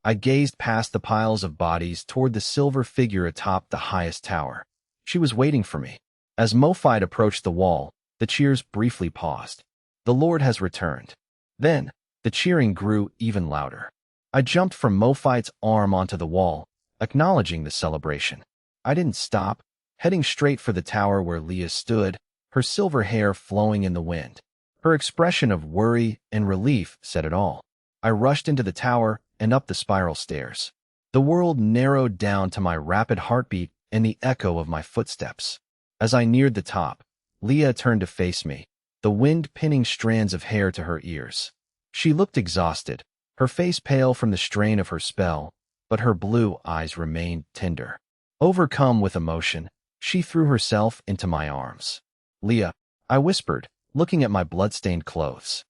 I gazed past the piles of bodies toward the silver figure atop the highest tower. She was waiting for me. As Mophite approached the wall, the cheers briefly paused. The Lord has returned. Then, the cheering grew even louder. I jumped from Mophite's arm onto the wall, acknowledging the celebration. I didn't stop, heading straight for the tower where Leah stood, her silver hair flowing in the wind. Her expression of worry and relief said it all. I rushed into the tower and up the spiral stairs. The world narrowed down to my rapid heartbeat and the echo of my footsteps. As I neared the top, Leah turned to face me, the wind pinning strands of hair to her ears. She looked exhausted, her face pale from the strain of her spell, but her blue eyes remained tender. Overcome with emotion, she threw herself into my arms. "Leah," I whispered, looking at my blood-stained clothes.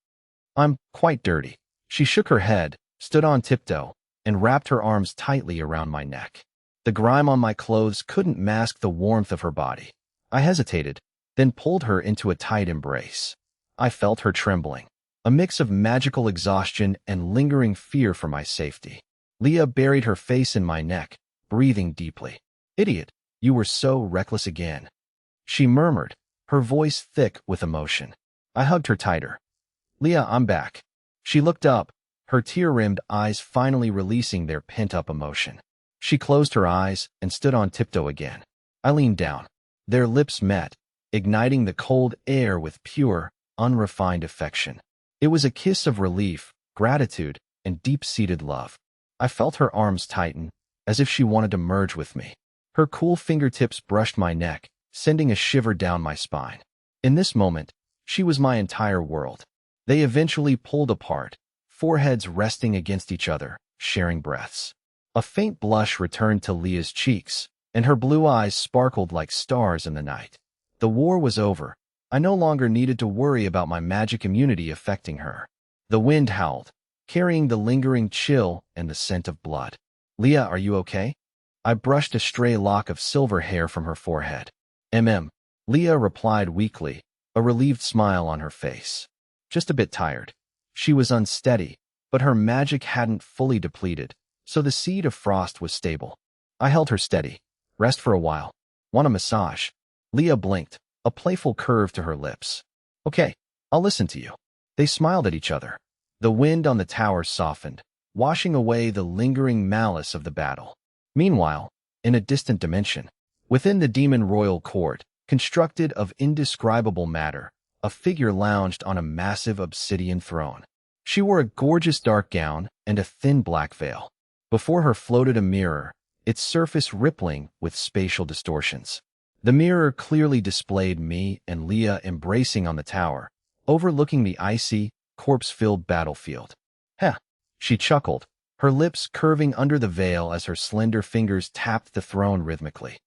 "I'm quite dirty." She shook her head, stood on tiptoe, and wrapped her arms tightly around my neck. The grime on my clothes couldn't mask the warmth of her body. I hesitated, then pulled her into a tight embrace. I felt her trembling, a mix of magical exhaustion and lingering fear for my safety. Leah buried her face in my neck, breathing deeply. "Idiot, you were so reckless again," she murmured, her voice thick with emotion. I hugged her tighter. "Leah, I'm back." She looked up, her tear-rimmed eyes finally releasing their pent-up emotion. She closed her eyes and stood on tiptoe again. I leaned down. Their lips met, igniting the cold air with pure, unrefined affection. It was a kiss of relief, gratitude, and deep-seated love. I felt her arms tighten, as if she wanted to merge with me. Her cool fingertips brushed my neck, sending a shiver down my spine. In this moment, she was my entire world. They eventually pulled apart, foreheads resting against each other, sharing breaths. A faint blush returned to Leah's cheeks, and her blue eyes sparkled like stars in the night. The war was over. I no longer needed to worry about my magic immunity affecting her. The wind howled, carrying the lingering chill and the scent of blood. "Leah, are you okay?" I brushed a stray lock of silver hair from her forehead. Leah replied weakly, a relieved smile on her face. "Just a bit tired." She was unsteady, but her magic hadn't fully depleted, so the seed of frost was stable. I held her steady. "Rest for a while. Want a massage?" Leah blinked, a playful curve to her lips. "Okay, I'll listen to you." They smiled at each other. The wind on the tower softened, washing away the lingering malice of the battle. Meanwhile, in a distant dimension, within the demon royal court, constructed of indescribable matter, a figure lounged on a massive obsidian throne. She wore a gorgeous dark gown and a thin black veil. Before her floated a mirror, its surface rippling with spatial distortions. The mirror clearly displayed me and Leah embracing on the tower, overlooking the icy, corpse-filled battlefield. "Heh," she chuckled, her lips curving under the veil as her slender fingers tapped the throne rhythmically.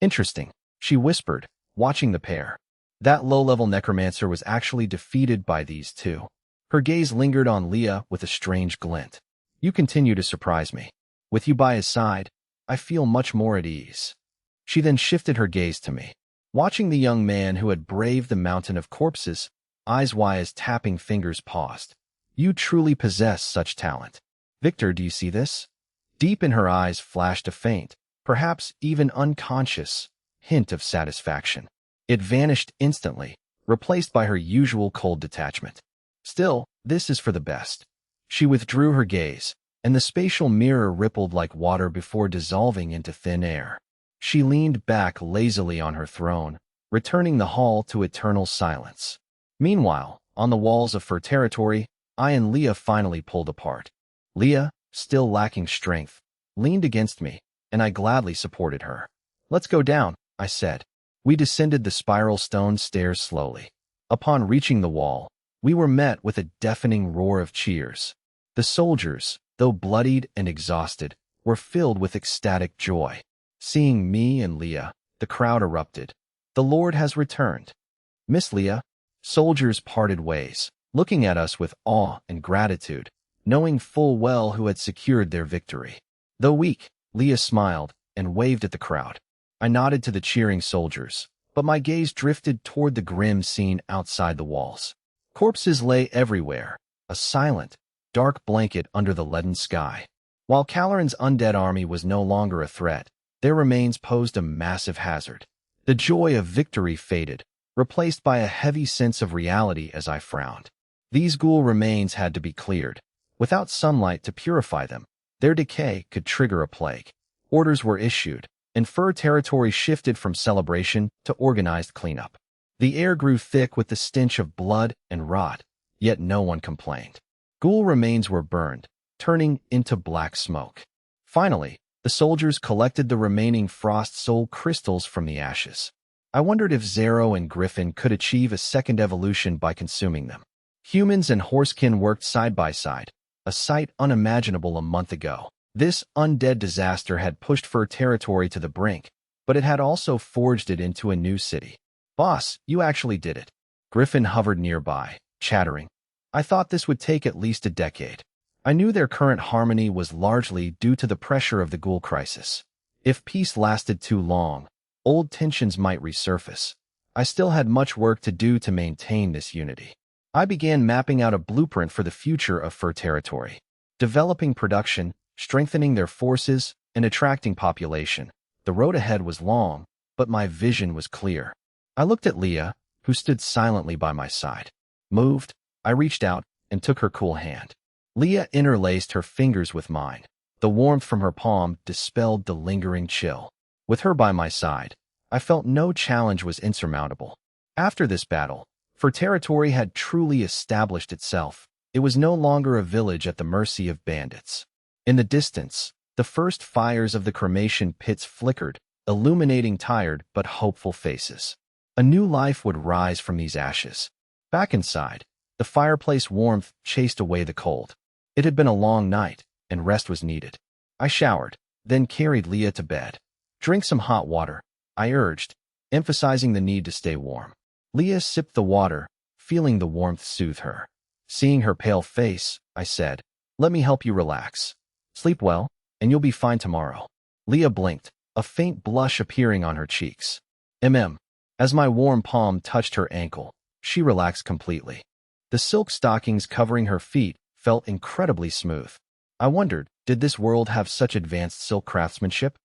"Interesting," she whispered, watching the pair. That low-level necromancer was actually defeated by these two. Her gaze lingered on Leah with a strange glint. "You continue to surprise me. With you by his side, I feel much more at ease." She then shifted her gaze to me. Watching the young man who had braved the mountain of corpses, eyes wide as tapping fingers paused. "You truly possess such talent. Victor, do you see this?" Deep in her eyes flashed a faint, perhaps even unconscious, hint of satisfaction. It vanished instantly, replaced by her usual cold detachment. "Still, this is for the best." She withdrew her gaze, and the spatial mirror rippled like water before dissolving into thin air. She leaned back lazily on her throne, returning the hall to eternal silence. Meanwhile, on the walls of her territory, I and Leah finally pulled apart. Leah, still lacking strength, leaned against me, and I gladly supported her. "Let's go down," I said. We descended the spiral stone stairs slowly. Upon reaching the wall, we were met with a deafening roar of cheers. The soldiers, though bloodied and exhausted, were filled with ecstatic joy. Seeing me and Leah, the crowd erupted. "The Lord has returned." "Miss Leah." Soldiers parted ways, looking at us with awe and gratitude, knowing full well who had secured their victory. Though weak, Leah smiled and waved at the crowd. I nodded to the cheering soldiers, but my gaze drifted toward the grim scene outside the walls. Corpses lay everywhere, a silent, dark blanket under the leaden sky. While Caloran's undead army was no longer a threat, their remains posed a massive hazard. The joy of victory faded, replaced by a heavy sense of reality as I frowned. These ghoul remains had to be cleared. Without sunlight to purify them, their decay could trigger a plague. Orders were issued, and Fur territory shifted from celebration to organized cleanup. The air grew thick with the stench of blood and rot, yet no one complained. Ghoul remains were burned, turning into black smoke. Finally, the soldiers collected the remaining Frost Soul crystals from the ashes. I wondered if Zero and Griffin could achieve a second evolution by consuming them. Humans and horsekin worked side by side, a sight unimaginable a month ago. This undead disaster had pushed Fur territory to the brink, but it had also forged it into a new city. Boss, you actually did it. Griffin hovered nearby, chattering. I thought this would take at least a decade. I knew their current harmony was largely due to the pressure of the ghoul crisis. If peace lasted too long, old tensions might resurface. I still had much work to do to maintain this unity. I began mapping out a blueprint for the future of Fur territory, developing production, strengthening their forces, and attracting population. The road ahead was long, but my vision was clear. I looked at Leah, who stood silently by my side. Moved, I reached out and took her cool hand. Leah interlaced her fingers with mine. The warmth from her palm dispelled the lingering chill. With her by my side, I felt no challenge was insurmountable. After this battle, Fur territory had truly established itself. It was no longer a village at the mercy of bandits. In the distance, the first fires of the cremation pits flickered, illuminating tired but hopeful faces. A new life would rise from these ashes. Back inside, the fireplace warmth chased away the cold. It had been a long night, and rest was needed. I showered, then carried Leah to bed. Drink some hot water, I urged, emphasizing the need to stay warm. Leah sipped the water, feeling the warmth soothe her. Seeing her pale face, I said, "Let me help you relax. Sleep well, and you'll be fine tomorrow." Leah blinked, a faint blush appearing on her cheeks. As my warm palm touched her ankle, she relaxed completely. The silk stockings covering her feet felt incredibly smooth. I wondered, did this world have such advanced silk craftsmanship?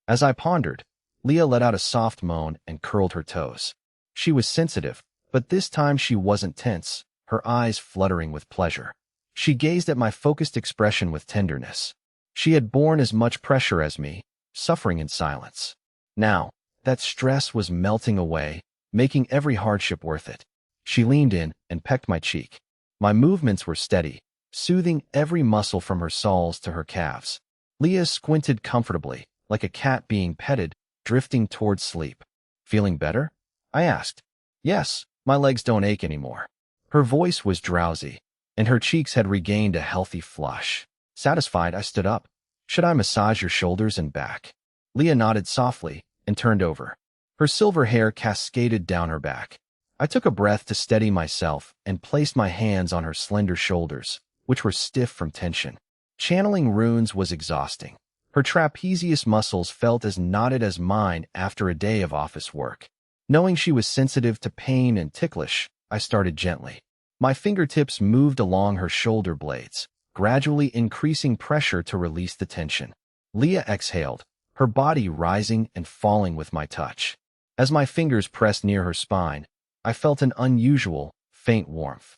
As I pondered, Leah let out a soft moan and curled her toes. She was sensitive, but this time she wasn't tense, her eyes fluttering with pleasure. She gazed at my focused expression with tenderness. She had borne as much pressure as me, suffering in silence. Now, that stress was melting away, making every hardship worth it. She leaned in and pecked my cheek. My movements were steady, soothing every muscle from her soles to her calves. Leah squinted comfortably, like a cat being petted, drifting towards sleep. "Feeling better?" I asked. "Yes, my legs don't ache anymore." Her voice was drowsy, and her cheeks had regained a healthy flush. Satisfied, I stood up. "Should I massage your shoulders and back?" Leah nodded softly and turned over. Her silver hair cascaded down her back. I took a breath to steady myself and placed my hands on her slender shoulders, which were stiff from tension. Channeling runes was exhausting. Her trapezius muscles felt as knotted as mine after a day of office work. Knowing she was sensitive to pain and ticklish, I started gently. My fingertips moved along her shoulder blades, gradually increasing pressure to release the tension. Leah exhaled, her body rising and falling with my touch. As my fingers pressed near her spine, I felt an unusual, faint warmth.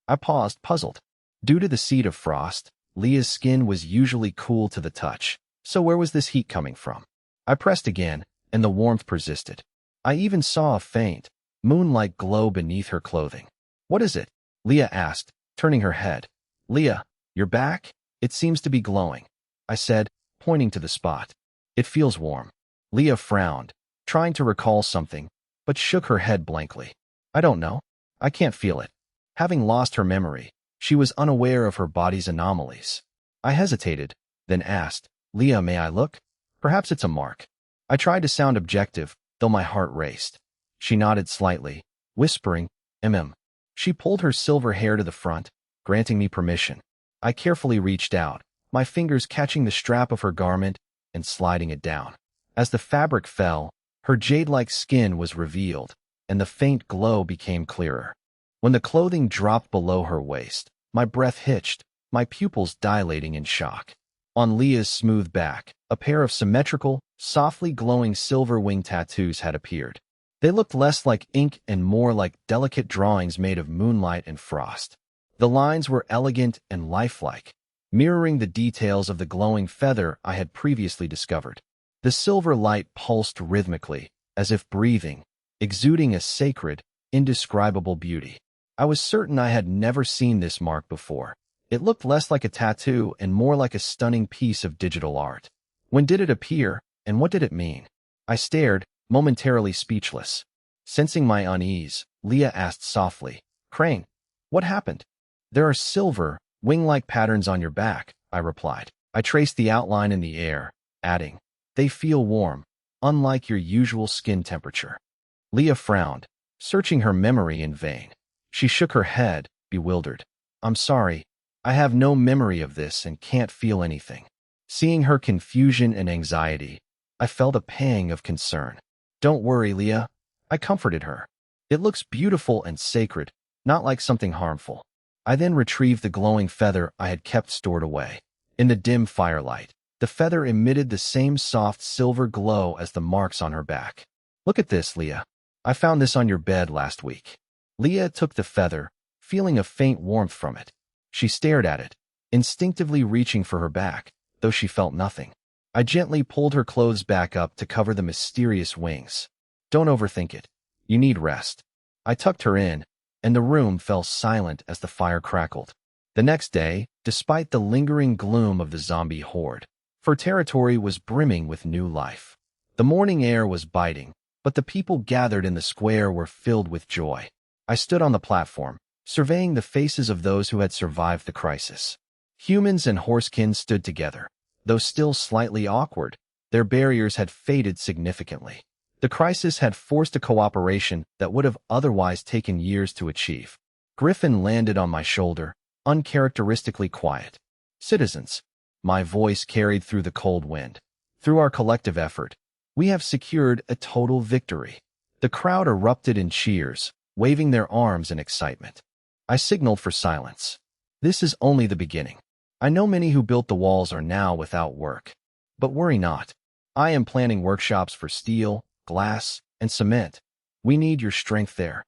I paused, puzzled. Due to the seed of frost, Leah's skin was usually cool to the touch, so where was this heat coming from? I pressed again, and the warmth persisted. I even saw a faint, moon-like glow beneath her clothing. "What is it?" Leah asked, turning her head. "Leah, your back? It seems to be glowing," I said, pointing to the spot. "It feels warm." Leah frowned, trying to recall something, but shook her head blankly. "I don't know. I can't feel it." Having lost her memory, she was unaware of her body's anomalies. I hesitated, then asked, "Leah, may I look? Perhaps it's a mark." I tried to sound objective, though my heart raced. She nodded slightly, whispering, She pulled her silver hair to the front, granting me permission. I carefully reached out, my fingers catching the strap of her garment and sliding it down. As the fabric fell, her jade-like skin was revealed, and the faint glow became clearer. When the clothing dropped below her waist, my breath hitched, my pupils dilating in shock. On Leah's smooth back, a pair of symmetrical, softly glowing silver wing tattoos had appeared. They looked less like ink and more like delicate drawings made of moonlight and frost. The lines were elegant and lifelike, mirroring the details of the glowing feather I had previously discovered. The silver light pulsed rhythmically, as if breathing, exuding a sacred, indescribable beauty. I was certain I had never seen this mark before. It looked less like a tattoo and more like a stunning piece of digital art. When did it appear, and what did it mean? I stared, momentarily speechless. Sensing my unease, Leah asked softly, "Crane, what happened?" "There are silver, wing-like patterns on your back," I replied. I traced the outline in the air, adding, "They feel warm, unlike your usual skin temperature." Leah frowned, searching her memory in vain. She shook her head, bewildered. "I'm sorry. I have no memory of this and can't feel anything." Seeing her confusion and anxiety, I felt a pang of concern. "Don't worry, Leah," I comforted her. "It looks beautiful and sacred, not like something harmful." I then retrieved the glowing feather I had kept stored away. In the dim firelight, the feather emitted the same soft silver glow as the marks on her back. "Look at this, Leah. I found this on your bed last week." Leah took the feather, feeling a faint warmth from it. She stared at it, instinctively reaching for her back, though she felt nothing. I gently pulled her clothes back up to cover the mysterious wings. "Don't overthink it. You need rest." I tucked her in, and the room fell silent as the fire crackled. The next day, despite the lingering gloom of the zombie horde, her territory was brimming with new life. The morning air was biting, but the people gathered in the square were filled with joy. I stood on the platform, surveying the faces of those who had survived the crisis. Humans and horsekin stood together. Though still slightly awkward, their barriers had faded significantly. The crisis had forced a cooperation that would have otherwise taken years to achieve. Griffin landed on my shoulder, uncharacteristically quiet. "Citizens," my voice carried through the cold wind. "Through our collective effort, we have secured a total victory." The crowd erupted in cheers, waving their arms in excitement. I signaled for silence. "This is only the beginning. I know many who built the walls are now without work. But worry not. I am planning workshops for steel, glass, and cement. We need your strength there."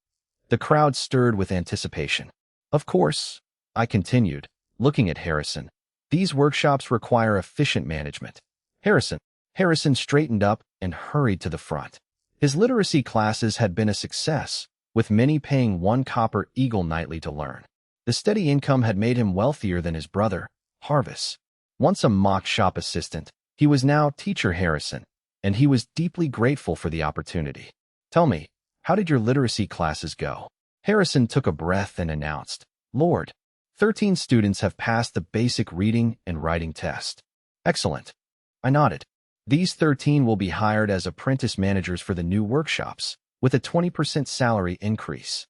The crowd stirred with anticipation. "Of course," I continued, looking at Harrison. "These workshops require efficient management." Harrison straightened up and hurried to the front. His literacy classes had been a success, with many paying 1 copper eagle nightly to learn. The steady income had made him wealthier than his brother, Harvis. Once a mock shop assistant, he was now Teacher Harrison, and he was deeply grateful for the opportunity. "Tell me, how did your literacy classes go?" Harrison took a breath and announced, "Lord, 13 students have passed the basic reading and writing test." "Excellent." I nodded. "These 13 will be hired as apprentice managers for the new workshops, with a 20% salary increase."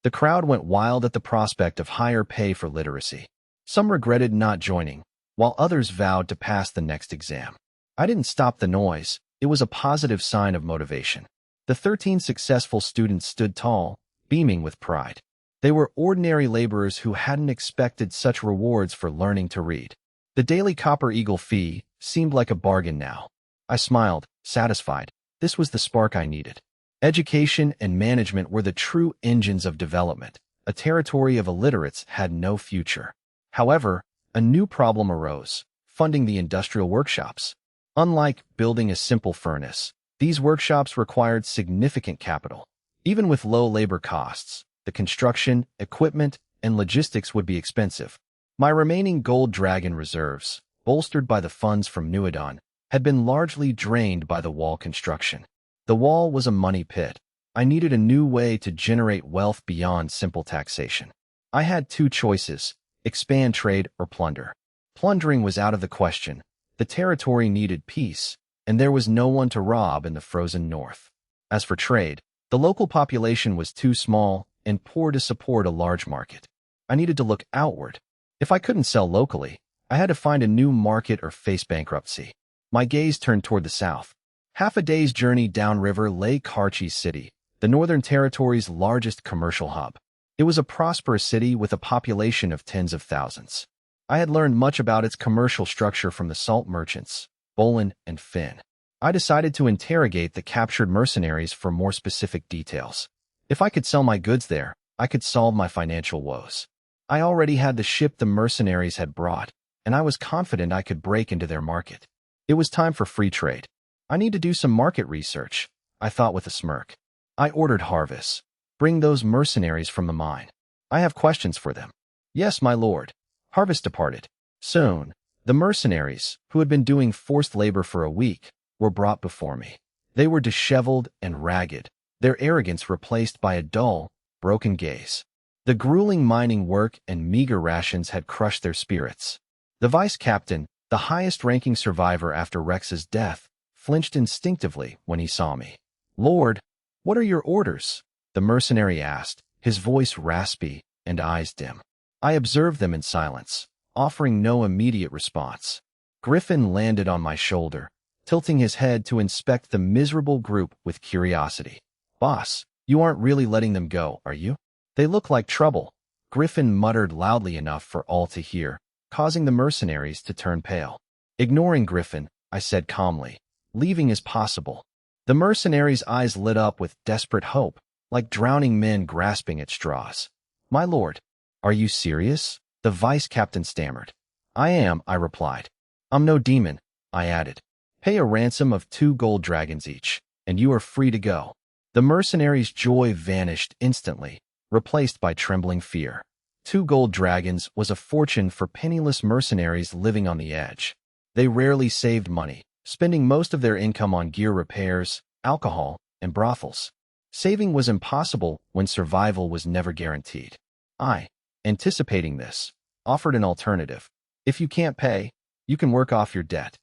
The crowd went wild at the prospect of higher pay for literacy. Some regretted not joining, while others vowed to pass the next exam. I didn't stop the noise. It was a positive sign of motivation. The 13 successful students stood tall, beaming with pride. They were ordinary laborers who hadn't expected such rewards for learning to read. The daily copper eagle fee seemed like a bargain now. I smiled, satisfied. This was the spark I needed. Education and management were the true engines of development. A territory of illiterates had no future. However, a new problem arose: funding the industrial workshops. Unlike building a simple furnace, these workshops required significant capital. Even with low labor costs, the construction, equipment, and logistics would be expensive. My remaining gold dragon reserves, bolstered by the funds from Nuadon, had been largely drained by the wall construction. The wall was a money pit. I needed a new way to generate wealth beyond simple taxation. I had 2 choices: expand trade or plunder. Plundering was out of the question. The territory needed peace, and there was no one to rob in the frozen north. As for trade, the local population was too small and poor to support a large market. I needed to look outward. If I couldn't sell locally, I had to find a new market or face bankruptcy. My gaze turned toward the south. Half a day's journey downriver lay Karchi City, the Northern Territory's largest commercial hub. It was a prosperous city with a population of tens of thousands. I had learned much about its commercial structure from the salt merchants, Bolin and Finn. I decided to interrogate the captured mercenaries for more specific details. If I could sell my goods there, I could solve my financial woes. I already had the ship the mercenaries had brought, and I was confident I could break into their market. It was time for free trade. I need to do some market research, I thought with a smirk. I ordered Harvest. Bring those mercenaries from the mine. I have questions for them. Yes, my lord. Harvest departed. Soon, the mercenaries, who had been doing forced labor for a week, were brought before me. They were disheveled and ragged, their arrogance replaced by a dull, broken gaze. The grueling mining work and meager rations had crushed their spirits. The vice-captain, the highest-ranking survivor after Rex's death, flinched instinctively when he saw me. Lord, what are your orders? The mercenary asked, his voice raspy and eyes dim. I observed them in silence, offering no immediate response. Griffin landed on my shoulder, tilting his head to inspect the miserable group with curiosity. Boss, you aren't really letting them go, are you? They look like trouble. Griffin muttered loudly enough for all to hear, causing the mercenaries to turn pale. Ignoring Griffin, I said calmly, leaving as possible. The mercenaries' eyes lit up with desperate hope, like drowning men grasping at straws. My lord, are you serious? The vice-captain stammered. I am, I replied. I'm no demon, I added. Pay a ransom of 2 gold dragons each, and you are free to go. The mercenaries' joy vanished instantly, replaced by trembling fear. 2 gold dragons was a fortune for penniless mercenaries living on the edge. They rarely saved money, spending most of their income on gear repairs, alcohol, and brothels. Saving was impossible when survival was never guaranteed. I, anticipating this, offered an alternative. If you can't pay, you can work off your debt.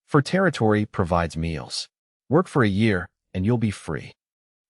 For territory provides meals. Work for a year, and you'll be free.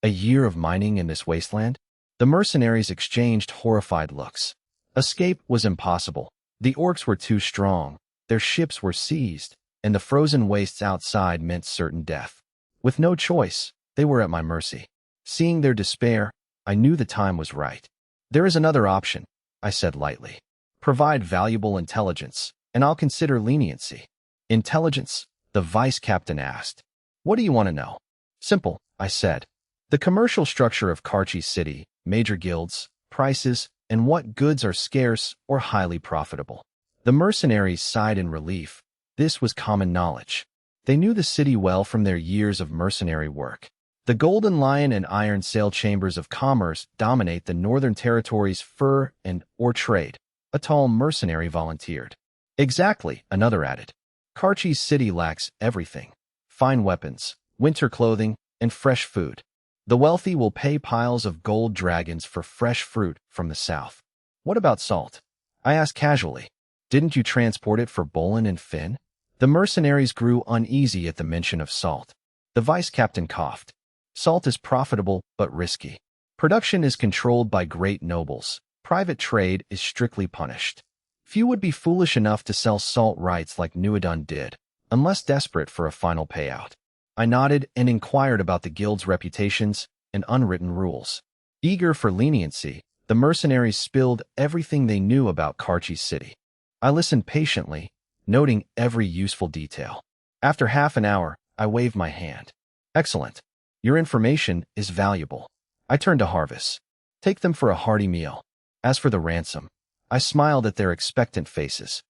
A year of mining in this wasteland? The mercenaries exchanged horrified looks. Escape was impossible. The orcs were too strong, their ships were seized, and the frozen wastes outside meant certain death. With no choice, they were at my mercy. Seeing their despair, I knew the time was right. There is another option, I said lightly. Provide valuable intelligence, and I'll consider leniency. Intelligence? The vice-captain asked. What do you want to know? Simple, I said. The commercial structure of Karchi City, major guilds, prices, and what goods are scarce or highly profitable. The mercenaries sighed in relief. This was common knowledge. They knew the city well from their years of mercenary work. The Golden Lion and Iron Sail chambers of commerce dominate the Northern Territory's fur and ore trade, a tall mercenary volunteered. Exactly, another added. Karchi's city lacks everything. Fine weapons, winter clothing, and fresh food. The wealthy will pay piles of gold dragons for fresh fruit from the south. What about salt? I asked casually. Didn't you transport it for Bolin and Finn? The mercenaries grew uneasy at the mention of salt. The vice-captain coughed. Salt is profitable but risky. Production is controlled by great nobles. Private trade is strictly punished. Few would be foolish enough to sell salt rights like Nuadun did, unless desperate for a final payout. I nodded and inquired about the guild's reputations and unwritten rules. Eager for leniency, the mercenaries spilled everything they knew about Karchi City. I listened patiently, noting every useful detail. After half an hour, I waved my hand. Excellent. Your information is valuable. I turned to Harvest. Take them for a hearty meal. As for the ransom, I smiled at their expectant faces.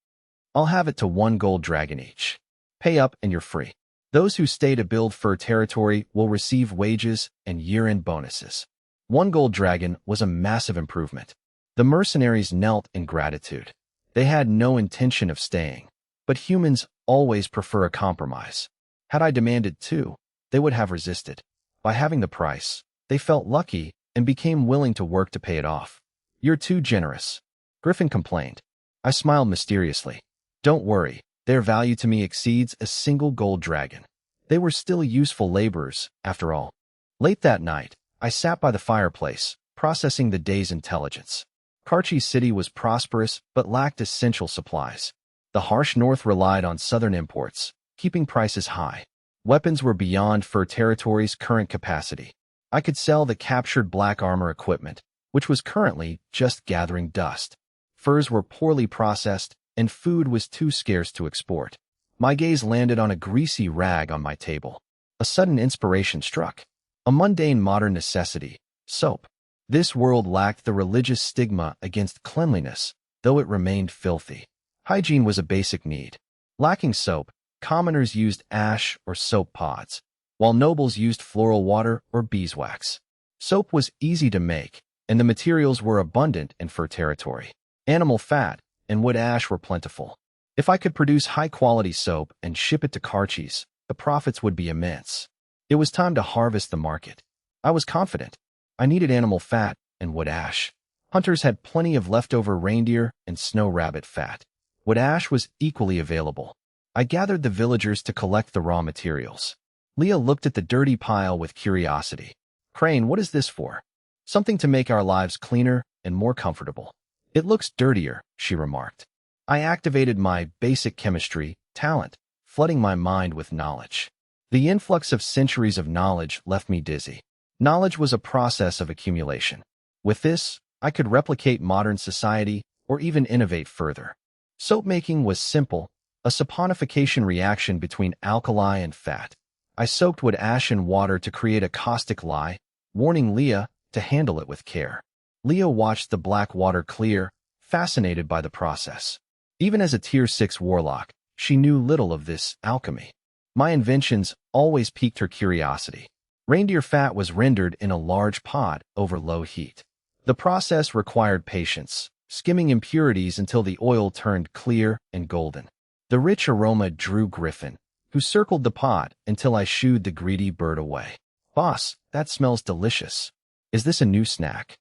I'll have it to 1 gold dragon each. Pay up and you're free. Those who stay to build fur territory will receive wages and year-end bonuses. 1 gold dragon was a massive improvement. The mercenaries knelt in gratitude. They had no intention of staying, but humans always prefer a compromise. Had I demanded 2, they would have resisted. By having the price, they felt lucky and became willing to work to pay it off. You're too generous, Griffin complained. I smiled mysteriously. Don't worry, their value to me exceeds a single gold dragon. They were still useful laborers, after all. Late that night, I sat by the fireplace, processing the day's intelligence. Karchi City was prosperous but lacked essential supplies. The harsh north relied on southern imports, keeping prices high. Weapons were beyond Fur Territory's current capacity. I could sell the captured black armor equipment, which was currently just gathering dust. Furs were poorly processed, and food was too scarce to export. My gaze landed on a greasy rag on my table. A sudden inspiration struck. A mundane modern necessity, soap. This world lacked the religious stigma against cleanliness, though it remained filthy. Hygiene was a basic need. Lacking soap, commoners used ash or soap pods, while nobles used floral water or beeswax. Soap was easy to make, and the materials were abundant in fur territory. Animal fat and wood ash were plentiful. If I could produce high-quality soap and ship it to Karchis, the profits would be immense. It was time to harvest the market. I was confident. I needed animal fat and wood ash. Hunters had plenty of leftover reindeer and snow rabbit fat. Wood ash was equally available. I gathered the villagers to collect the raw materials. Leah looked at the dirty pile with curiosity. Crane, what is this for? Something to make our lives cleaner and more comfortable. It looks dirtier, she remarked. I activated my basic chemistry talent, flooding my mind with knowledge. The influx of centuries of knowledge left me dizzy. Knowledge was a process of accumulation. With this, I could replicate modern society or even innovate further. Soap making was simple, a saponification reaction between alkali and fat. I soaked wood ash in water to create a caustic lye, warning Leah to handle it with care. Leah watched the black water clear, fascinated by the process. Even as a Tier 6 warlock, she knew little of this alchemy. My inventions always piqued her curiosity. Reindeer fat was rendered in a large pot over low heat. The process required patience, skimming impurities until the oil turned clear and golden. The rich aroma drew Griffin, who circled the pot until I shooed the greedy bird away. Boss, that smells delicious. Is this a new snack?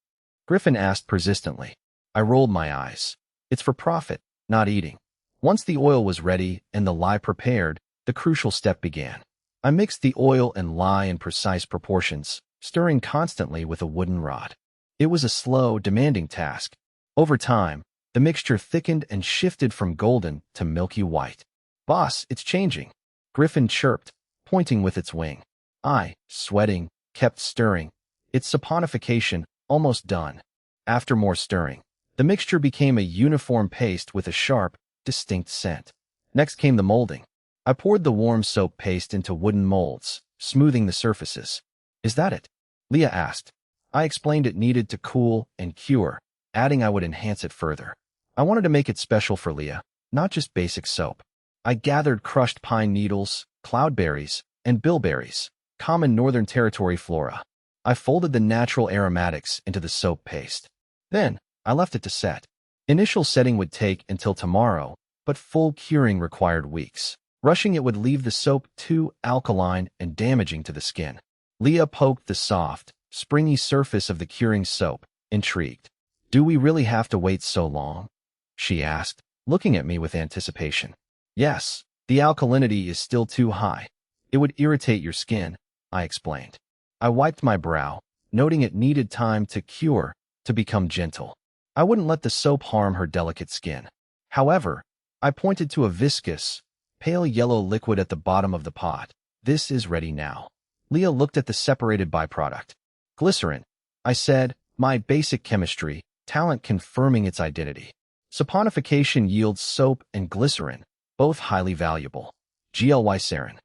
Griffin asked persistently. I rolled my eyes. It's for profit, not eating. Once the oil was ready and the lye prepared, the crucial step began. I mixed the oil and lye in precise proportions, stirring constantly with a wooden rod. It was a slow, demanding task. Over time, the mixture thickened and shifted from golden to milky white. Boss, it's changing. Griffin chirped, pointing with its wing. I, sweating, kept stirring. Its saponification almost done. After more stirring, the mixture became a uniform paste with a sharp, distinct scent. Next came the molding. I poured the warm soap paste into wooden molds, smoothing the surfaces. Is that it? Leah asked. I explained it needed to cool and cure, adding I would enhance it further. I wanted to make it special for Leah, not just basic soap. I gathered crushed pine needles, cloudberries, and bilberries, common Northern Territory flora. I folded the natural aromatics into the soap paste. Then, I left it to set. Initial setting would take until tomorrow, but full curing required weeks. Rushing it would leave the soap too alkaline and damaging to the skin. Leah poked the soft, springy surface of the curing soap, intrigued. Do we really have to wait so long? She asked, looking at me with anticipation. Yes, the alkalinity is still too high. It would irritate your skin, I explained. I wiped my brow, noting it needed time to cure, to become gentle. I wouldn't let the soap harm her delicate skin. However, I pointed to a viscous, pale yellow liquid at the bottom of the pot. This is ready now. Leah looked at the separated byproduct. Glycerin, I said, my basic chemistry, talent confirming its identity. Saponification yields soap and glycerin, both highly valuable. Glycerin.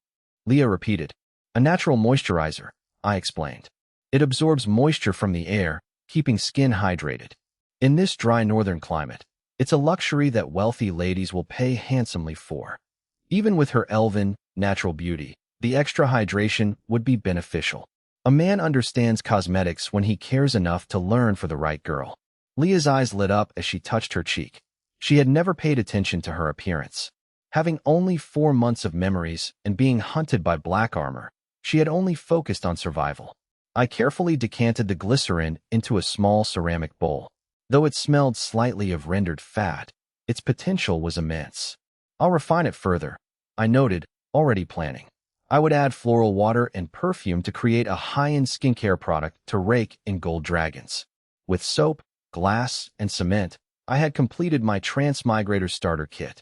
Leah repeated. A natural moisturizer, I explained. It absorbs moisture from the air, keeping skin hydrated. In this dry northern climate, it's a luxury that wealthy ladies will pay handsomely for. Even with her elven, natural beauty, the extra hydration would be beneficial. A man understands cosmetics when he cares enough to learn for the right girl. Leah's eyes lit up as she touched her cheek. She had never paid attention to her appearance. Having only 4 months of memories and being hunted by black armor, she had only focused on survival. I carefully decanted the glycerin into a small ceramic bowl. Though it smelled slightly of rendered fat, its potential was immense. I'll refine it further, I noted, already planning. I would add floral water and perfume to create a high-end skincare product to rake in gold dragons. With soap, glass, and cement, I had completed my transmigrator starter kit.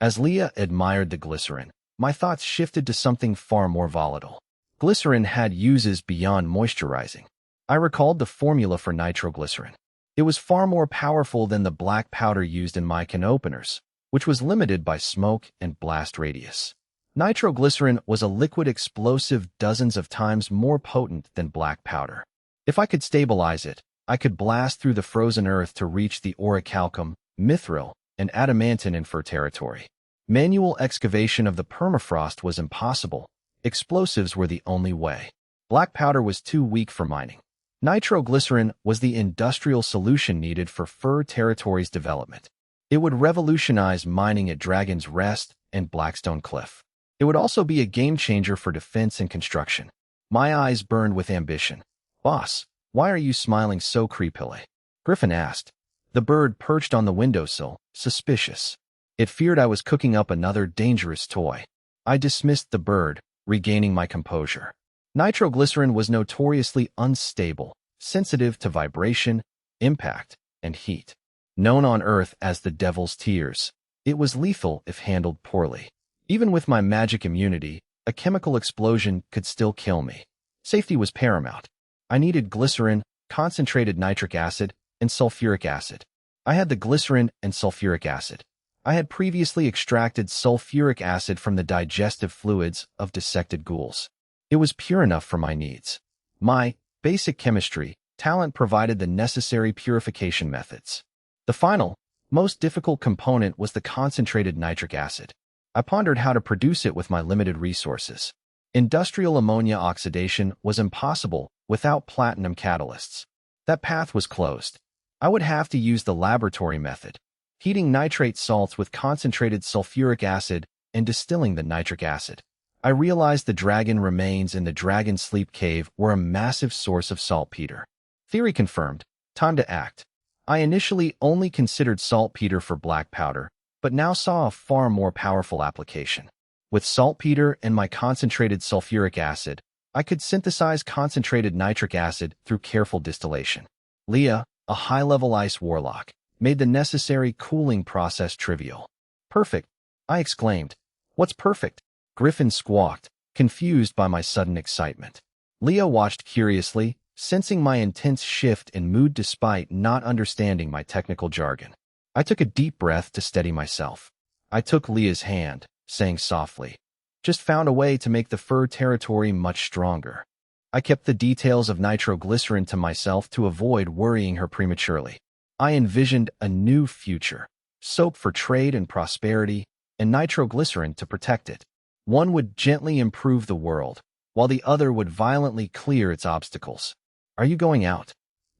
As Leah admired the glycerin, my thoughts shifted to something far more volatile. Glycerin had uses beyond moisturizing. I recalled the formula for nitroglycerin. It was far more powerful than the black powder used in my can openers, which was limited by smoke and blast radius. Nitroglycerin was a liquid explosive dozens of times more potent than black powder. If I could stabilize it, I could blast through the frozen earth to reach the orichalcum, mithril, and adamantine infer territory. Manual excavation of the permafrost was impossible. Explosives were the only way. Black powder was too weak for mining. Nitroglycerin was the industrial solution needed for fur territories development. It would revolutionize mining at Dragon's Rest and Blackstone Cliff. It would also be a game-changer for defense and construction. My eyes burned with ambition. "Boss, why are you smiling so creepily?" Griffin asked. The bird perched on the windowsill, suspicious. It feared I was cooking up another dangerous toy. I dismissed the bird, regaining my composure. Nitroglycerin was notoriously unstable, sensitive to vibration, impact, and heat. Known on Earth as the Devil's Tears, it was lethal if handled poorly. Even with my magic immunity, a chemical explosion could still kill me. Safety was paramount. I needed glycerin, concentrated nitric acid, and sulfuric acid. I had the glycerin and sulfuric acid. I had previously extracted sulfuric acid from the digestive fluids of dissected ghouls. It was pure enough for my needs. My basic chemistry talent provided the necessary purification methods. The final, most difficult component was the concentrated nitric acid. I pondered how to produce it with my limited resources. Industrial ammonia oxidation was impossible without platinum catalysts. That path was closed. I would have to use the laboratory method, heating nitrate salts with concentrated sulfuric acid and distilling the nitric acid. I realized the dragon remains in the dragon sleep cave were a massive source of saltpeter. Theory confirmed. Time to act. I initially only considered saltpeter for black powder, but now saw a far more powerful application. With saltpeter and my concentrated sulfuric acid, I could synthesize concentrated nitric acid through careful distillation. Leah, a high-level ice warlock, made the necessary cooling process trivial. "Perfect," I exclaimed. "What's perfect?" Griffin squawked, confused by my sudden excitement. Leah watched curiously, sensing my intense shift in mood despite not understanding my technical jargon. I took a deep breath to steady myself. I took Leah's hand, saying softly, "Just found a way to make the fur territory much stronger." I kept the details of nitroglycerin to myself to avoid worrying her prematurely. I envisioned a new future, soap for trade and prosperity, and nitroglycerin to protect it. One would gently improve the world, while the other would violently clear its obstacles. "Are you going out?"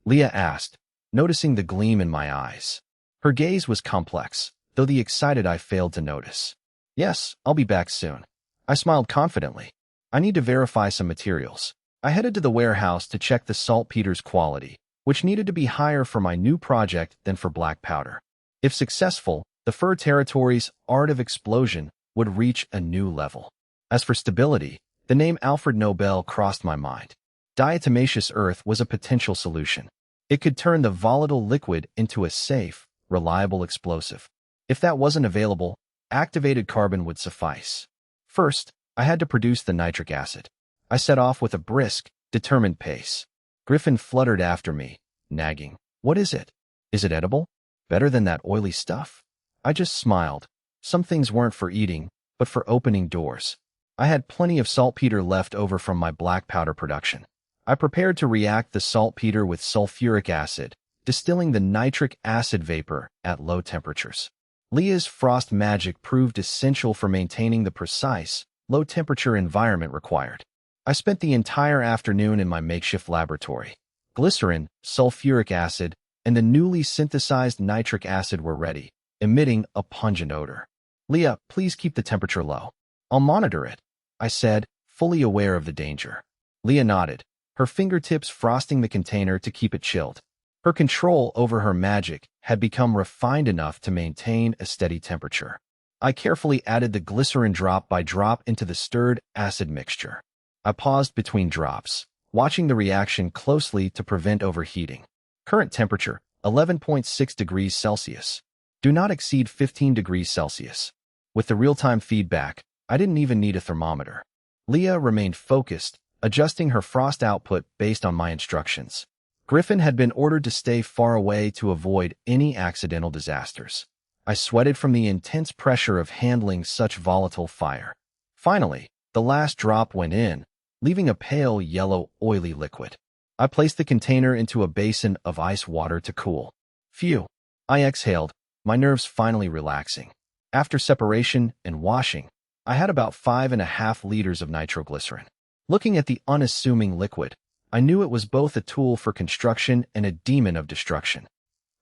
Leah asked, noticing the gleam in my eyes. Her gaze was complex, though the excited eye failed to notice. "Yes, I'll be back soon." I smiled confidently. "I need to verify some materials." I headed to the warehouse to check the saltpeter's quality, which needed to be higher for my new project than for black powder. If successful, the fur territory's art of explosion would reach a new level. As for stability, the name Alfred Nobel crossed my mind. Diatomaceous earth was a potential solution. It could turn the volatile liquid into a safe, reliable explosive. If that wasn't available, activated carbon would suffice. First, I had to produce the nitric acid. I set off with a brisk, determined pace. Griffin fluttered after me, nagging. "What is it? Is it edible? Better than that oily stuff?" I just smiled. Some things weren't for eating, but for opening doors. I had plenty of saltpeter left over from my black powder production. I prepared to react the saltpeter with sulfuric acid, distilling the nitric acid vapor at low temperatures. Leah's frost magic proved essential for maintaining the precise, low-temperature environment required. I spent the entire afternoon in my makeshift laboratory. Glycerin, sulfuric acid, and the newly synthesized nitric acid were ready, emitting a pungent odor. "Leah, please keep the temperature low." "I'll monitor it," I said, fully aware of the danger. Leah nodded, her fingertips frosting the container to keep it chilled. Her control over her magic had become refined enough to maintain a steady temperature. I carefully added the glycerin drop by drop into the stirred acid mixture. I paused between drops, watching the reaction closely to prevent overheating. Current temperature, 11.6 degrees Celsius. Do not exceed 15 degrees Celsius. With the real-time feedback, I didn't even need a thermometer. Leah remained focused, adjusting her frost output based on my instructions. Griffin had been ordered to stay far away to avoid any accidental disasters. I sweated from the intense pressure of handling such volatile fire. Finally, the last drop went in, leaving a pale yellow, oily liquid. I placed the container into a basin of ice water to cool. Phew! I exhaled, my nerves finally relaxing. After separation and washing, I had about 5.5 liters of nitroglycerin. Looking at the unassuming liquid, I knew it was both a tool for construction and a demon of destruction.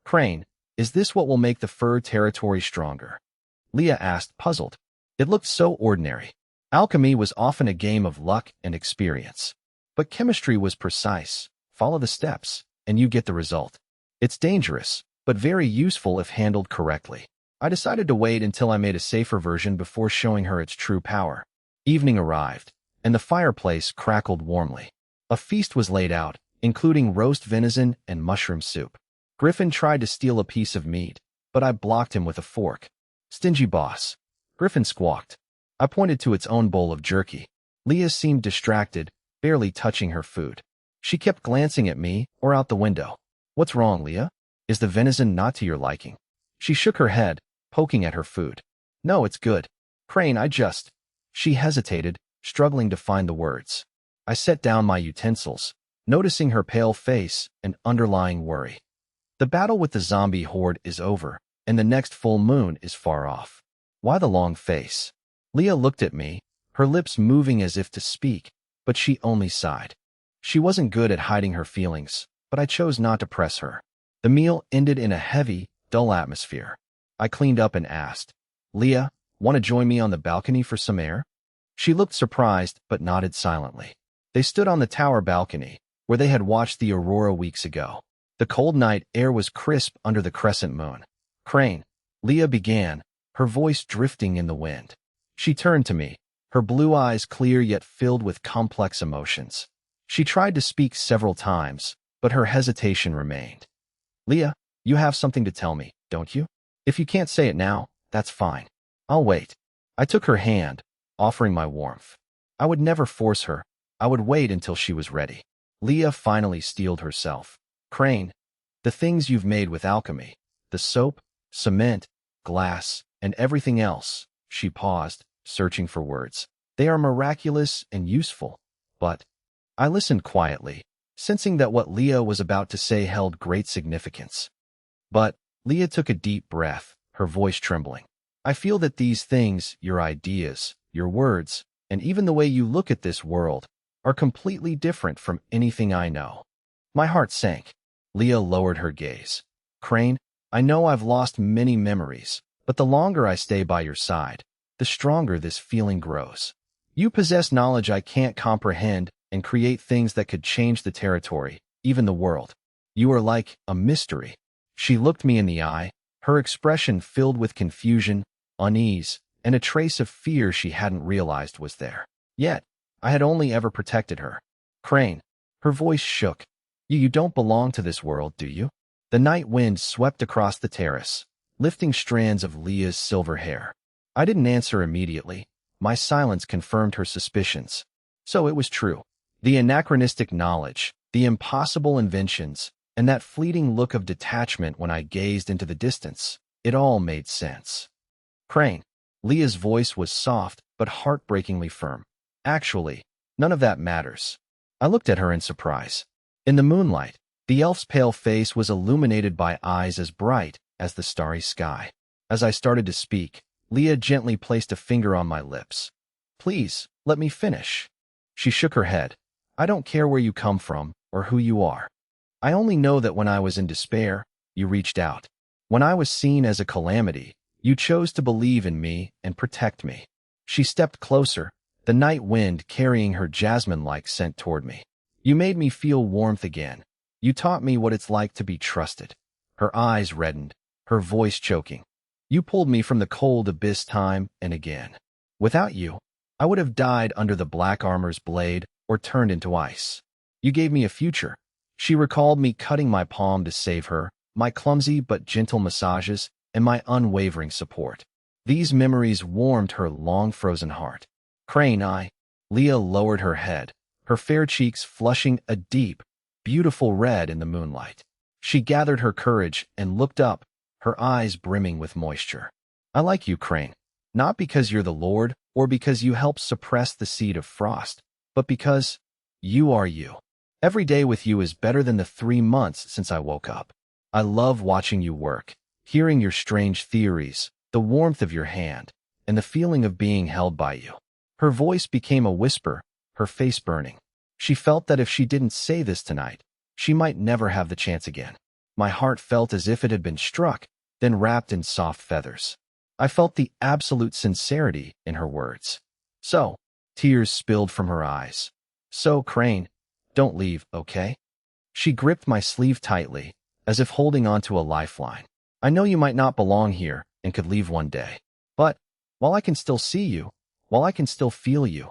Crane, is this what will make the fur territory stronger? Leah asked, puzzled. It looked so ordinary. Alchemy was often a game of luck and experience. But chemistry was precise. Follow the steps, and you get the result. It's dangerous, but very useful if handled correctly. I decided to wait until I made a safer version before showing her its true power. Evening arrived, and the fireplace crackled warmly. A feast was laid out, including roast venison and mushroom soup. Griffin tried to steal a piece of meat, but I blocked him with a fork. Stingy boss. Griffin squawked. I pointed to its own bowl of jerky. Leah seemed distracted, barely touching her food. She kept glancing at me or out the window. What's wrong, Leah? Is the venison not to your liking? She shook her head, poking at her food. No, it's good. Crane, She hesitated, struggling to find the words. I set down my utensils, noticing her pale face and underlying worry. The battle with the zombie horde is over, and the next full moon is far off. Why the long face? Leah looked at me, her lips moving as if to speak, but she only sighed. She wasn't good at hiding her feelings, but I chose not to press her. The meal ended in a heavy, dull atmosphere. I cleaned up and asked, Leah, want to join me on the balcony for some air? She looked surprised, but nodded silently. They stood on the tower balcony, where they had watched the aurora weeks ago. The cold night air was crisp under the crescent moon. Crane, Leah began, her voice drifting in the wind. She turned to me, her blue eyes clear yet filled with complex emotions. She tried to speak several times, but her hesitation remained. Leah, you have something to tell me, don't you? If you can't say it now, that's fine. I'll wait. I took her hand, offering my warmth. I would never force her. I would wait until she was ready. Leah finally steeled herself. Crane, the things you've made with alchemy, the soap, cement, glass, and everything else, she paused, searching for words. They are miraculous and useful, but I listened quietly, sensing that what Leah was about to say held great significance. But Leah took a deep breath, her voice trembling. I feel that these things, your ideas, your words, and even the way you look at this world, are completely different from anything I know. My heart sank. Leah lowered her gaze. Crane, I know I've lost many memories, but the longer I stay by your side, the stronger this feeling grows. You possess knowledge I can't comprehend and create things that could change the territory, even the world. You are like a mystery. She looked me in the eye, her expression filled with confusion, unease, and a trace of fear she hadn't realized was there. Yet, I had only ever protected her. Crane, her voice shook. You don't belong to this world, do you? The night wind swept across the terrace, lifting strands of Leah's silver hair. I didn't answer immediately. My silence confirmed her suspicions. So it was true. The anachronistic knowledge, the impossible inventions, and that fleeting look of detachment when I gazed into the distance, it all made sense. Crane. Leah's voice was soft but heartbreakingly firm. Actually, none of that matters. I looked at her in surprise. In the moonlight, the elf's pale face was illuminated by eyes as bright as the starry sky. As I started to speak, Leah gently placed a finger on my lips. Please, let me finish. She shook her head. I don't care where you come from or who you are. I only know that when I was in despair, you reached out. When I was seen as a calamity, you chose to believe in me and protect me. She stepped closer, the night wind carrying her jasmine-like scent toward me. You made me feel warmth again. You taught me what it's like to be trusted. Her eyes reddened, her voice choking. You pulled me from the cold abyss time and again. Without you, I would have died under the black armor's blade or turned into ice. You gave me a future. She recalled me cutting my palm to save her, my clumsy but gentle massages, and my unwavering support. These memories warmed her long-frozen heart. Crane, Leah lowered her head, her fair cheeks flushing a deep, beautiful red in the moonlight. She gathered her courage and looked up, her eyes brimming with moisture. I like you, Crane. Not because you're the Lord or because you help suppress the seed of frost, but because you are you. Every day with you is better than the 3 months since I woke up. I love watching you work, hearing your strange theories, the warmth of your hand, and the feeling of being held by you. Her voice became a whisper, her face burning. She felt that if she didn't say this tonight, she might never have the chance again. My heart felt as if it had been struck, then wrapped in soft feathers. I felt the absolute sincerity in her words. So, tears spilled from her eyes. So, Crane, don't leave, okay? She gripped my sleeve tightly, as if holding onto a lifeline. I know you might not belong here and could leave one day. But, while I can still see you, while I can still feel you,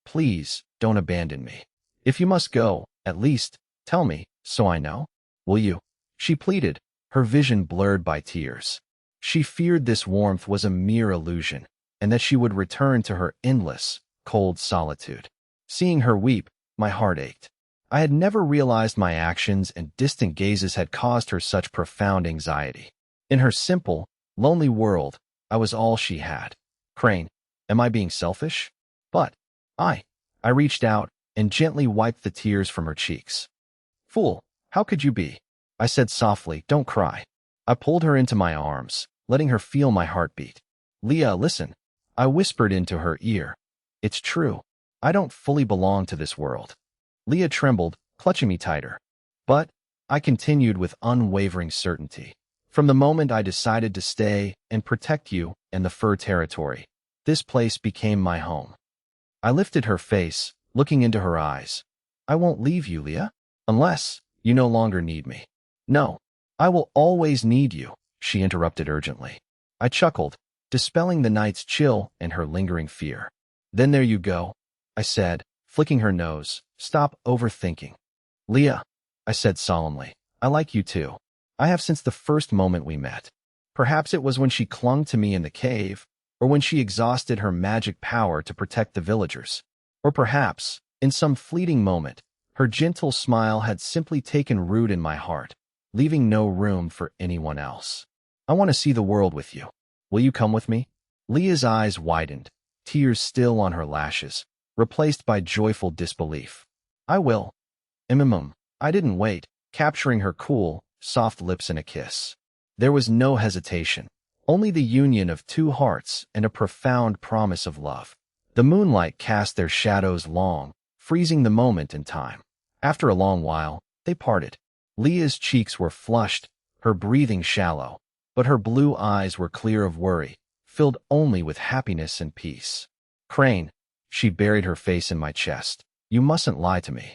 please don't abandon me. If you must go, at least tell me, so I know. Will you? She pleaded, her vision blurred by tears. She feared this warmth was a mere illusion, and that she would return to her endless, cold solitude. Seeing her weep, my heart ached. I had never realized my actions and distant gazes had caused her such profound anxiety. In her simple, lonely world, I was all she had. Crane, am I being selfish? But I reached out and gently wiped the tears from her cheeks. Fool, how could you be? I said softly, don't cry. I pulled her into my arms, letting her feel my heartbeat. Leah, listen. I whispered into her ear. It's true. I don't fully belong to this world. Leah trembled, clutching me tighter. But I continued with unwavering certainty. From the moment I decided to stay and protect you and the fur territory, this place became my home. I lifted her face, looking into her eyes. I won't leave you, Leah, unless you no longer need me. No, I will always need you, she interrupted urgently. I chuckled, dispelling the night's chill and her lingering fear. Then there you go, I said, flicking her nose. Stop overthinking. Leah, I said solemnly, I like you too. I have since the first moment we met. Perhaps it was when she clung to me in the cave, or when she exhausted her magic power to protect the villagers. Or perhaps, in some fleeting moment, her gentle smile had simply taken root in my heart, leaving no room for anyone else. I want to see the world with you. Will you come with me? Leah's eyes widened, tears still on her lashes, replaced by joyful disbelief. I will. I didn't wait, capturing her cool, soft lips in a kiss. There was no hesitation, only the union of two hearts and a profound promise of love. The moonlight cast their shadows long, freezing the moment in time. After a long while, they parted. Leah's cheeks were flushed, her breathing shallow, but her blue eyes were clear of worry, filled only with happiness and peace. Crane, she buried her face in my chest. You mustn't lie to me.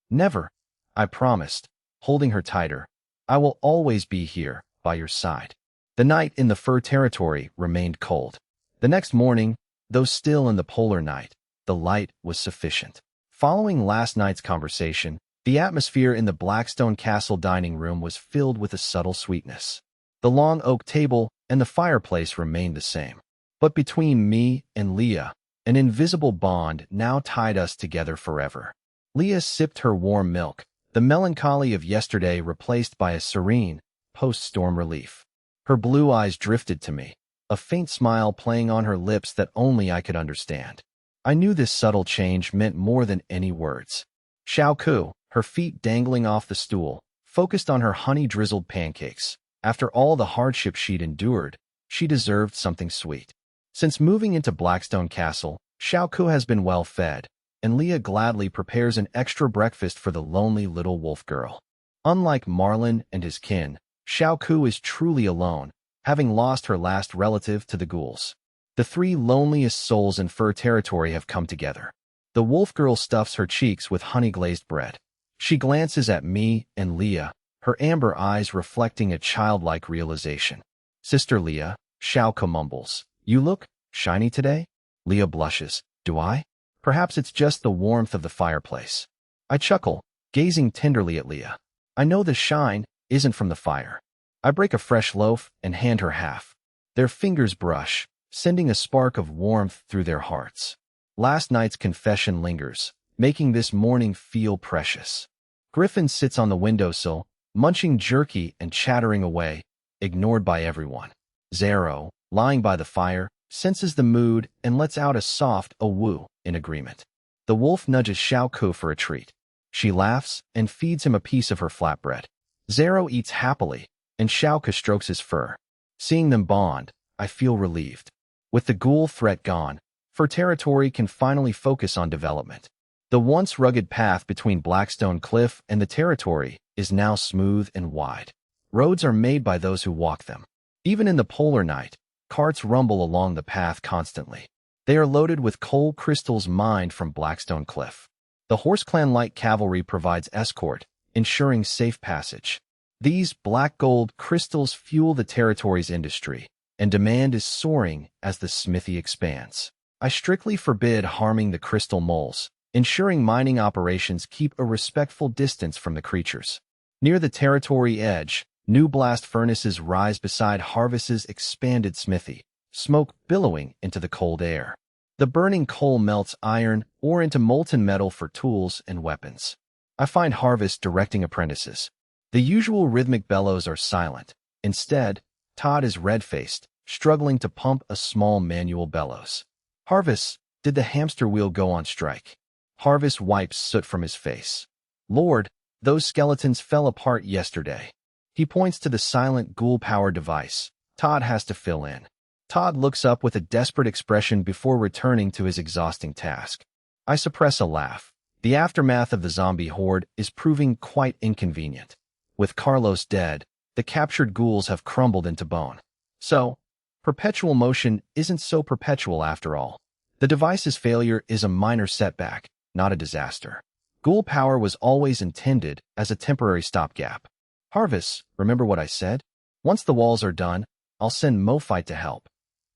Never, I promised, holding her tighter. I will always be here, by your side. The night in the fur territory remained cold. The next morning, though still in the polar night, the light was sufficient. Following last night's conversation, the atmosphere in the Blackstone Castle dining room was filled with a subtle sweetness. The long oak table and the fireplace remained the same. But between me and Leah, an invisible bond now tied us together forever. Leah sipped her warm milk, the melancholy of yesterday replaced by a serene, post-storm relief. Her blue eyes drifted to me, a faint smile playing on her lips that only I could understand. I knew this subtle change meant more than any words. Xiao Ku, her feet dangling off the stool, focused on her honey-drizzled pancakes. After all the hardship she'd endured, she deserved something sweet. Since moving into Blackstone Castle, Xiao Ku has been well fed, and Leah gladly prepares an extra breakfast for the lonely little wolf girl. Unlike Marlin and his kin, Xiao Ku is truly alone, having lost her last relative to the ghouls. The three loneliest souls in fur territory have come together. The wolf girl stuffs her cheeks with honey-glazed bread. She glances at me and Leah, her amber eyes reflecting a childlike realization. Sister Leah, Xiao Ku mumbles, you look shiny today? Leah blushes. Do I? Perhaps it's just the warmth of the fireplace. I chuckle, gazing tenderly at Leah. I know the shine isn't from the fire. I break a fresh loaf and hand her half. Their fingers brush, sending a spark of warmth through their hearts. Last night's confession lingers, making this morning feel precious. Griffin sits on the windowsill, munching jerky and chattering away, ignored by everyone. Zero, lying by the fire, senses the mood and lets out a soft "woo" in agreement. The wolf nudges Xiaoku for a treat. She laughs and feeds him a piece of her flatbread. Zero eats happily, and Xiaoku strokes his fur. Seeing them bond, I feel relieved. With the ghoul threat gone, Fur Territory can finally focus on development. The once rugged path between Blackstone Cliff and the territory is now smooth and wide. Roads are made by those who walk them. Even in the polar night, carts rumble along the path constantly. They are loaded with coal crystals mined from Blackstone Cliff. The Horse Clan Light Cavalry provides escort, ensuring safe passage. These black gold crystals fuel the territory's industry, and demand is soaring as the smithy expands. I strictly forbid harming the crystal moles, ensuring mining operations keep a respectful distance from the creatures. Near the territory edge, new blast furnaces rise beside Harvest's expanded smithy, smoke billowing into the cold air. The burning coal melts iron ore into molten metal for tools and weapons. I find Harvest directing apprentices. The usual rhythmic bellows are silent. Instead, Todd is red-faced, struggling to pump a small manual bellows. Harvest, did the hamster wheel go on strike? Harvest wipes soot from his face. Lord, those skeletons fell apart yesterday. He points to the silent ghoul-powered device. Todd has to fill in. Todd looks up with a desperate expression before returning to his exhausting task. I suppress a laugh. The aftermath of the zombie horde is proving quite inconvenient. With Carlos dead, the captured ghouls have crumbled into bone. So, perpetual motion isn't so perpetual after all. The device's failure is a minor setback, not a disaster. Ghoul power was always intended as a temporary stopgap. Harvest, remember what I said? Once the walls are done, I'll send Mofite to help.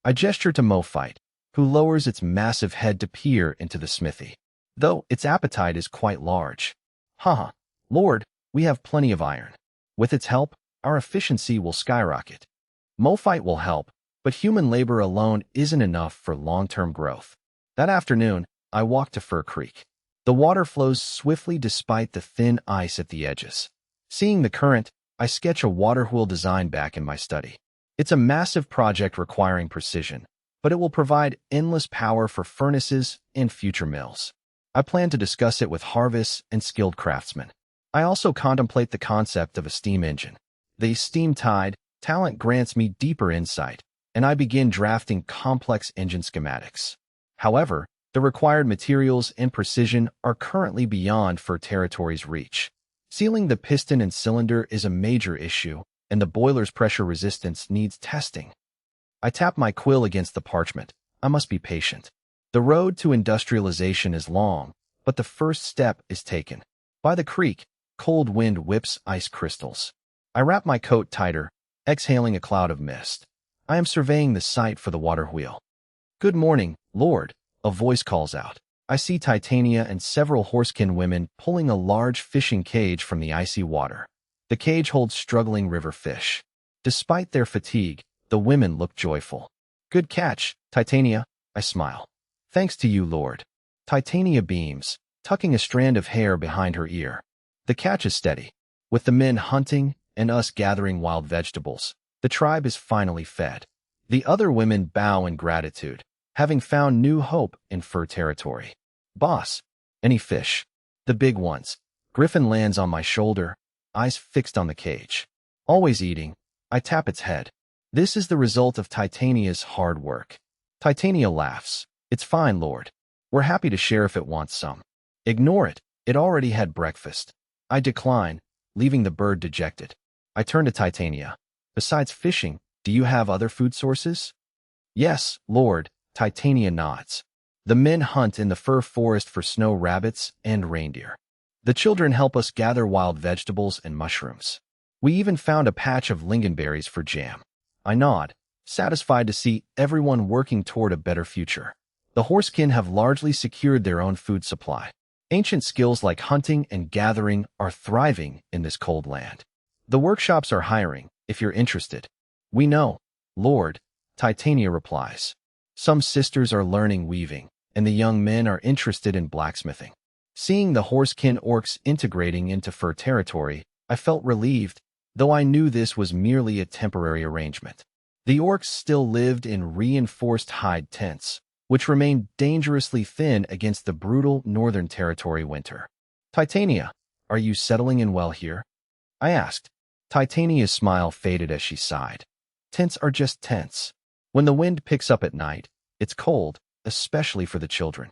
I gesture to Mofite, who lowers its massive head to peer into the smithy. Though its appetite is quite large. Haha, Lord, we have plenty of iron. With its help, our efficiency will skyrocket. Mofite will help, but human labor alone isn't enough for long-term growth. That afternoon, I walk to Fur Creek. The water flows swiftly despite the thin ice at the edges. Seeing the current, I sketch a water wheel design back in my study. It's a massive project requiring precision, but it will provide endless power for furnaces and future mills. I plan to discuss it with Harvest and skilled craftsmen. I also contemplate the concept of a steam engine. The steam-tied talent grants me deeper insight, and I begin drafting complex engine schematics. However, the required materials and precision are currently beyond Fur Territory's reach. Sealing the piston and cylinder is a major issue, and the boiler's pressure resistance needs testing. I tap my quill against the parchment. I must be patient. The road to industrialization is long, but the first step is taken. By the creek, cold wind whips ice crystals. I wrap my coat tighter, exhaling a cloud of mist. I am surveying the site for the water wheel. Good morning, Lord, a voice calls out. I see Titania and several horsekin women pulling a large fishing cage from the icy water. The cage holds struggling river fish. Despite their fatigue, the women look joyful. Good catch, Titania, I smile. Thanks to you, Lord. Titania beams, tucking a strand of hair behind her ear. The catch is steady. With the men hunting and us gathering wild vegetables, the tribe is finally fed. The other women bow in gratitude, having found new hope in Fur Territory. Boss, any fish? The big ones. Griffin lands on my shoulder, eyes fixed on the cage. Always eating, I tap its head. This is the result of Titania's hard work. Titania laughs. It's fine, Lord. We're happy to share if it wants some. Ignore it. It already had breakfast. I decline, leaving the bird dejected. I turn to Titania. Besides fishing, do you have other food sources? Yes, Lord, Titania nods. The men hunt in the fir forest for snow rabbits and reindeer. The children help us gather wild vegetables and mushrooms. We even found a patch of lingonberries for jam. I nod, satisfied to see everyone working toward a better future. The horsekin have largely secured their own food supply. Ancient skills like hunting and gathering are thriving in this cold land. The workshops are hiring, if you're interested. We know, Lord, Titania replies. Some sisters are learning weaving, and the young men are interested in blacksmithing. Seeing the horsekin orcs integrating into Fur Territory, I felt relieved, though I knew this was merely a temporary arrangement. The orcs still lived in reinforced hide tents, which remained dangerously thin against the brutal Northern Territory winter. Titania, are you settling in well here? I asked. Titania's smile faded as she sighed. Tents are just tents. When the wind picks up at night, it's cold, especially for the children.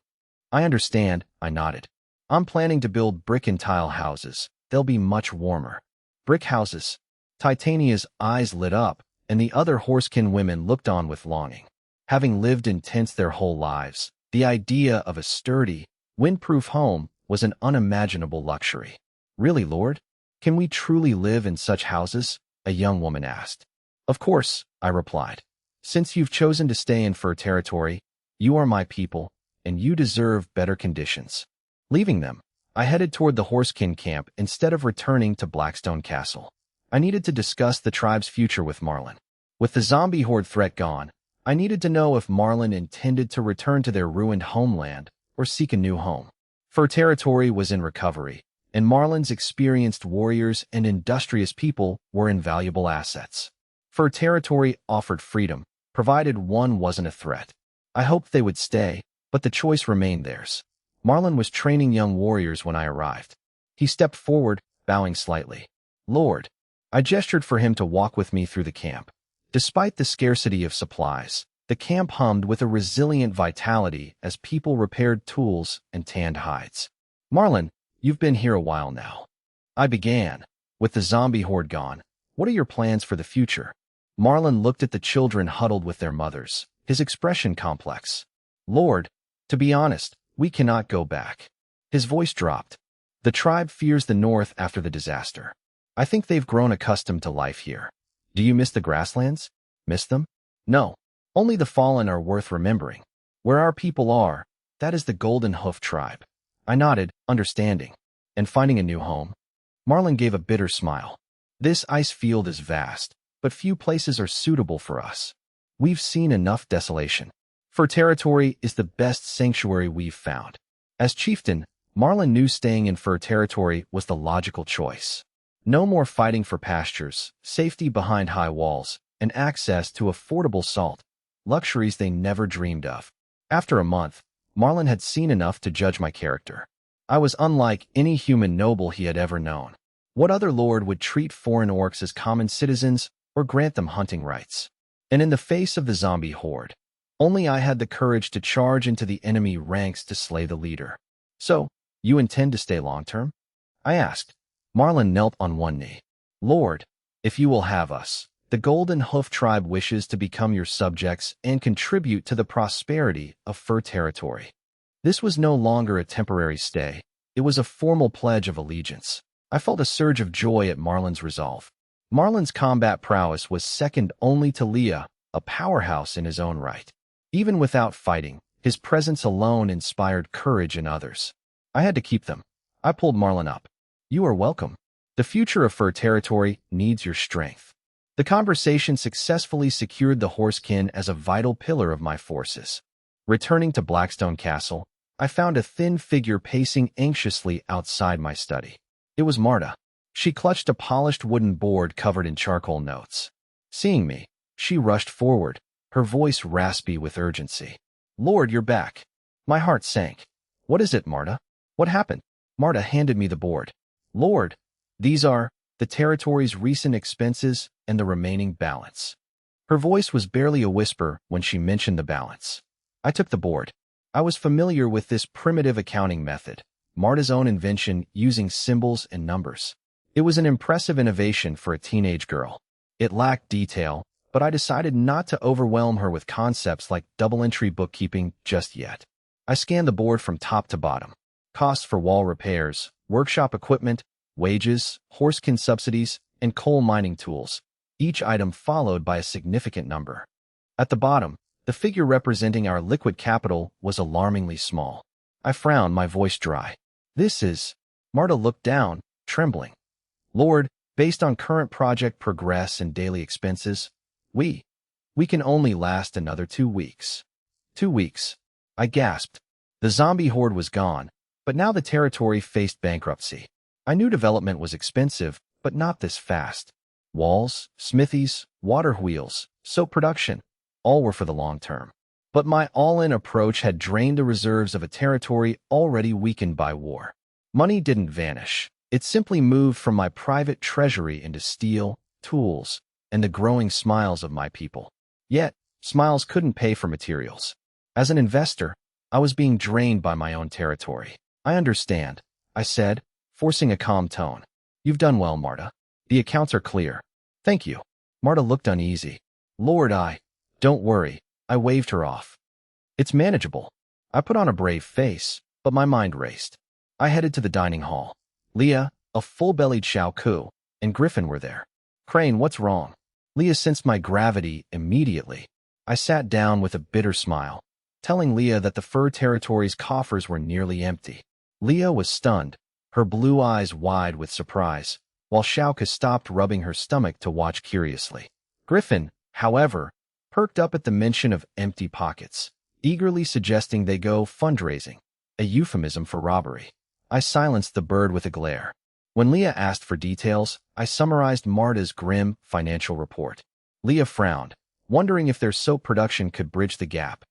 I understand, I nodded. I'm planning to build brick and tile houses. They'll be much warmer. Brick houses. Titania's eyes lit up, and the other horsekin women looked on with longing. Having lived in tents their whole lives, the idea of a sturdy, windproof home was an unimaginable luxury. Really, Lord? Can we truly live in such houses? A young woman asked. Of course, I replied. Since you've chosen to stay in Fur Territory, you are my people, and you deserve better conditions. Leaving them, I headed toward the horsekin camp instead of returning to Blackstone Castle. I needed to discuss the tribe's future with Marlin. With the zombie horde threat gone, I needed to know if Marlin intended to return to their ruined homeland or seek a new home. Fur Territory was in recovery, and Marlin's experienced warriors and industrious people were invaluable assets. Fur Territory offered freedom, provided one wasn't a threat. I hoped they would stay, but the choice remained theirs. Marlin was training young warriors when I arrived. He stepped forward, bowing slightly. Lord. I gestured for him to walk with me through the camp. Despite the scarcity of supplies, the camp hummed with a resilient vitality as people repaired tools and tanned hides. Marlin, you've been here a while now. I began. With the zombie horde gone, what are your plans for the future? Marlin looked at the children huddled with their mothers, his expression complex. Lord, to be honest, we cannot go back. His voice dropped. The tribe fears the north after the disaster. I think they've grown accustomed to life here. Do you miss the grasslands? Miss them? No. Only the fallen are worth remembering. Where our people are, that is the Golden Hoof tribe. I nodded, understanding. And finding a new home? Marlin gave a bitter smile. This ice field is vast, but few places are suitable for us. We've seen enough desolation. Fur Territory is the best sanctuary we've found. As chieftain, Marlin knew staying in Fur Territory was the logical choice. No more fighting for pastures, safety behind high walls, and access to affordable salt, luxuries they never dreamed of. After a month, Marlin had seen enough to judge my character. I was unlike any human noble he had ever known. What other lord would treat foreign orcs as common citizens or grant them hunting rights? And in the face of the zombie horde, only I had the courage to charge into the enemy ranks to slay the leader. So, you intend to stay long-term? I asked. Marlin knelt on one knee. Lord, if you will have us, the Golden Hoof tribe wishes to become your subjects and contribute to the prosperity of Fur Territory. This was no longer a temporary stay. It was a formal pledge of allegiance. I felt a surge of joy at Marlin's resolve. Marlin's combat prowess was second only to Leah, a powerhouse in his own right. Even without fighting, his presence alone inspired courage in others. I had to keep them. I pulled Marlin up. You are welcome. The future of Fur Territory needs your strength. The conversation successfully secured the horsekin as a vital pillar of my forces. Returning to Blackstone Castle, I found a thin figure pacing anxiously outside my study. It was Marta. She clutched a polished wooden board covered in charcoal notes. Seeing me, she rushed forward, her voice raspy with urgency. Lord, you're back. My heart sank. What is it, Marta? What happened? Marta handed me the board. Lord, these are the territory's recent expenses and the remaining balance. Her voice was barely a whisper when she mentioned the balance. I took the board. I was familiar with this primitive accounting method, Marta's own invention using symbols and numbers. It was an impressive innovation for a teenage girl. It lacked detail, but I decided not to overwhelm her with concepts like double-entry bookkeeping just yet. I scanned the board from top to bottom. Costs for wall repairs, workshop equipment, wages, horsekin subsidies, and coal mining tools, each item followed by a significant number. At the bottom, the figure representing our liquid capital was alarmingly small. I frowned, my voice dry. This is... Marta looked down, trembling. Lord, based on current project progress and daily expenses, we can only last another 2 weeks. 2 weeks. I gasped. The zombie horde was gone, but now the territory faced bankruptcy. I knew development was expensive, but not this fast. Walls, smithies, water wheels, soap production, all were for the long term. But my all-in approach had drained the reserves of a territory already weakened by war. Money didn't vanish. It simply moved from my private treasury into steel, tools, and the growing smiles of my people. Yet, smiles couldn't pay for materials. As an investor, I was being drained by my own territory. I understand, I said, forcing a calm tone. You've done well, Marta. The accounts are clear. Thank you. Marta looked uneasy. Lord, don't worry. I waved her off. It's manageable. I put on a brave face, but my mind raced. I headed to the dining hall. Leah, a full-bellied Xiao Ku, and Griffin were there. Crane, what's wrong? Leah sensed my gravity immediately. I sat down with a bitter smile, telling Leah that the fur territory's coffers were nearly empty. Leah was stunned, her blue eyes wide with surprise, while Xiao stopped rubbing her stomach to watch curiously. Griffin, however, perked up at the mention of empty pockets, eagerly suggesting they go fundraising, a euphemism for robbery. I silenced the bird with a glare. When Leah asked for details, I summarized Marta's grim financial report. Leah frowned, wondering if their soap production could bridge the gap.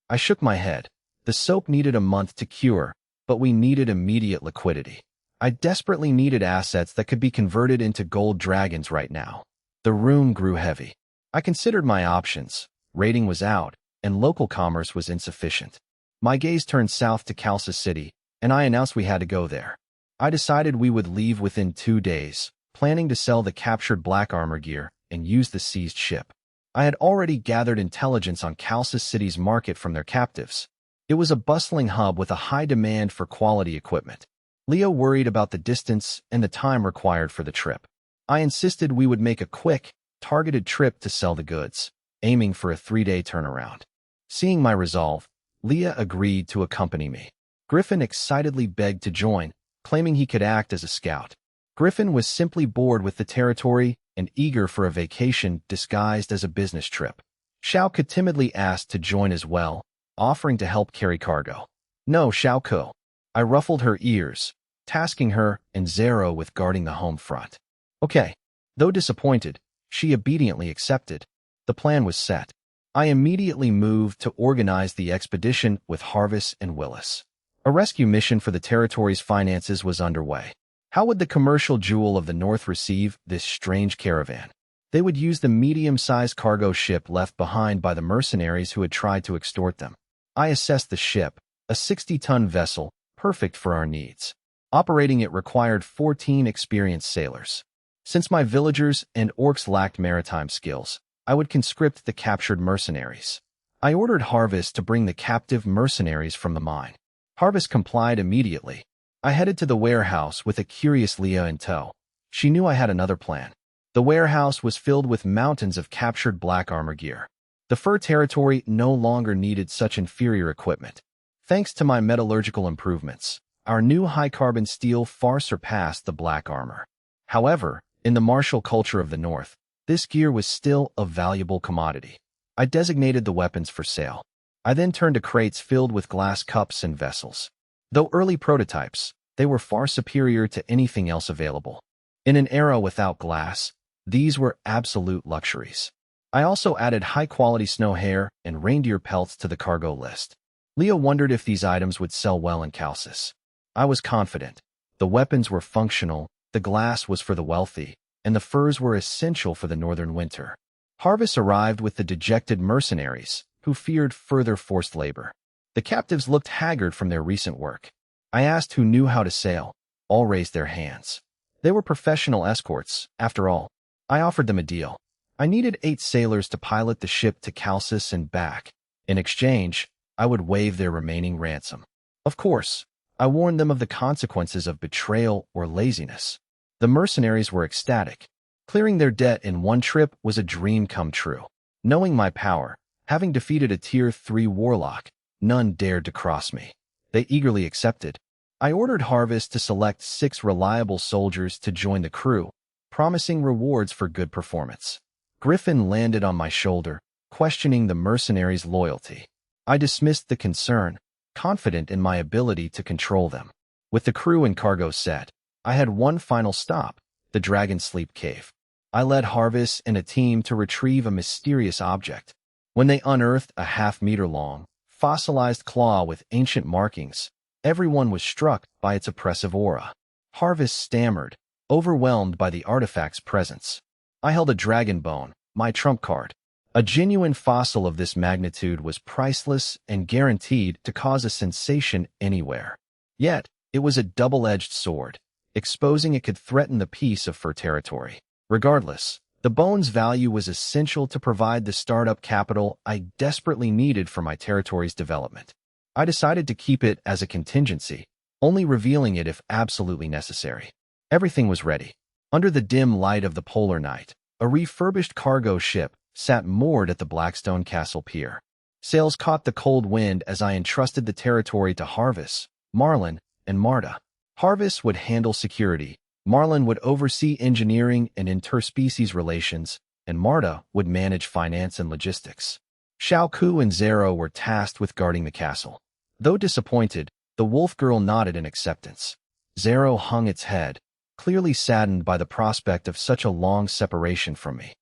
I shook my head. The soap needed a month to cure, but we needed immediate liquidity. I desperately needed assets that could be converted into gold dragons right now. The room grew heavy. I considered my options. Rating was out, and local commerce was insufficient. My gaze turned south to Kalsa City, and I announced we had to go there. I decided we would leave within 2 days, planning to sell the captured black armor gear and use the seized ship. I had already gathered intelligence on Kalsa City's market from their captives. It was a bustling hub with a high demand for quality equipment. Leo worried about the distance and the time required for the trip. I insisted we would make a quick, targeted trip to sell the goods, aiming for a 3-day turnaround. Seeing my resolve, Leah agreed to accompany me. Griffin excitedly begged to join, claiming he could act as a scout. Griffin was simply bored with the territory and eager for a vacation disguised as a business trip. Xiao Ke timidly asked to join as well, offering to help carry cargo. No, Xiao Ke. I ruffled her ears, tasking her and Zero with guarding the home front. Okay. Though disappointed, she obediently accepted. The plan was set. I immediately moved to organize the expedition with Harvest and Willis. A rescue mission for the territory's finances was underway. How would the commercial jewel of the North receive this strange caravan? They would use the medium-sized cargo ship left behind by the mercenaries who had tried to extort them. I assessed the ship, a 60-ton vessel, perfect for our needs. Operating it required 14 experienced sailors. Since my villagers and orcs lacked maritime skills, I would conscript the captured mercenaries. I ordered Harvest to bring the captive mercenaries from the mine. Harvest complied immediately. I headed to the warehouse with a curious Leah in tow. She knew I had another plan. The warehouse was filled with mountains of captured black armor gear. The fur territory no longer needed such inferior equipment. Thanks to my metallurgical improvements, our new high-carbon steel far surpassed the black armor. However, in the martial culture of the North, this gear was still a valuable commodity. I designated the weapons for sale. I then turned to crates filled with glass cups and vessels. Though early prototypes, they were far superior to anything else available. In an era without glass, these were absolute luxuries. I also added high-quality snow hair and reindeer pelts to the cargo list. Leo wondered if these items would sell well in Kalsis. I was confident. The weapons were functional, the glass was for the wealthy, and the furs were essential for the northern winter. Harvest arrived with the dejected mercenaries, who feared further forced labor. The captives looked haggard from their recent work. I asked who knew how to sail. All raised their hands. They were professional escorts, after all. I offered them a deal. I needed 8 sailors to pilot the ship to Kalsis and back. In exchange, I would waive their remaining ransom. Of course, I warned them of the consequences of betrayal or laziness. The mercenaries were ecstatic. Clearing their debt in one trip was a dream come true. Knowing my power, having defeated a Tier 3 warlock, none dared to cross me. They eagerly accepted. I ordered Harvest to select 6 reliable soldiers to join the crew, promising rewards for good performance. Griffin landed on my shoulder, questioning the mercenaries' loyalty. I dismissed the concern, confident in my ability to control them. With the crew and cargo set, I had one final stop, the Dragon Sleep Cave. I led Harvest and a team to retrieve a mysterious object. When they unearthed a half-meter-long, fossilized claw with ancient markings, everyone was struck by its oppressive aura. Harvest stammered, overwhelmed by the artifact's presence. I held a dragon bone, my trump card. A genuine fossil of this magnitude was priceless and guaranteed to cause a sensation anywhere. Yet, it was a double-edged sword, exposing it could threaten the peace of fur territory. Regardless, the bone's value was essential to provide the startup capital I desperately needed for my territory's development. I decided to keep it as a contingency, only revealing it if absolutely necessary. Everything was ready. Under the dim light of the polar night, a refurbished cargo ship sat moored at the Blackstone Castle pier. Sails caught the cold wind as I entrusted the territory to Harvest, Marlin, and Marta. Harvest would handle security, Marlin would oversee engineering and interspecies relations, and Marta would manage finance and logistics. Xiaoku and Zero were tasked with guarding the castle. Though disappointed, the wolf girl nodded in acceptance. Zero hung its head, clearly saddened by the prospect of such a long separation from me.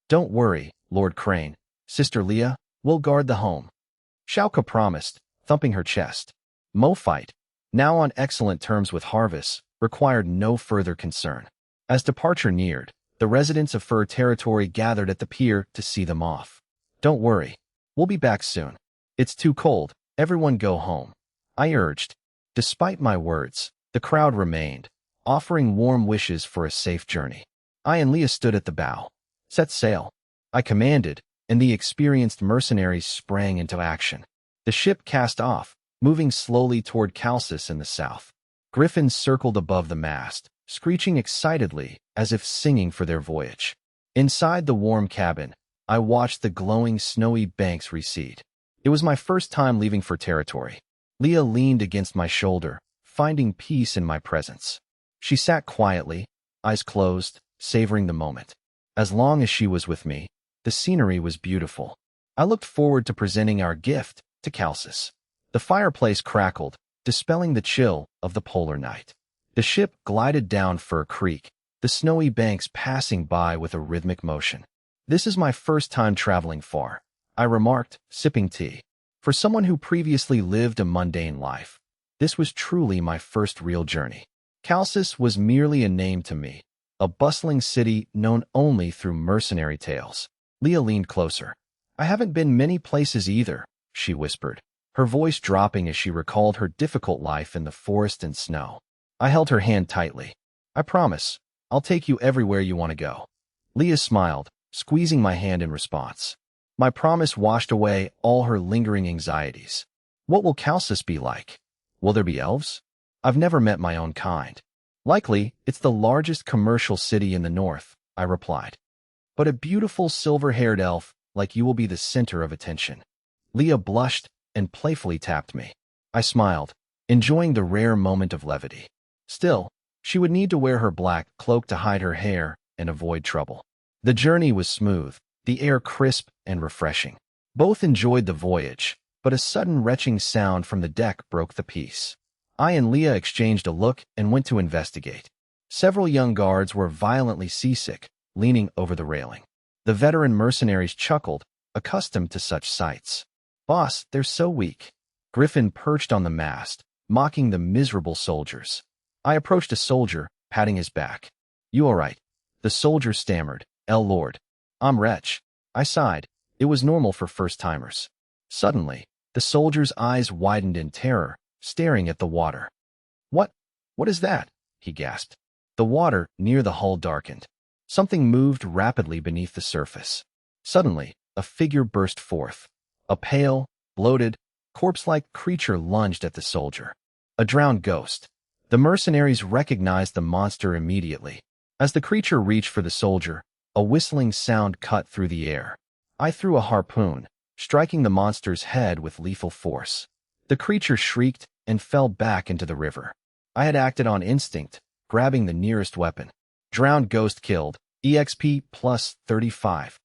"Don't worry, Lord Crane, Sister Leah, we'll guard the home," Xiaoka promised, thumping her chest. Mo-fight, now on excellent terms with Harvest, required no further concern. As departure neared, the residents of Fur Territory gathered at the pier to see them off. "Don't worry, we'll be back soon. It's too cold, everyone go home," I urged. Despite my words, the crowd remained, offering warm wishes for a safe journey. I and Leah stood at the bow. "Set sail," I commanded, and the experienced mercenaries sprang into action. The ship cast off, moving slowly toward Calcis in the south. Griffins circled above the mast, screeching excitedly as if singing for their voyage. Inside the warm cabin, I watched the glowing snowy banks recede. It was my first time leaving for territory. Leah leaned against my shoulder, finding peace in my presence. She sat quietly, eyes closed, savoring the moment. As long as she was with me, the scenery was beautiful. I looked forward to presenting our gift to Calcis. The fireplace crackled, dispelling the chill of the polar night. The ship glided down Fir Creek, the snowy banks passing by with a rhythmic motion. "This is my first time traveling far," I remarked, sipping tea. For someone who previously lived a mundane life, this was truly my first real journey. Calcis was merely a name to me, a bustling city known only through mercenary tales. Leah leaned closer. "I haven't been many places either," she whispered, her voice dropping as she recalled her difficult life in the forest and snow. I held her hand tightly. "I promise, I'll take you everywhere you want to go." Leah smiled, squeezing my hand in response. My promise washed away all her lingering anxieties. "What will Calcis be like? Will there be elves? I've never met my own kind." "Likely, it's the largest commercial city in the north," I replied. "But a beautiful silver-haired elf like you will be the center of attention." Leah blushed and playfully tapped me. I smiled, enjoying the rare moment of levity. Still, she would need to wear her black cloak to hide her hair and avoid trouble. The journey was smooth, the air crisp and refreshing. Both enjoyed the voyage, but a sudden retching sound from the deck broke the peace. I and Leah exchanged a look and went to investigate. Several young guards were violently seasick, leaning over the railing. The veteran mercenaries chuckled, accustomed to such sights. "Boss, they're so weak." Griffin perched on the mast, mocking the miserable soldiers. I approached a soldier, patting his back. "You all right?" The soldier stammered, "Lord. I'm wretch." I sighed. It was normal for first-timers. Suddenly, the soldier's eyes widened in terror, staring at the water. What is that?" he gasped. The water near the hull darkened. Something moved rapidly beneath the surface. Suddenly, a figure burst forth. A pale, bloated, corpse-like creature lunged at the soldier. A drowned ghost. The mercenaries recognized the monster immediately. As the creature reached for the soldier, a whistling sound cut through the air. I threw a harpoon, striking the monster's head with lethal force. The creature shrieked and fell back into the river. I had acted on instinct, grabbing the nearest weapon. Drowned ghost killed, EXP plus 35.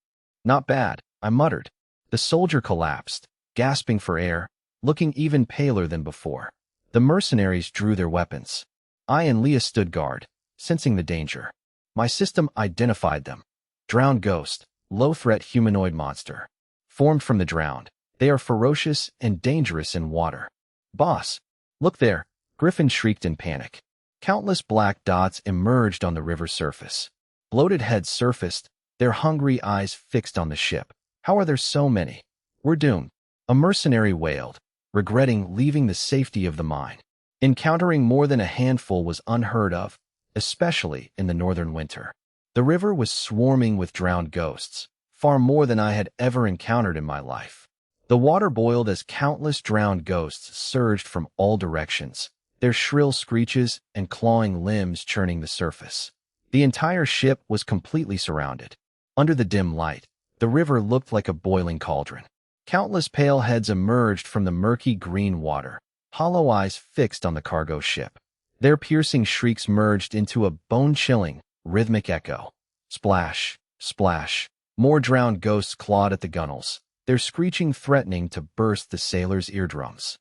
"Not bad," I muttered. The soldier collapsed, gasping for air, looking even paler than before. The mercenaries drew their weapons. I and Leah stood guard, sensing the danger. My system identified them. Drowned ghost, low-threat humanoid monster. Formed from the drowned, they are ferocious and dangerous in water. Boss, look there, Griffin shrieked in panic. Countless black dots emerged on the river's surface. Bloated heads surfaced, their hungry eyes fixed on the ship. How are there so many? We're doomed. A mercenary wailed, regretting leaving the safety of the mine. Encountering more than a handful was unheard of, especially in the northern winter. The river was swarming with drowned ghosts, far more than I had ever encountered in my life. The water boiled as countless drowned ghosts surged from all directions, their shrill screeches and clawing limbs churning the surface. The entire ship was completely surrounded. Under the dim light, the river looked like a boiling cauldron. Countless pale heads emerged from the murky green water, hollow eyes fixed on the cargo ship. Their piercing shrieks merged into a bone-chilling, rhythmic echo. Splash, splash. More drowned ghosts clawed at the gunwales, their screeching threatening to burst the sailors' eardrums.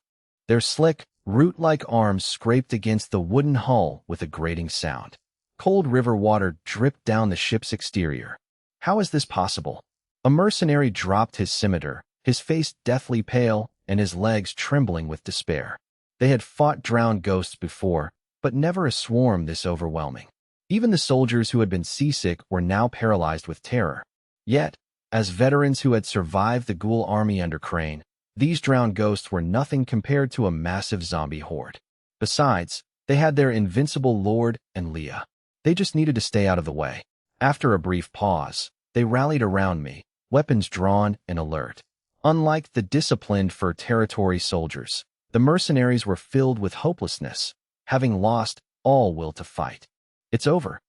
Their slick, root-like arms scraped against the wooden hull with a grating sound. Cold river water dripped down the ship's exterior. How is this possible? A mercenary dropped his scimitar, his face deathly pale and his legs trembling with despair. They had fought drowned ghosts before, but never a swarm this overwhelming. Even the soldiers who had been seasick were now paralyzed with terror. Yet, as veterans who had survived the ghoul army under Crane, these drowned ghosts were nothing compared to a massive zombie horde. Besides, they had their invincible Lord and Leah. They just needed to stay out of the way. After a brief pause, they rallied around me, weapons drawn and alert. Unlike the disciplined for territory soldiers, the mercenaries were filled with hopelessness, having lost all will to fight. It's over,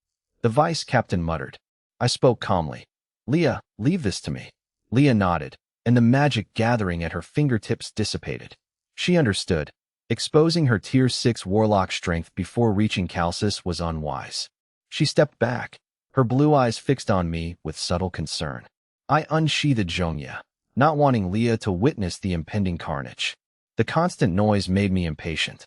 the vice captain muttered. I spoke calmly. Leah, leave this to me. Leah nodded, and the magic gathering at her fingertips dissipated. She understood. Exposing her Tier 6 warlock strength before reaching Calcis was unwise. She stepped back, her blue eyes fixed on me with subtle concern. I unsheathed Zhongya, not wanting Leah to witness the impending carnage. The constant noise made me impatient.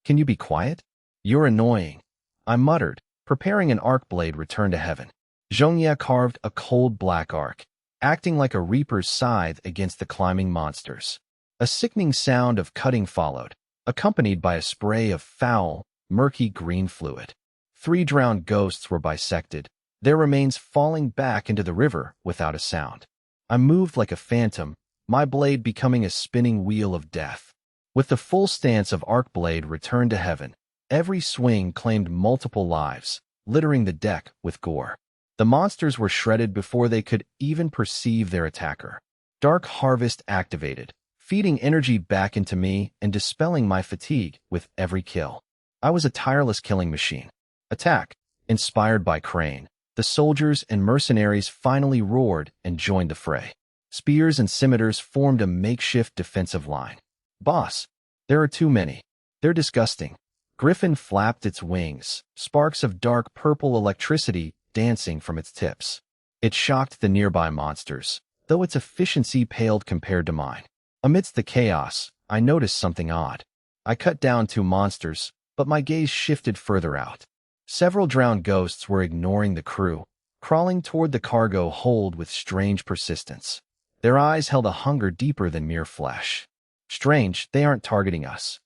Can you be quiet? You're annoying, I muttered, preparing an arc blade return to heaven. Zhongya carved a cold black arc, acting like a reaper's scythe against the climbing monsters. A sickening sound of cutting followed, accompanied by a spray of foul, murky green fluid. 3 drowned ghosts were bisected, their remains falling back into the river without a sound. I moved like a phantom, my blade becoming a spinning wheel of death. With the full stance of arc blade returned to heaven, every swing claimed multiple lives, littering the deck with gore. The monsters were shredded before they could even perceive their attacker. Dark Harvest activated, feeding energy back into me and dispelling my fatigue with every kill. I was a tireless killing machine. Attack, inspired by Crane. The soldiers and mercenaries finally roared and joined the fray. Spears and scimitars formed a makeshift defensive line. Boss, there are too many. They're disgusting. Griffin flapped its wings, sparks of dark purple electricity dancing from its tips. It shocked the nearby monsters, though its efficiency paled compared to mine. Amidst the chaos, I noticed something odd. I cut down 2 monsters, but my gaze shifted further out. Several drowned ghosts were ignoring the crew, crawling toward the cargo hold with strange persistence. Their eyes held a hunger deeper than mere flesh. Strange, they aren't targeting us.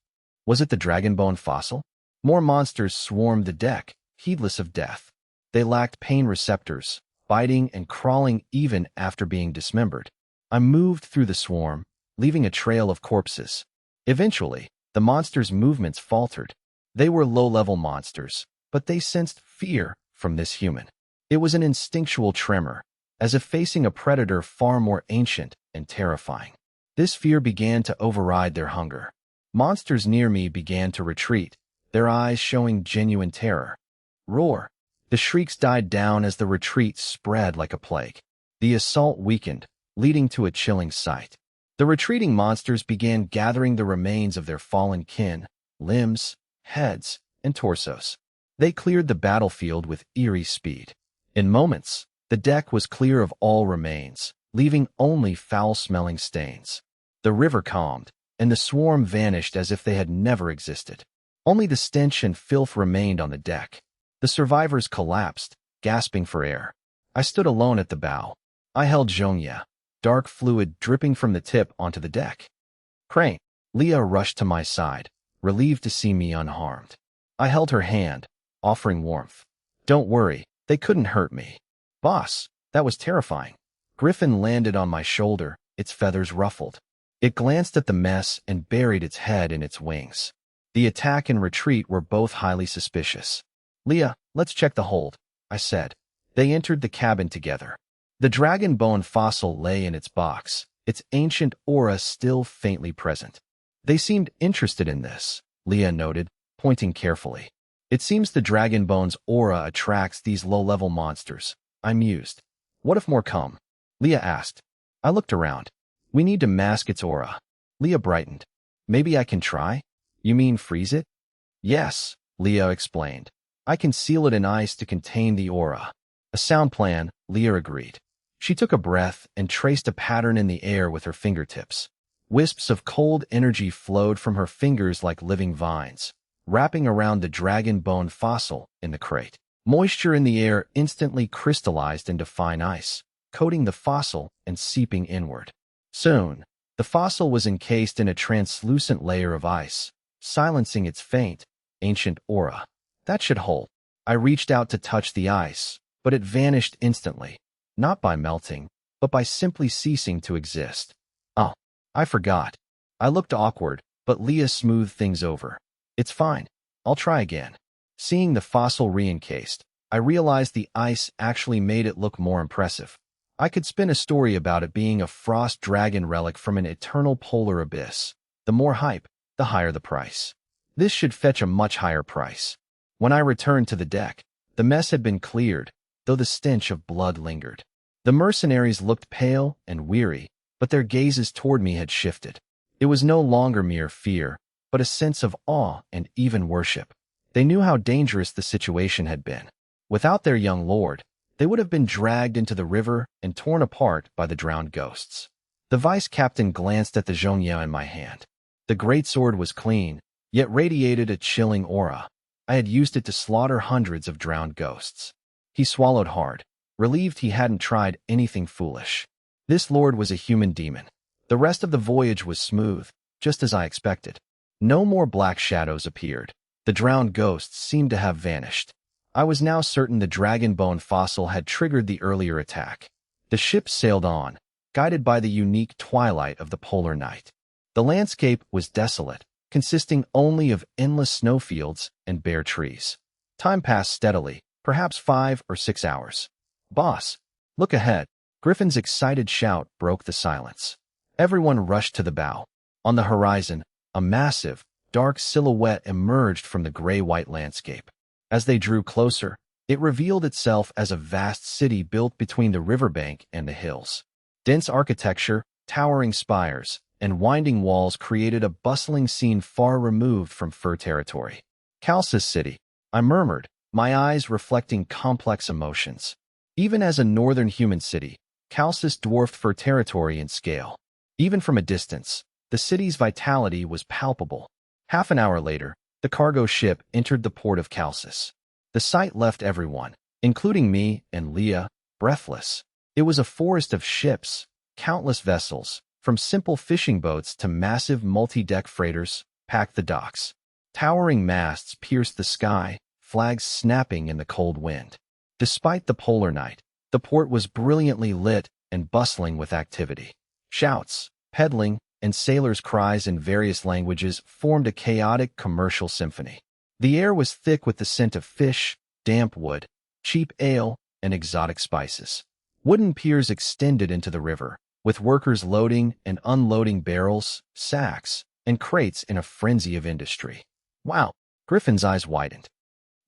Was it the dragonbone fossil? More monsters swarmed the deck, heedless of death. They lacked pain receptors, biting and crawling even after being dismembered. I moved through the swarm, leaving a trail of corpses. Eventually, the monsters' movements faltered. They were low-level monsters, but they sensed fear from this human. It was an instinctual tremor, as if facing a predator far more ancient and terrifying. This fear began to override their hunger. Monsters near me began to retreat, their eyes showing genuine terror. Roar! The shrieks died down as the retreat spread like a plague. The assault weakened, leading to a chilling sight. The retreating monsters began gathering the remains of their fallen kin, limbs, heads, and torsos. They cleared the battlefield with eerie speed. In moments, the deck was clear of all remains, leaving only foul-smelling stains. The river calmed, and the swarm vanished as if they had never existed. Only the stench and filth remained on the deck. The survivors collapsed, gasping for air. I stood alone at the bow. I held Zhongya, dark fluid dripping from the tip onto the deck. Crane. Leah rushed to my side, relieved to see me unharmed. I held her hand, offering warmth. Don't worry, they couldn't hurt me. Boss, that was terrifying. Griffin landed on my shoulder, its feathers ruffled. It glanced at the mess and buried its head in its wings. The attack and retreat were both highly suspicious. Leah, let's check the hold, I said. They entered the cabin together. The dragon bone fossil lay in its box, its ancient aura still faintly present. They seemed interested in this, Leah noted, pointing carefully. It seems the dragon bone's aura attracts these low-level monsters, I mused. What if more come? Leah asked. I looked around. We need to mask its aura. Leah brightened. Maybe I can try? You mean freeze it? Yes, Leah explained. I can seal it in ice to contain the aura. A sound plan, Leah agreed. She took a breath and traced a pattern in the air with her fingertips. Wisps of cold energy flowed from her fingers like living vines, wrapping around the dragon bone fossil in the crate. Moisture in the air instantly crystallized into fine ice, coating the fossil and seeping inward. Soon, the fossil was encased in a translucent layer of ice, silencing its faint, ancient aura. That should hold. I reached out to touch the ice, but it vanished instantly, not by melting, but by simply ceasing to exist. Oh, I forgot. I looked awkward, but Leah smoothed things over. It's fine. I'll try again. Seeing the fossil re-encased, I realized the ice actually made it look more impressive. I could spin a story about it being a frost dragon relic from an eternal polar abyss. The more hype, the higher the price. This should fetch a much higher price. When I returned to the deck, the mess had been cleared, though the stench of blood lingered. The mercenaries looked pale and weary, but their gazes toward me had shifted. It was no longer mere fear, but a sense of awe and even worship. They knew how dangerous the situation had been. Without their young lord, they would have been dragged into the river and torn apart by the drowned ghosts. The vice captain glanced at the zhongya in my hand. The greatsword was clean, yet radiated a chilling aura. I had used it to slaughter hundreds of drowned ghosts. He swallowed hard, relieved he hadn't tried anything foolish. This lord was a human demon. The rest of the voyage was smooth, just as I expected. No more black shadows appeared. The drowned ghosts seemed to have vanished. I was now certain the dragon bone fossil had triggered the earlier attack. The ship sailed on, guided by the unique twilight of the polar night. The landscape was desolate, consisting only of endless snowfields and bare trees. Time passed steadily, perhaps 5 or 6 hours. Boss, look ahead. Griffin's excited shout broke the silence. Everyone rushed to the bow. On the horizon, a massive, dark silhouette emerged from the gray-white landscape. As they drew closer, it revealed itself as a vast city built between the riverbank and the hills. Dense architecture, towering spires, and winding walls created a bustling scene far removed from fur territory. Calcis City, I murmured, my eyes reflecting complex emotions. Even as a northern human city, Calcis dwarfed fur territory in scale. Even from a distance, the city's vitality was palpable. Half an hour later, the cargo ship entered the port of Calcis. The sight left everyone, including me and Leah, breathless. It was a forest of ships, countless vessels, from simple fishing boats to massive multi-deck freighters, packed the docks. Towering masts pierced the sky, flags snapping in the cold wind. Despite the polar night, the port was brilliantly lit and bustling with activity. Shouts, peddling, and sailors' cries in various languages formed a chaotic commercial symphony. The air was thick with the scent of fish, damp wood, cheap ale, and exotic spices. Wooden piers extended into the river, with workers loading and unloading barrels, sacks, and crates in a frenzy of industry. Wow, Griffin's eyes widened.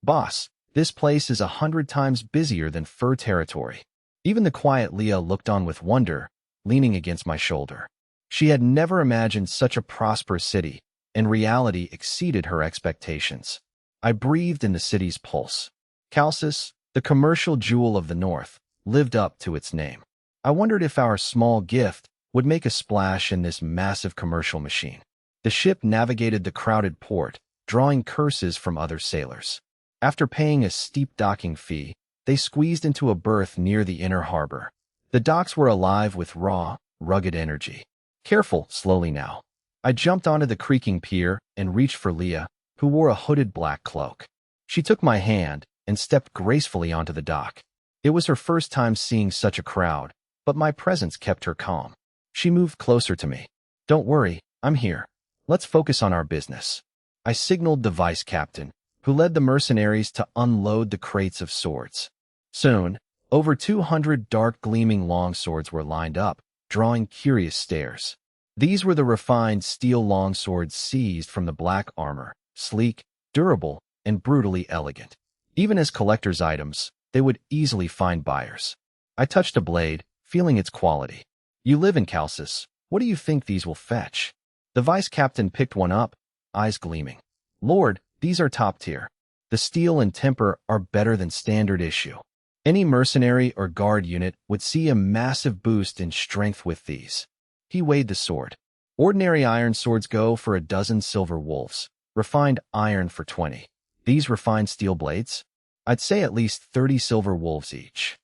Boss, this place is 100 times busier than fur territory. Even the quiet Leah looked on with wonder, leaning against my shoulder. She had never imagined such a prosperous city, and reality exceeded her expectations. I breathed in the city's pulse. Calcis, the commercial jewel of the north, lived up to its name. I wondered if our small gift would make a splash in this massive commercial machine. The ship navigated the crowded port, drawing curses from other sailors. After paying a steep docking fee, They squeezed into a berth near the inner harbor. The docks were alive with raw, rugged energy. Careful, slowly now. I jumped onto the creaking pier and reached for Leah, who wore a hooded black cloak. She took my hand and stepped gracefully onto the dock. It was her first time seeing such a crowd, but my presence kept her calm. She moved closer to me. Don't worry, I'm here. Let's focus on our business. I signaled the vice captain, who led the mercenaries to unload the crates of swords. Soon, over 200 dark gleaming longswords were lined up, drawing curious stares. These were the refined steel longswords seized from the black armor, sleek, durable, and brutally elegant. Even as collector's items, they would easily find buyers. I touched a blade, feeling its quality. You live in Calcis. What do you think these will fetch? The vice captain picked one up, eyes gleaming. Lord, these are top tier. The steel and temper are better than standard issue. Any mercenary or guard unit would see a massive boost in strength with these. He weighed the sword. Ordinary iron swords go for a dozen silver wolves, refined iron for 20. These refined steel blades? I'd say at least 30 silver wolves each.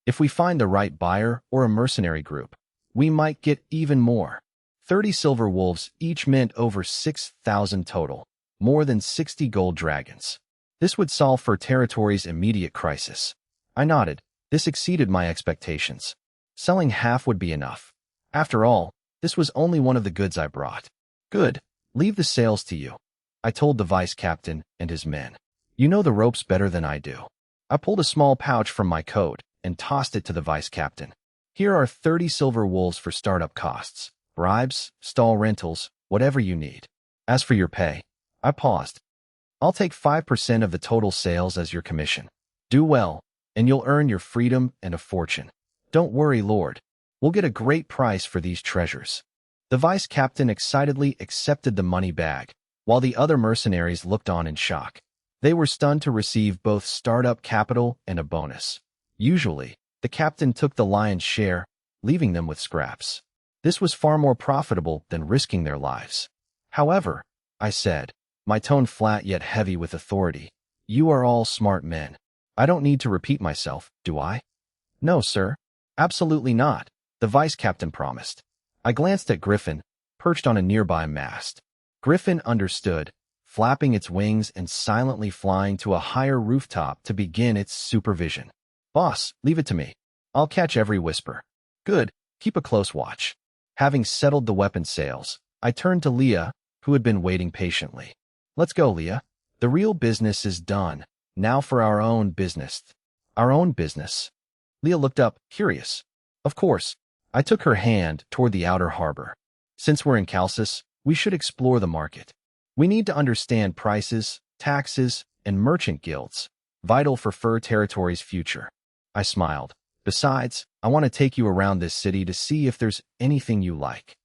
If we find the right buyer or a mercenary group, we might get even more. 30 silver wolves each meant over 6,000 total, more than 60 gold dragons. This would solve for territory's immediate crisis. I nodded. This exceeded my expectations. Selling half would be enough. After all, this was only one of the goods I brought. Good. Leave the sales to you. I told the vice captain and his men. You know the ropes better than I do. I pulled a small pouch from my coat and tossed it to the vice captain. Here are 30 silver wolves for startup costs, bribes, stall rentals, whatever you need. As for your pay, I paused. I'll take 5% of the total sales as your commission. Do well, and you'll earn your freedom and a fortune. Don't worry, Lord. We'll get a great price for these treasures. The vice captain excitedly accepted the money bag, while the other mercenaries looked on in shock. They were stunned to receive both startup capital and a bonus. Usually, the captain took the lion's share, leaving them with scraps. This was far more profitable than risking their lives. However, I said, my tone flat yet heavy with authority, you are all smart men. I don't need to repeat myself, do I? No, sir. Absolutely not, the vice captain promised. I glanced at Griffin, perched on a nearby mast. Griffin understood, flapping its wings and silently flying to a higher rooftop to begin its supervision. Boss, leave it to me. I'll catch every whisper. Good, keep a close watch. Having settled the weapon sales, I turned to Leah, who had been waiting patiently. Let's go, Leah. The real business is done. Now for our own business. Our own business. Leah looked up, curious. Of course. I took her hand toward the outer harbor. Since we're in Calcis, we should explore the market. We need to understand prices, taxes, and merchant guilds, vital for Fur Territory's future. I smiled. Besides, I want to take you around this city to see if there's anything you like.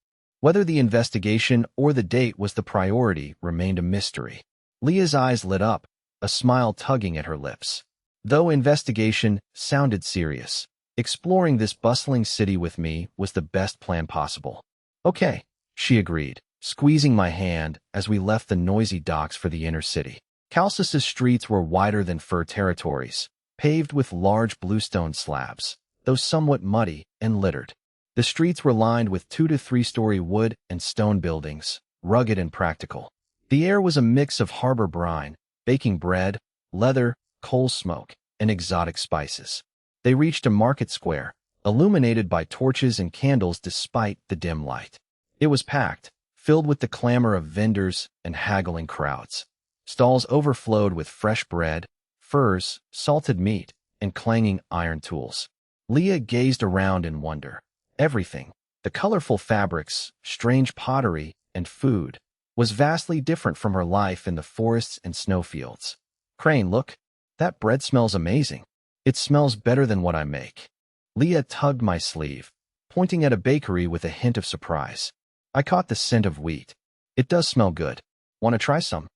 Whether the investigation or the date was the priority remained a mystery. Leah's eyes lit up, a smile tugging at her lips. Though investigation sounded serious, exploring this bustling city with me was the best plan possible. Okay, she agreed, squeezing my hand as we left the noisy docks for the inner city. Calcis's streets were wider than Fur Territory's, paved with large bluestone slabs, though somewhat muddy and littered. The streets were lined with 2 to 3 story wood and stone buildings, rugged and practical. The air was a mix of harbor brine, baking bread, leather, coal smoke, and exotic spices. They reached a market square, illuminated by torches and candles despite the dim light. It was packed, filled with the clamor of vendors and haggling crowds. Stalls overflowed with fresh bread, furs, salted meat, and clanging iron tools. Leah gazed around in wonder. Everything, the colorful fabrics, strange pottery, and food, was vastly different from her life in the forests and snowfields. Crane, look. That bread smells amazing. It smells better than what I make. Leah tugged my sleeve, pointing at a bakery with a hint of surprise. I caught the scent of wheat. It does smell good. Want to try some?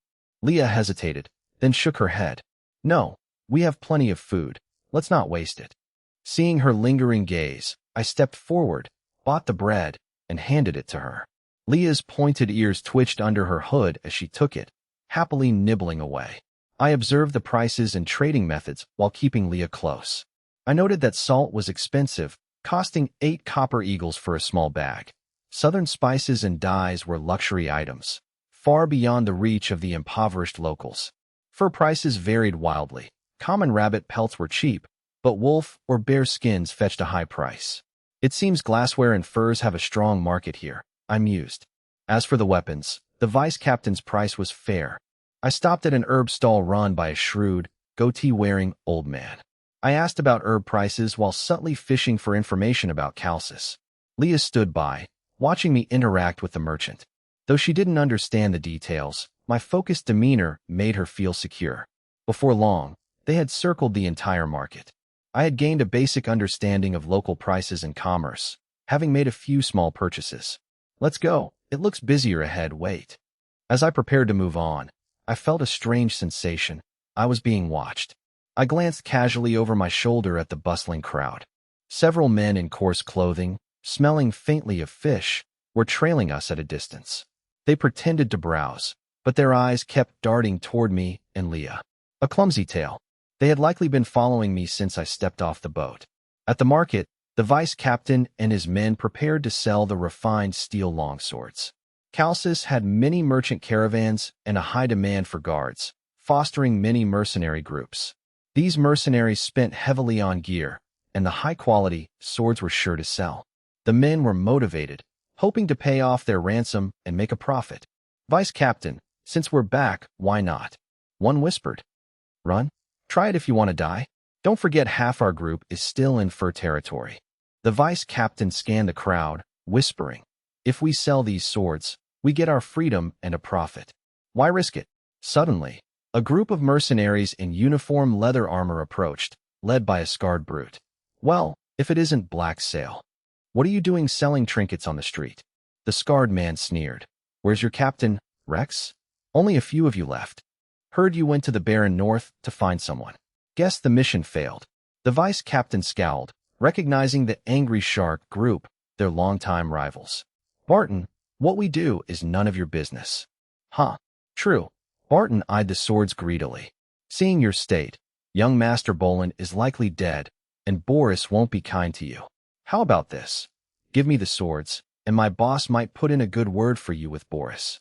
Leah hesitated, then shook her head. No, we have plenty of food. Let's not waste it. Seeing her lingering gaze, I stepped forward, bought the bread, and handed it to her. Leah's pointed ears twitched under her hood as she took it, happily nibbling away. I observed the prices and trading methods while keeping Leah close. I noted that salt was expensive, costing 8 copper eagles for a small bag. Southern spices and dyes were luxury items, far beyond the reach of the impoverished locals. Fur prices varied wildly. Common rabbit pelts were cheap, but wolf or bear skins fetched a high price. It seems glassware and furs have a strong market here, I mused. As for the weapons, the vice-captain's price was fair. I stopped at an herb stall run by a shrewd, goatee-wearing old man. I asked about herb prices while subtly fishing for information about Calcis. Leah stood by, watching me interact with the merchant. Though she didn't understand the details, my focused demeanor made her feel secure. Before long, they had circled the entire market. I had gained a basic understanding of local prices and commerce, having made a few small purchases. Let's go. It looks busier ahead, wait. As I prepared to move on, I felt a strange sensation. I was being watched. I glanced casually over my shoulder at the bustling crowd. Several men in coarse clothing, smelling faintly of fish, were trailing us at a distance. They pretended to browse, but their eyes kept darting toward me and Leah. A clumsy tale. They had likely been following me since I stepped off the boat. At the market, the vice-captain and his men prepared to sell the refined steel longswords. Calcis had many merchant caravans and a high demand for guards, fostering many mercenary groups. These mercenaries spent heavily on gear, and the high-quality swords were sure to sell. The men were motivated, hoping to pay off their ransom and make a profit. Vice-captain, since we're back, why not? One whispered. Run? Try it if you want to die. Don't forget half our group is still in fur territory. The vice-captain scanned the crowd, whispering, if we sell these swords, we get our freedom and a profit. Why risk it? Suddenly, a group of mercenaries in uniform leather armor approached, led by a scarred brute. Well, if it isn't Black Sail. What are you doing selling trinkets on the street? The scarred man sneered. Where's your captain, Rex? Only a few of you left. Heard you went to the barren north to find someone. Guess the mission failed. The vice-captain scowled, recognizing the angry shark group, their longtime rivals. Barton, what we do is none of your business. Huh. True. Barton eyed the swords greedily. Seeing your state, young Master Boland is likely dead, and Boris won't be kind to you. How about this? Give me the swords, and my boss might put in a good word for you with Boris.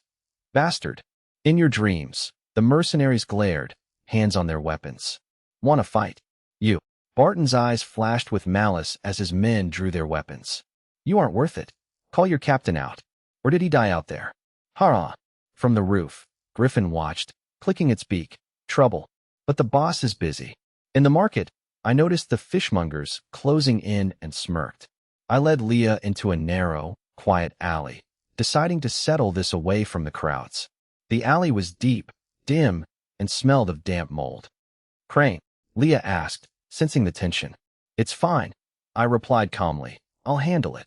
Bastard. In your dreams, the mercenaries glared, hands on their weapons. Want to fight? You. Barton's eyes flashed with malice as his men drew their weapons. You aren't worth it. Call your captain out. Or did he die out there? Hurrah! From the roof, Griffin watched, clicking its beak. Trouble. But the boss is busy. In the market, I noticed the fishmongers closing in and smirked. I led Leah into a narrow, quiet alley, deciding to settle this away from the crowds. The alley was deep, dim, and smelled of damp mold. Crane, Leah asked, sensing the tension. It's fine, I replied calmly. I'll handle it.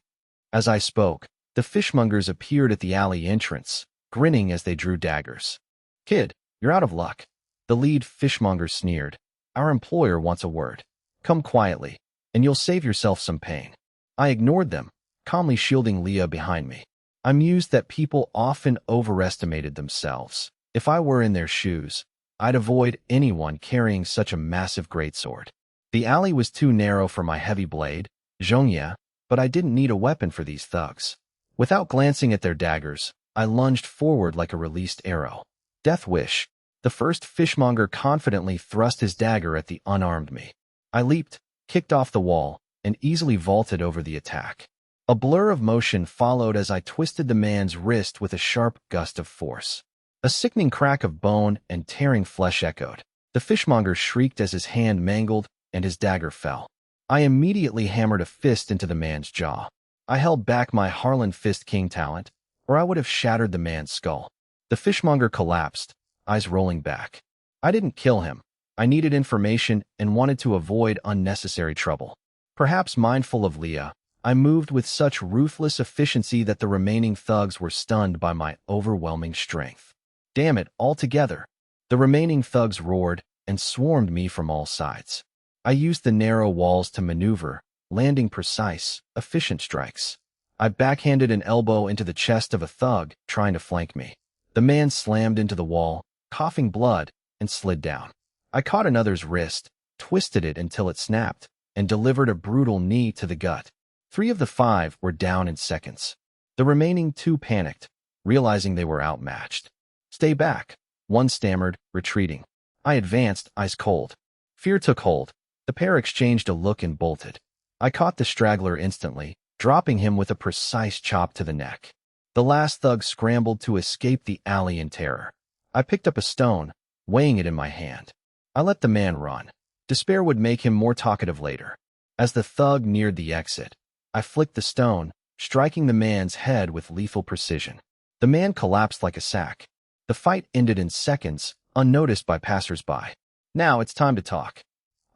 As I spoke, the fishmongers appeared at the alley entrance, grinning as they drew daggers. Kid, you're out of luck. The lead fishmonger sneered. Our employer wants a word. Come quietly, and you'll save yourself some pain. I ignored them, calmly shielding Leah behind me. I mused that people often overestimated themselves. If I were in their shoes, I'd avoid anyone carrying such a massive greatsword. The alley was too narrow for my heavy blade, Zhongya, but I didn't need a weapon for these thugs. Without glancing at their daggers, I lunged forward like a released arrow. Death wish. The first fishmonger confidently thrust his dagger at the unarmed me. I leaped, kicked off the wall, and easily vaulted over the attack. A blur of motion followed as I twisted the man's wrist with a sharp gust of force. A sickening crack of bone and tearing flesh echoed. The fishmonger shrieked as his hand mangled and his dagger fell. I immediately hammered a fist into the man's jaw. I held back my Harlan Fist King talent, or I would have shattered the man's skull. The fishmonger collapsed, eyes rolling back. I didn't kill him. I needed information and wanted to avoid unnecessary trouble. Perhaps mindful of Leah, I moved with such ruthless efficiency that the remaining thugs were stunned by my overwhelming strength. Damn it, altogether. The remaining thugs roared and swarmed me from all sides. I used the narrow walls to maneuver, landing precise, efficient strikes. I backhanded an elbow into the chest of a thug trying to flank me. The man slammed into the wall, coughing blood, and slid down. I caught another's wrist, twisted it until it snapped, and delivered a brutal knee to the gut. 3 of the 5 were down in seconds. The remaining 2 panicked, realizing they were outmatched. "Stay back," one stammered, retreating. I advanced, ice cold. Fear took hold. The pair exchanged a look and bolted. I caught the straggler instantly, dropping him with a precise chop to the neck. The last thug scrambled to escape the alley in terror. I picked up a stone, weighing it in my hand. I let the man run. Despair would make him more talkative later. As the thug neared the exit, I flicked the stone, striking the man's head with lethal precision. The man collapsed like a sack. The fight ended in seconds, unnoticed by passers-by. "Now it's time to talk."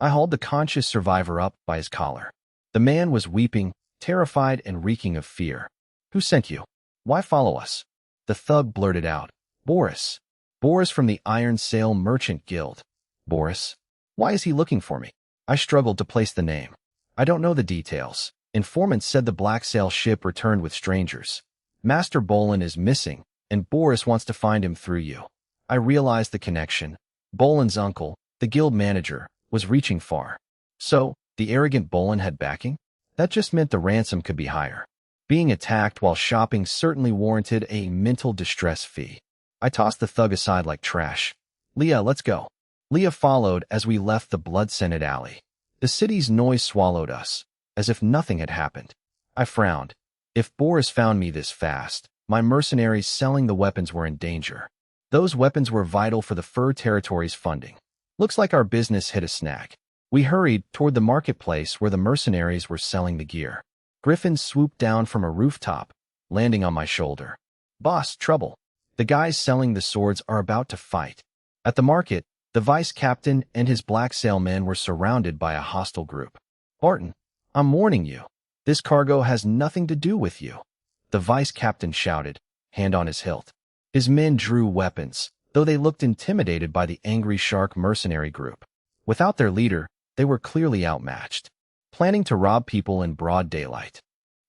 I hauled the conscious survivor up by his collar. The man was weeping, terrified and reeking of fear. "Who sent you? Why follow us?" The thug blurted out. "Boris. Boris from the Iron Sail Merchant Guild." "Boris? Why is he looking for me?" I struggled to place the name. "I don't know the details. Informants said the Black Sail ship returned with strangers. Master Bolin is missing, and Boris wants to find him through you." I realized the connection. Bolin's uncle, the guild manager, was reaching far. So, the arrogant Bolin had backing? That just meant the ransom could be higher. Being attacked while shopping certainly warranted a mental distress fee. I tossed the thug aside like trash. "Leah, let's go." Leah followed as we left the blood-scented alley. The city's noise swallowed us, as if nothing had happened. I frowned. If Boris found me this fast, my mercenaries selling the weapons were in danger. Those weapons were vital for the Fur Territory's funding. Looks like our business hit a snag. We hurried toward the marketplace where the mercenaries were selling the gear. Griffin swooped down from a rooftop, landing on my shoulder. "Boss, trouble. The guys selling the swords are about to fight." At the market, the vice captain and his Black Sail men were surrounded by a hostile group. "Barton, I'm warning you. This cargo has nothing to do with you," the vice captain shouted, hand on his hilt. His men drew weapons, though they looked intimidated by the angry shark mercenary group. Without their leader, they were clearly outmatched, planning to rob people in broad daylight.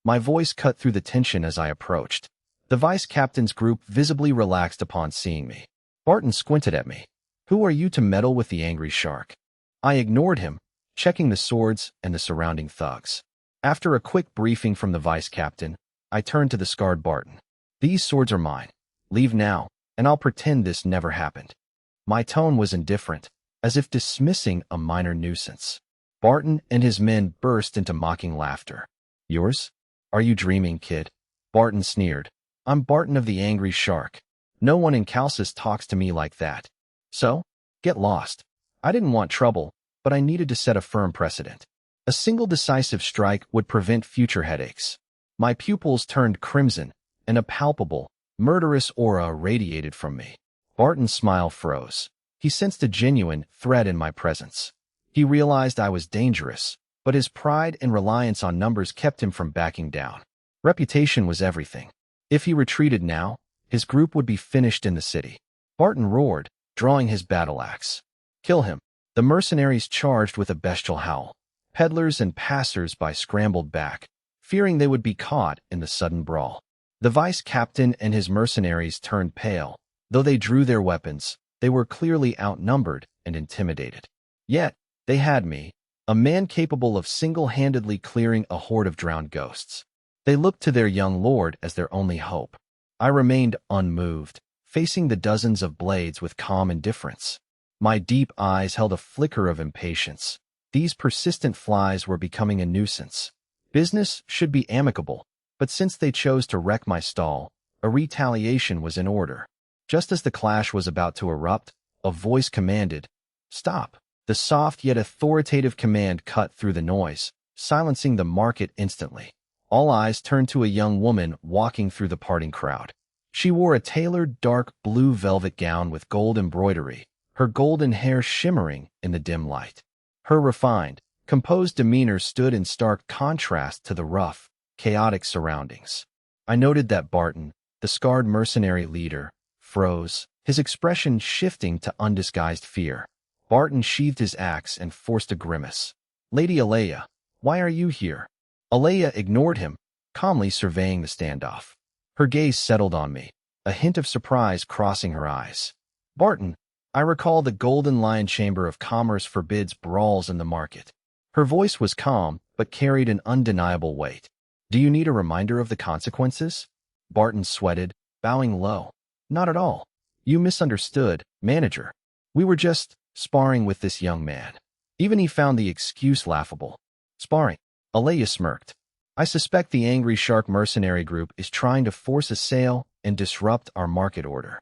My voice cut through the tension as I approached. The vice captain's group visibly relaxed upon seeing me. Barton squinted at me. "Who are you to meddle with the angry shark?" I ignored him, checking the swords and the surrounding thugs. After a quick briefing from the vice captain, I turned to the scarred Barton. "These swords are mine. Leave now, and I'll pretend this never happened." My tone was indifferent, as if dismissing a minor nuisance. Barton and his men burst into mocking laughter. "Yours? Are you dreaming, kid?" Barton sneered. "I'm Barton of the Angry Shark. No one in Calcis talks to me like that. So, get lost." I didn't want trouble, but I needed to set a firm precedent. A single decisive strike would prevent future headaches. My pupils turned crimson, and a palpable, murderous aura radiated from me. Barton's smile froze. He sensed a genuine threat in my presence. He realized I was dangerous, but his pride and reliance on numbers kept him from backing down. Reputation was everything. If he retreated now, his group would be finished in the city. Barton roared, drawing his battle axe. "Kill him." The mercenaries charged with a bestial howl. Peddlers and passers-by scrambled back, fearing they would be caught in the sudden brawl. The vice captain and his mercenaries turned pale. Though they drew their weapons, they were clearly outnumbered and intimidated. Yet, they had me, a man capable of single-handedly clearing a horde of drowned ghosts. They looked to their young lord as their only hope. I remained unmoved, facing the dozens of blades with calm indifference. My deep eyes held a flicker of impatience. These persistent flies were becoming a nuisance. Business should be amicable, but since they chose to wreck my stall, a retaliation was in order. Just as the clash was about to erupt, a voice commanded, "Stop." The soft yet authoritative command cut through the noise, silencing the market instantly. All eyes turned to a young woman walking through the parting crowd. She wore a tailored dark blue velvet gown with gold embroidery, her golden hair shimmering in the dim light. Her refined, composed demeanor stood in stark contrast to the rough, chaotic surroundings. I noted that Barton, the scarred mercenary leader, froze, his expression shifting to undisguised fear. Barton sheathed his axe and forced a grimace. "Lady Alea, why are you here?" Alea ignored him, calmly surveying the standoff. Her gaze settled on me, a hint of surprise crossing her eyes. "Barton, I recall the Golden Lion Chamber of Commerce forbids brawls in the market. Her voice was calm, but carried an undeniable weight. Do you need a reminder of the consequences? Barton sweated, bowing low. Not at all. You misunderstood, manager. We were just sparring with this young man. Even he found the excuse laughable. Sparring. Alea smirked. I suspect the Angry Shark mercenary group is trying to force a sale and disrupt our market order.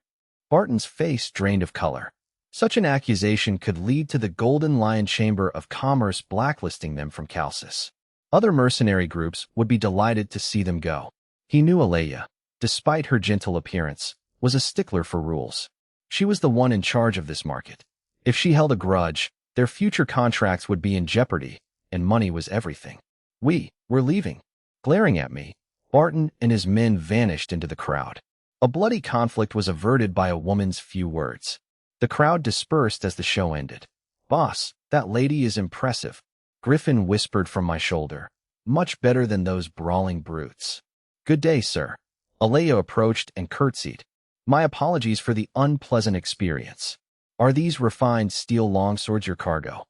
Barton's face drained of color. Such an accusation could lead to the Golden Lion Chamber of Commerce blacklisting them from Calcis. Other mercenary groups would be delighted to see them go. He knew Alea, despite her gentle appearance, was a stickler for rules. She was the one in charge of this market. If she held a grudge, their future contracts would be in jeopardy, and money was everything. We're leaving. Glaring at me, Barton and his men vanished into the crowd. A bloody conflict was averted by a woman's few words. The crowd dispersed as the show ended. Boss, that lady is impressive, Griffin whispered from my shoulder. Much better than those brawling brutes. Good day, sir. Alea approached and curtsied. My apologies for the unpleasant experience. Are these refined steel longswords your cargo?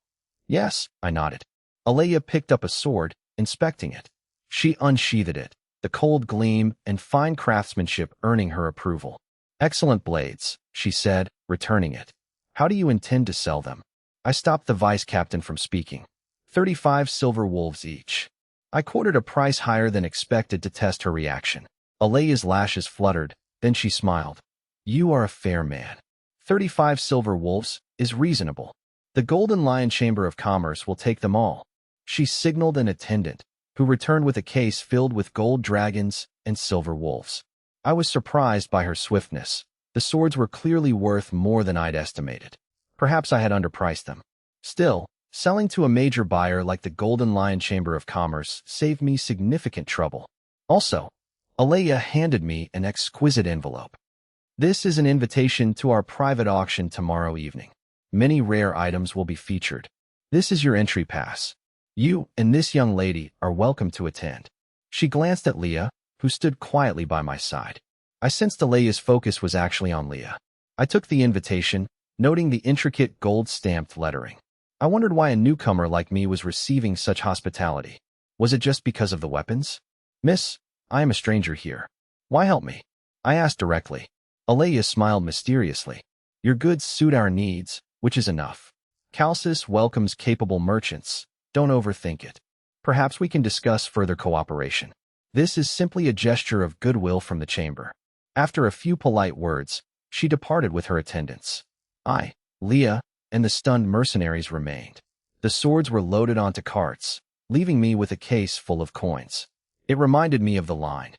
Yes, I nodded. Alea picked up a sword, inspecting it. She unsheathed it, the cold gleam and fine craftsmanship earning her approval. Excellent blades, she said, returning it. How do you intend to sell them? I stopped the vice captain from speaking. 35 silver wolves each. I quoted a price higher than expected to test her reaction. Alea's lashes fluttered, then she smiled. You are a fair man. 35 silver wolves is reasonable. The Golden Lion Chamber of Commerce will take them all. She signaled an attendant, who returned with a case filled with gold dragons and silver wolves. I was surprised by her swiftness. The swords were clearly worth more than I'd estimated. Perhaps I had underpriced them. Still, selling to a major buyer like the Golden Lion Chamber of Commerce saved me significant trouble. Also, Alea handed me an exquisite envelope. This is an invitation to our private auction tomorrow evening. Many rare items will be featured. This is your entry pass. You and this young lady are welcome to attend. She glanced at Leah, who stood quietly by my side. I sensed Alea's focus was actually on Leah. I took the invitation, noting the intricate gold-stamped lettering. I wondered why a newcomer like me was receiving such hospitality. Was it just because of the weapons? Miss, I am a stranger here. Why help me? I asked directly. Alea smiled mysteriously. Your goods suit our needs, which is enough. Calcis welcomes capable merchants. Don't overthink it. Perhaps we can discuss further cooperation. This is simply a gesture of goodwill from the chamber. After a few polite words, she departed with her attendants. I, Leah, and the stunned mercenaries remained. The swords were loaded onto carts, leaving me with a case full of coins. It reminded me of the line,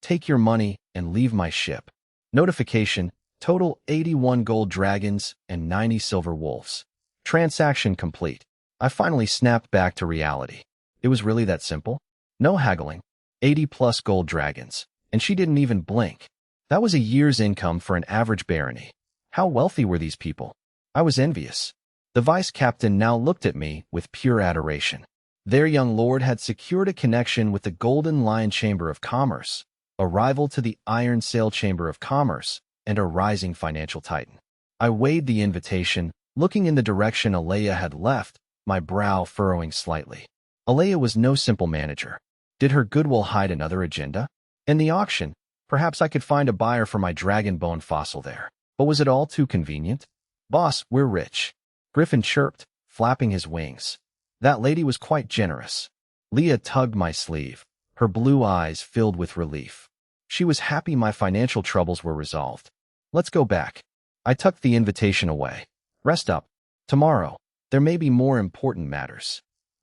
"Take your money and leave my ship." Notification, total 81 gold dragons and 90 silver wolves. Transaction complete. I finally snapped back to reality. It was really that simple? No haggling. 80+ gold dragons, and she didn't even blink. That was a year's income for an average barony. How wealthy were these people? I was envious. The vice captain now looked at me with pure adoration. Their young lord had secured a connection with the Golden Lion Chamber of Commerce, a rival to the Iron Sail Chamber of Commerce, and a rising financial titan. I weighed the invitation, looking in the direction Alea had left, my brow furrowing slightly. Alea was no simple manager. Did her goodwill hide another agenda? In the auction, perhaps I could find a buyer for my dragon bone fossil there. But was it all too convenient? Boss, we're rich. Griffin chirped, flapping his wings. That lady was quite generous. Leah tugged my sleeve, her blue eyes filled with relief. She was happy my financial troubles were resolved. Let's go back. I tucked the invitation away. Rest up. Tomorrow, there may be more important matters.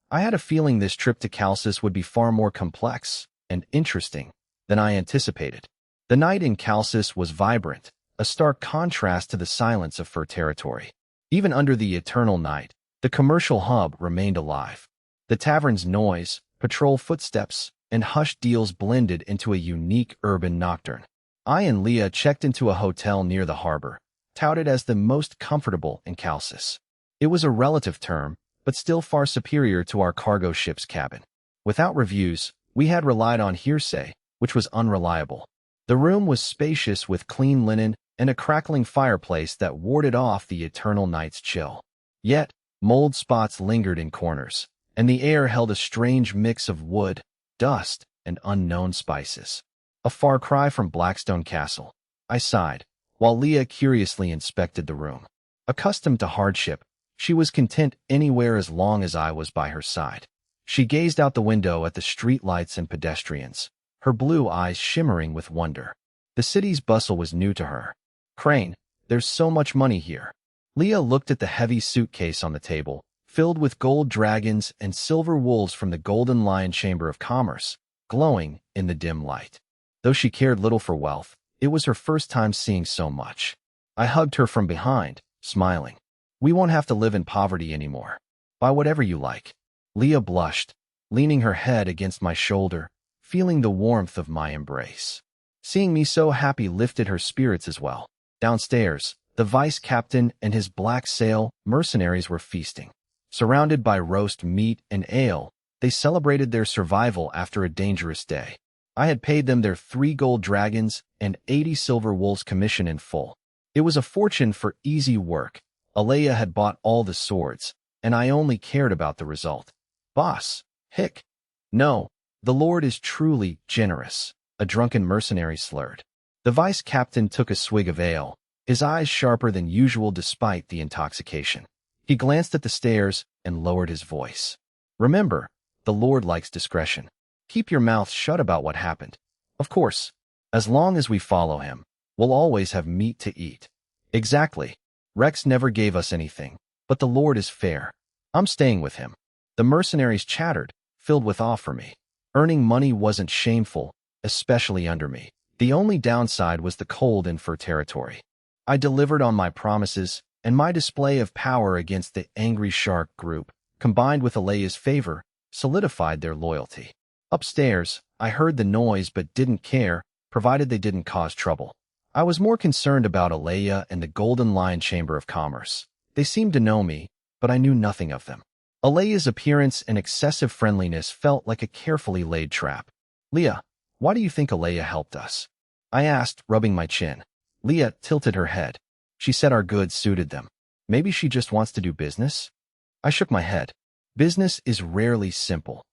I had a feeling this trip to Calcis would be far more complex and interesting than I anticipated. The night in Calcis was vibrant, a stark contrast to the silence of Fur territory. Even under the eternal night, the commercial hub remained alive. The tavern's noise, patrol footsteps, and hushed deals blended into a unique urban nocturne. I and Leah checked into a hotel near the harbor, touted as the most comfortable in Calcis. It was a relative term, but still far superior to our cargo ship's cabin. Without reviews, we had relied on hearsay, which was unreliable. The room was spacious with clean linen and a crackling fireplace that warded off the eternal night's chill. Yet, mold spots lingered in corners, and the air held a strange mix of wood, dust, and unknown spices. A far cry from Blackstone Castle, I sighed, while Leah curiously inspected the room. Accustomed to hardship, she was content anywhere as long as I was by her side. She gazed out the window at the streetlights and pedestrians, her blue eyes shimmering with wonder. The city's bustle was new to her. Crane, there's so much money here. Leah looked at the heavy suitcase on the table, filled with gold dragons and silver wolves from the Golden Lion Chamber of Commerce, glowing in the dim light. Though she cared little for wealth, it was her first time seeing so much. I hugged her from behind, smiling. We won't have to live in poverty anymore. Buy whatever you like. Leah blushed, leaning her head against my shoulder, feeling the warmth of my embrace. Seeing me so happy lifted her spirits as well. Downstairs, the vice captain and his black sail mercenaries were feasting. Surrounded by roast meat and ale, they celebrated their survival after a dangerous day. I had paid them their 3 gold dragons and 80 silver wolves commission in full. It was a fortune for easy work. Alea had bought all the swords, and I only cared about the result. Boss, hick. No, the Lord is truly generous, a drunken mercenary slurred. The vice captain took a swig of ale, his eyes sharper than usual despite the intoxication. He glanced at the stairs and lowered his voice. Remember, the Lord likes discretion. Keep your mouth shut about what happened. Of course, as long as we follow him, we'll always have meat to eat. Exactly. Rex never gave us anything, but the Lord is fair. I'm staying with him. The mercenaries chattered, filled with awe for me. Earning money wasn't shameful, especially under me. The only downside was the cold in fur territory. I delivered on my promises, and my display of power against the angry shark group, combined with Alea's favor, solidified their loyalty. Upstairs, I heard the noise but didn't care, provided they didn't cause trouble. I was more concerned about Alea and the Golden Lion Chamber of Commerce. They seemed to know me, but I knew nothing of them. Alea's appearance and excessive friendliness felt like a carefully laid trap. Leah, why do you think Alea helped us? I asked, rubbing my chin. Leah tilted her head. She said our goods suited them. Maybe she just wants to do business? I shook my head. Business is rarely simple.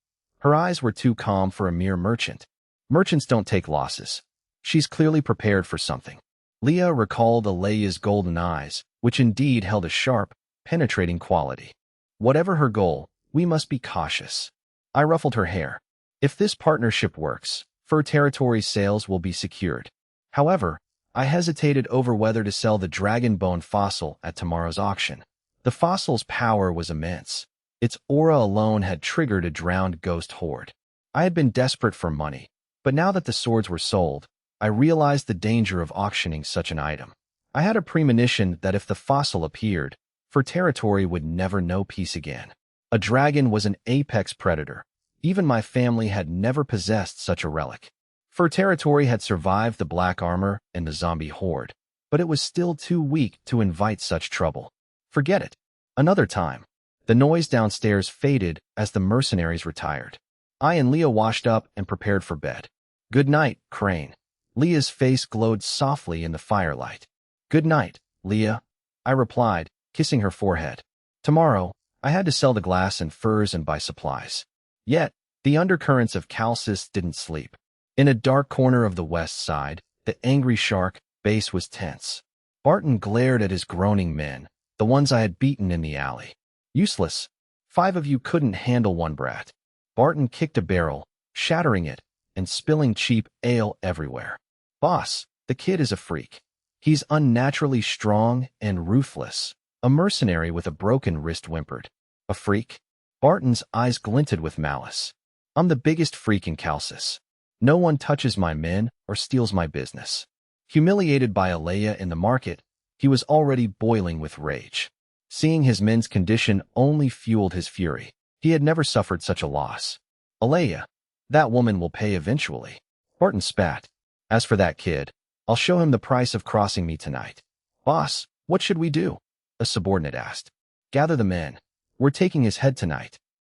Her eyes were too calm for a mere merchant. Merchants don't take losses. She's clearly prepared for something. Leah recalled Alea's golden eyes, which indeed held a sharp, penetrating quality. Whatever her goal, we must be cautious. I ruffled her hair. If this partnership works, fur territory sales will be secured. However, I hesitated over whether to sell the dragon bone fossil at tomorrow's auction. The fossil's power was immense. Its aura alone had triggered a drowned ghost horde. I had been desperate for money, but now that the swords were sold, I realized the danger of auctioning such an item. I had a premonition that if the fossil appeared, fur territory would never know peace again. A dragon was an apex predator. Even my family had never possessed such a relic. Fur territory had survived the black armor and the zombie horde, but it was still too weak to invite such trouble. Forget it. Another time. The noise downstairs faded as the mercenaries retired. I and Leah washed up and prepared for bed. Good night, Crane. Leah's face glowed softly in the firelight. Good night, Leah, I replied, kissing her forehead. Tomorrow, I had to sell the glass and furs and buy supplies. Yet, the undercurrents of Calcis didn't sleep. In a dark corner of the west side, the angry shark base was tense. Barton glared at his groaning men, the ones I had beaten in the alley. Useless. 5 of you couldn't handle one brat. Barton kicked a barrel, shattering it, and spilling cheap ale everywhere. Boss, the kid is a freak. He's unnaturally strong and ruthless. A mercenary with a broken wrist whimpered. A freak? Barton's eyes glinted with malice. I'm the biggest freak in Calcis. No one touches my men or steals my business. Humiliated by Alea in the market, he was already boiling with rage. Seeing his men's condition only fueled his fury. He had never suffered such a loss. Alea, that woman will pay eventually. Barton spat. As for that kid, I'll show him the price of crossing me tonight. Boss, what should we do? A subordinate asked. Gather the men. We're taking his head tonight.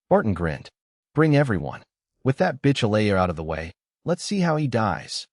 Barton grinned. Bring everyone. With that bitch Alea out of the way, let's see how he dies.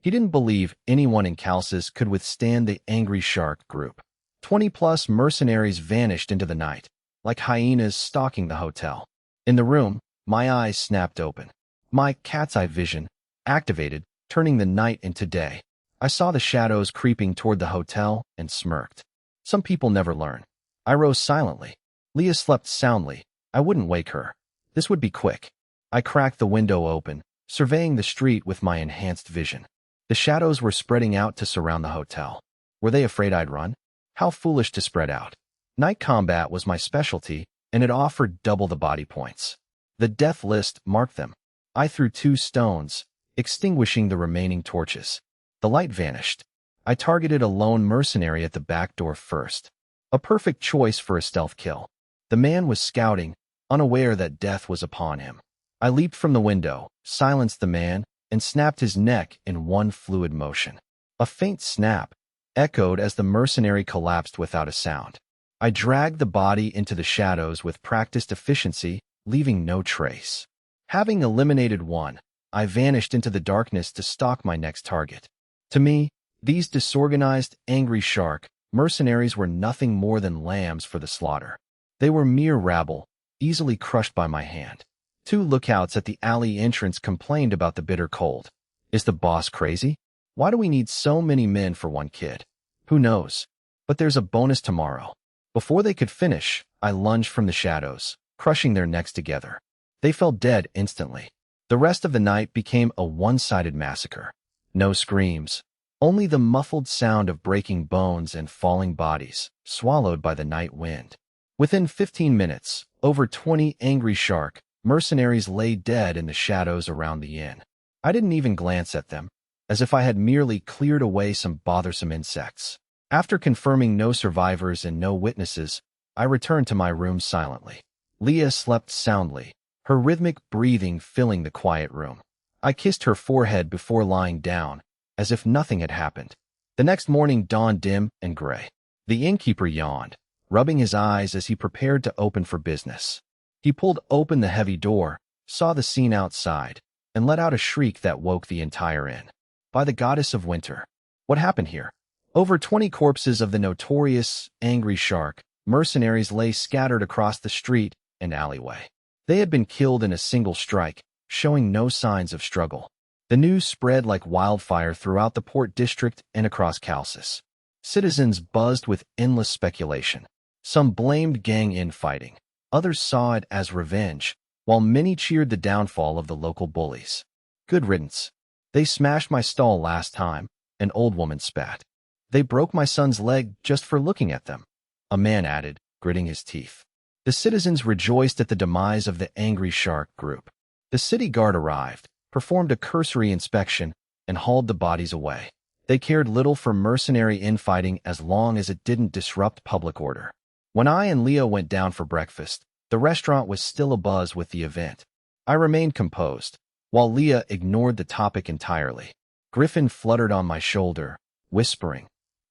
He didn't believe anyone in Calcis could withstand the angry shark group. 20-plus mercenaries vanished into the night, like hyenas stalking the hotel. In the room, my eyes snapped open. My cat's eye vision activated, turning the night into day. I saw the shadows creeping toward the hotel and smirked. Some people never learn. I rose silently. Leah slept soundly. I wouldn't wake her. This would be quick. I cracked the window open, surveying the street with my enhanced vision. The shadows were spreading out to surround the hotel. Were they afraid I'd run? How foolish to spread out. Night combat was my specialty, and it offered double the body points. The death list marked them. I threw 2 stones, extinguishing the remaining torches. The light vanished. I targeted a lone mercenary at the back door first. A perfect choice for a stealth kill. The man was scouting, unaware that death was upon him. I leaped from the window, silenced the man, and snapped his neck in one fluid motion. A faint snap echoed as the mercenary collapsed without a sound. I dragged the body into the shadows with practiced efficiency, leaving no trace. Having eliminated one, I vanished into the darkness to stalk my next target. To me, these disorganized, angry shark mercenaries were nothing more than lambs for the slaughter. They were mere rabble, easily crushed by my hand. 2 lookouts at the alley entrance complained about the bitter cold. Is the boss crazy? Why do we need so many men for one kid? Who knows? But there's a bonus tomorrow. Before they could finish, I lunged from the shadows, crushing their necks together. They fell dead instantly. The rest of the night became a one-sided massacre. No screams, only the muffled sound of breaking bones and falling bodies, swallowed by the night wind. Within 15 minutes, over 20 angry shark mercenaries lay dead in the shadows around the inn. I didn't even glance at them, as if I had merely cleared away some bothersome insects. After confirming no survivors and no witnesses, I returned to my room silently. Leah slept soundly, her rhythmic breathing filling the quiet room. I kissed her forehead before lying down, as if nothing had happened. The next morning dawned dim and gray. The innkeeper yawned, rubbing his eyes as he prepared to open for business. He pulled open the heavy door, saw the scene outside, and let out a shriek that woke the entire inn. By the goddess of winter! What happened here? Over 20 corpses of the notorious, angry shark mercenaries lay scattered across the street and alleyway. They had been killed in a single strike, showing no signs of struggle. The news spread like wildfire throughout the port district and across Calcis. Citizens buzzed with endless speculation. Some blamed gang infighting. Others saw it as revenge, while many cheered the downfall of the local bullies. Good riddance. They smashed my stall last time, an old woman spat. They broke my son's leg just for looking at them, a man added, gritting his teeth. The citizens rejoiced at the demise of the angry shark group. The city guard arrived, performed a cursory inspection, and hauled the bodies away. They cared little for mercenary infighting as long as it didn't disrupt public order. When I and Leo went down for breakfast, the restaurant was still abuzz with the event. I remained composed, while Leah ignored the topic entirely. Griffin fluttered on my shoulder, whispering,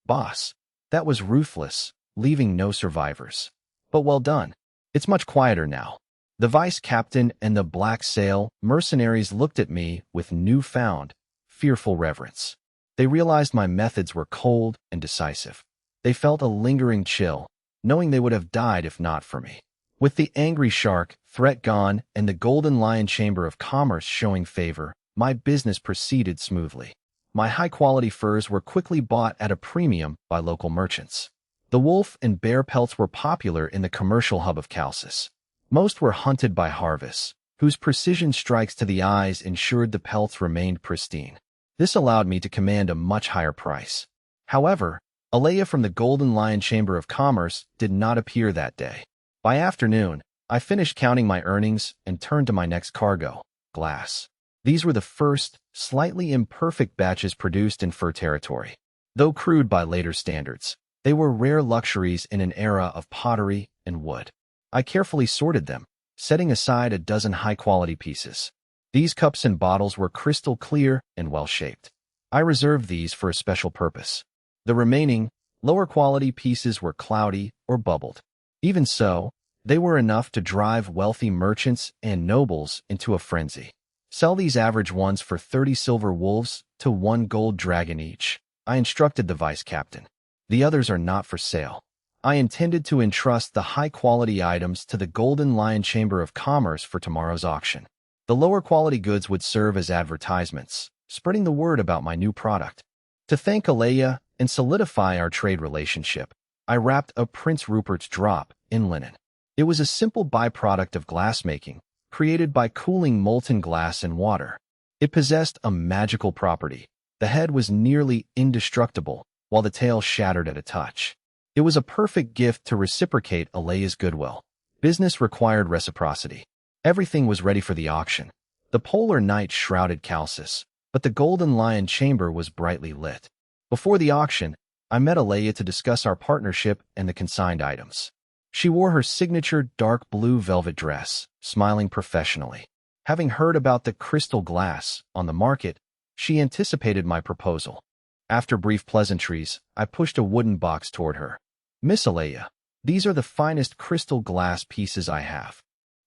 "Boss, that was ruthless, leaving no survivors. But well done. It's much quieter now." The vice captain and the black sail mercenaries looked at me with newfound, fearful reverence. They realized my methods were cold and decisive. They felt a lingering chill, knowing they would have died if not for me. With the angry shark threat gone and the Golden Lion Chamber of Commerce showing favor, my business proceeded smoothly. My high-quality furs were quickly bought at a premium by local merchants. The wolf and bear pelts were popular in the commercial hub of Calcis. Most were hunted by Harvest, whose precision strikes to the eyes ensured the pelts remained pristine. This allowed me to command a much higher price. However, Alea from the Golden Lion Chamber of Commerce did not appear that day. By afternoon, I finished counting my earnings and turned to my next cargo, glass. These were the first, slightly imperfect batches produced in fur territory. Though crude by later standards, they were rare luxuries in an era of pottery and wood. I carefully sorted them, setting aside a dozen high-quality pieces. These cups and bottles were crystal clear and well-shaped. I reserved these for a special purpose. The remaining, lower-quality pieces were cloudy or bubbled. Even so, they were enough to drive wealthy merchants and nobles into a frenzy. Sell these average ones for 30 silver wolves to 1 gold dragon each, I instructed the vice captain. The others are not for sale. I intended to entrust the high-quality items to the Golden Lion Chamber of Commerce for tomorrow's auction. The lower-quality goods would serve as advertisements, spreading the word about my new product. To thank Alea and solidify our trade relationship, I wrapped a Prince Rupert's drop in linen. It was a simple byproduct of glassmaking, created by cooling molten glass and water. It possessed a magical property. The head was nearly indestructible, while the tail shattered at a touch. It was a perfect gift to reciprocate Alea's goodwill. Business required reciprocity. Everything was ready for the auction. The polar night shrouded Calcis, but the Golden Lion Chamber was brightly lit. Before the auction, I met Alea to discuss our partnership and the consigned items. She wore her signature dark blue velvet dress, smiling professionally. Having heard about the crystal glass on the market, she anticipated my proposal. After brief pleasantries, I pushed a wooden box toward her. Miss Alea, these are the finest crystal glass pieces I have.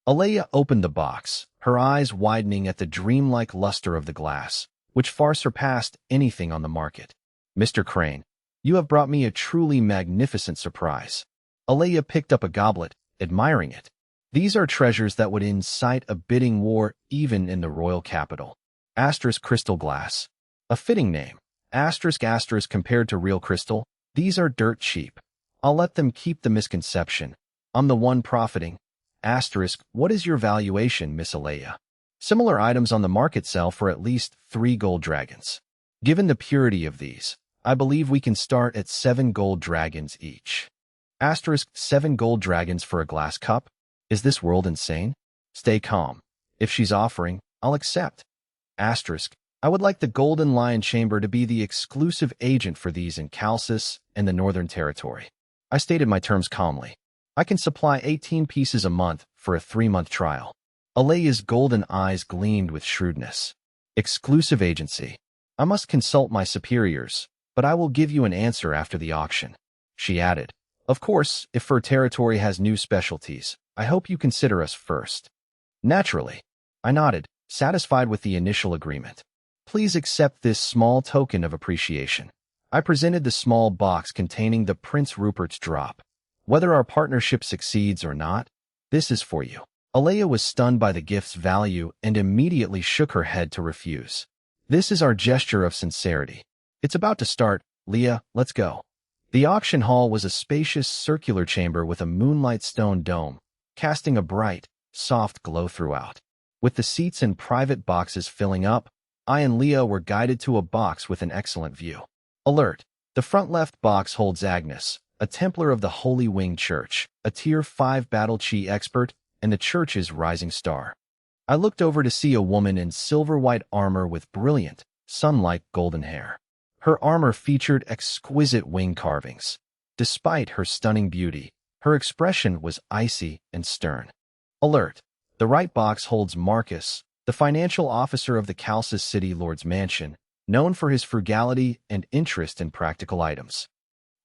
Alea opened the box, her eyes widening at the dreamlike luster of the glass, which far surpassed anything on the market. Mr. Crane, you have brought me a truly magnificent surprise. Alea picked up a goblet, admiring it. These are treasures that would incite a bidding war even in the royal capital. Asterisk crystal glass. A fitting name. Asterisk compared to real crystal, these are dirt cheap. I'll let them keep the misconception. I'm the one profiting. Asterisk, what is your valuation, Miss Alea? Similar items on the market sell for at least 3 gold dragons. Given the purity of these, I believe we can start at 7 gold dragons each. Asterisk, 7 gold dragons for a glass cup? Is this world insane? Stay calm. If she's offering, I'll accept. Asterisk, I would like the Golden Lion Chamber to be the exclusive agent for these in Calcis and the Northern Territory. I stated my terms calmly. I can supply 18 pieces a month for a 3-month trial. Alea's golden eyes gleamed with shrewdness. Exclusive agency. I must consult my superiors, but I will give you an answer after the auction. She added, of course, if Fur Territory has new specialties, I hope you consider us first. Naturally. I nodded, satisfied with the initial agreement. Please accept this small token of appreciation. I presented the small box containing the Prince Rupert's drop. Whether our partnership succeeds or not, this is for you. Alea was stunned by the gift's value and immediately shook her head to refuse. This is our gesture of sincerity. It's about to start, Leah, let's go. The auction hall was a spacious circular chamber with a moonlight stone dome, casting a bright, soft glow throughout. With the seats and private boxes filling up, I and Leah were guided to a box with an excellent view. Alert! The front left box holds Agnes, a Templar of the Holy Winged Church, a Tier 5 battle chi expert, and the church's rising star. I looked over to see a woman in silver-white armor with brilliant, sun-like golden hair. Her armor featured exquisite wing carvings. Despite her stunning beauty, her expression was icy and stern. Alert! The right box holds Marcus, the financial officer of the Calcis City Lord's Mansion, known for his frugality and interest in practical items.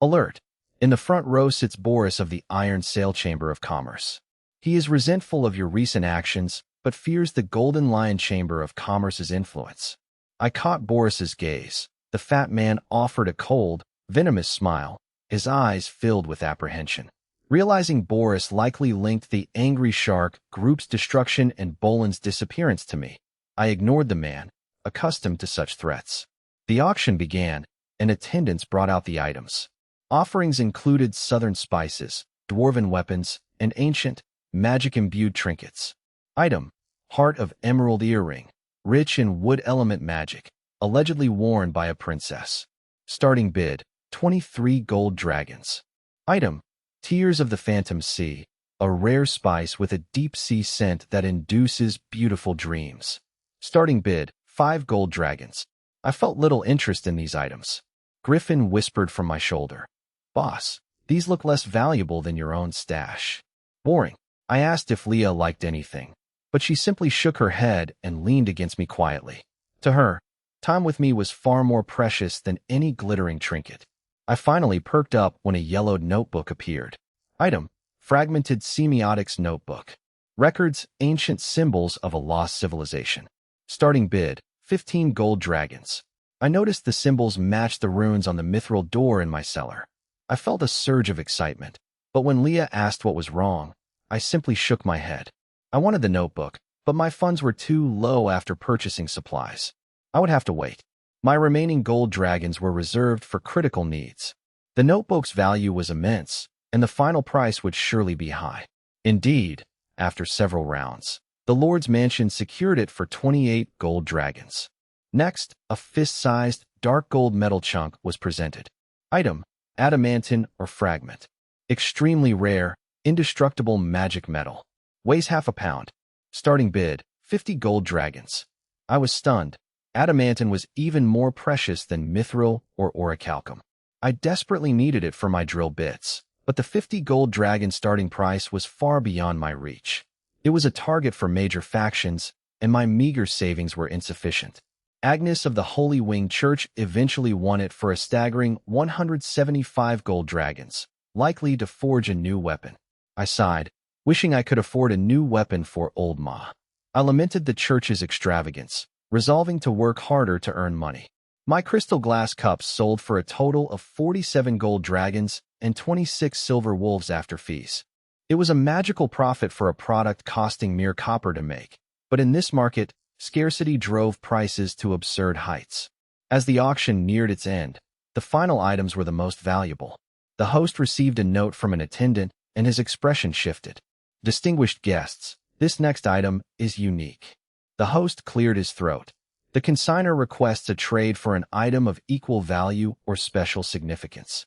Alert! In the front row sits Boris of the Iron Sail Chamber of Commerce. He is resentful of your recent actions, but fears the Golden Lion Chamber of Commerce's influence. I caught Boris's gaze. The fat man offered a cold, venomous smile, his eyes filled with apprehension. Realizing Boris likely linked the Angry Shark group's destruction and Boland's disappearance to me, I ignored the man, accustomed to such threats. The auction began, and attendants brought out the items. Offerings included southern spices, dwarven weapons, and ancient, magic-imbued trinkets. Item: Heart of Emerald Earring, rich in wood element magic, allegedly worn by a princess. Starting bid, 23 gold dragons. Item: Tears of the Phantom Sea, a rare spice with a deep-sea scent that induces beautiful dreams. Starting bid, 5 gold dragons. I felt little interest in these items. Griffin whispered from my shoulder. Boss, these look less valuable than your own stash. Boring. I asked if Leah liked anything, but she simply shook her head and leaned against me quietly. To her, time with me was far more precious than any glittering trinket. I finally perked up when a yellowed notebook appeared. Item: Fragmented Semiotics Notebook. Records ancient symbols of a lost civilization. Starting bid, 15 gold dragons. I noticed the symbols matched the runes on the mithril door in my cellar. I felt a surge of excitement, but when Leah asked what was wrong, I simply shook my head. I wanted the notebook, but my funds were too low after purchasing supplies. I would have to wait. My remaining gold dragons were reserved for critical needs. The notebook's value was immense, and the final price would surely be high. Indeed, after several rounds, the Lord's mansion secured it for 28 gold dragons. Next, a fist-sized, dark gold metal chunk was presented. Item: adamantine or fragment. Extremely rare, indestructible magic metal. Weighs half a pound. Starting bid, 50 gold dragons. I was stunned. Adamantine was even more precious than mithril or orichalcum. I desperately needed it for my drill bits, but the 50 gold dragon starting price was far beyond my reach. It was a target for major factions, and my meager savings were insufficient. Agnes of the Holy Winged Church eventually won it for a staggering 175 gold dragons, likely to forge a new weapon. I sighed, wishing I could afford a new weapon for old Ma. I lamented the church's extravagance, resolving to work harder to earn money. My crystal glass cups sold for a total of 47 gold dragons and 26 silver wolves after fees. It was a magical profit for a product costing mere copper to make, but in this market, scarcity drove prices to absurd heights. As the auction neared its end, the final items were the most valuable. The host received a note from an attendant, and his expression shifted. Distinguished guests, this next item is unique. The host cleared his throat. The consignor requests a trade for an item of equal value or special significance.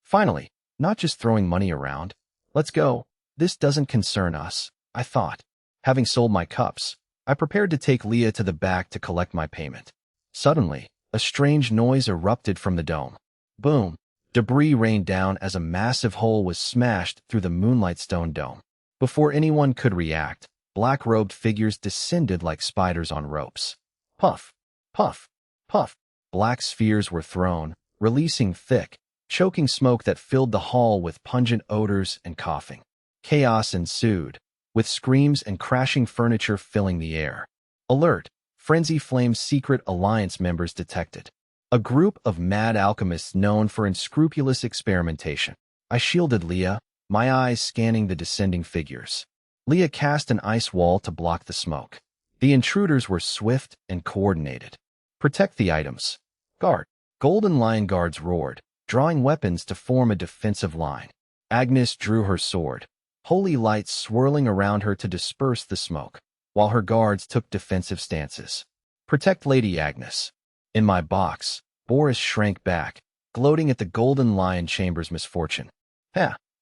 Finally, not just throwing money around. Let's go. This doesn't concern us, I thought. Having sold my cups, I prepared to take Leah to the back to collect my payment. Suddenly, a strange noise erupted from the dome. Boom! Debris rained down as a massive hole was smashed through the moonlight stone dome. Before anyone could react, black-robed figures descended like spiders on ropes. Puff, puff, puff. Black spheres were thrown, releasing thick, choking smoke that filled the hall with pungent odors and coughing. Chaos ensued, with screams and crashing furniture filling the air. Alert! Frenzy Flame's secret alliance members detected. A group of mad alchemists known for unscrupulous experimentation. I shielded Leah, my eyes scanning the descending figures. Leah cast an ice wall to block the smoke. The intruders were swift and coordinated. Protect the items. Guard. Golden Lion guards roared, drawing weapons to form a defensive line. Agnes drew her sword, holy lights swirling around her to disperse the smoke, while her guards took defensive stances. Protect Lady Agnes. In my box, Boris shrank back, gloating at the Golden Lion Chamber's misfortune.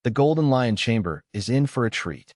The Golden Lion Chamber is in for a treat.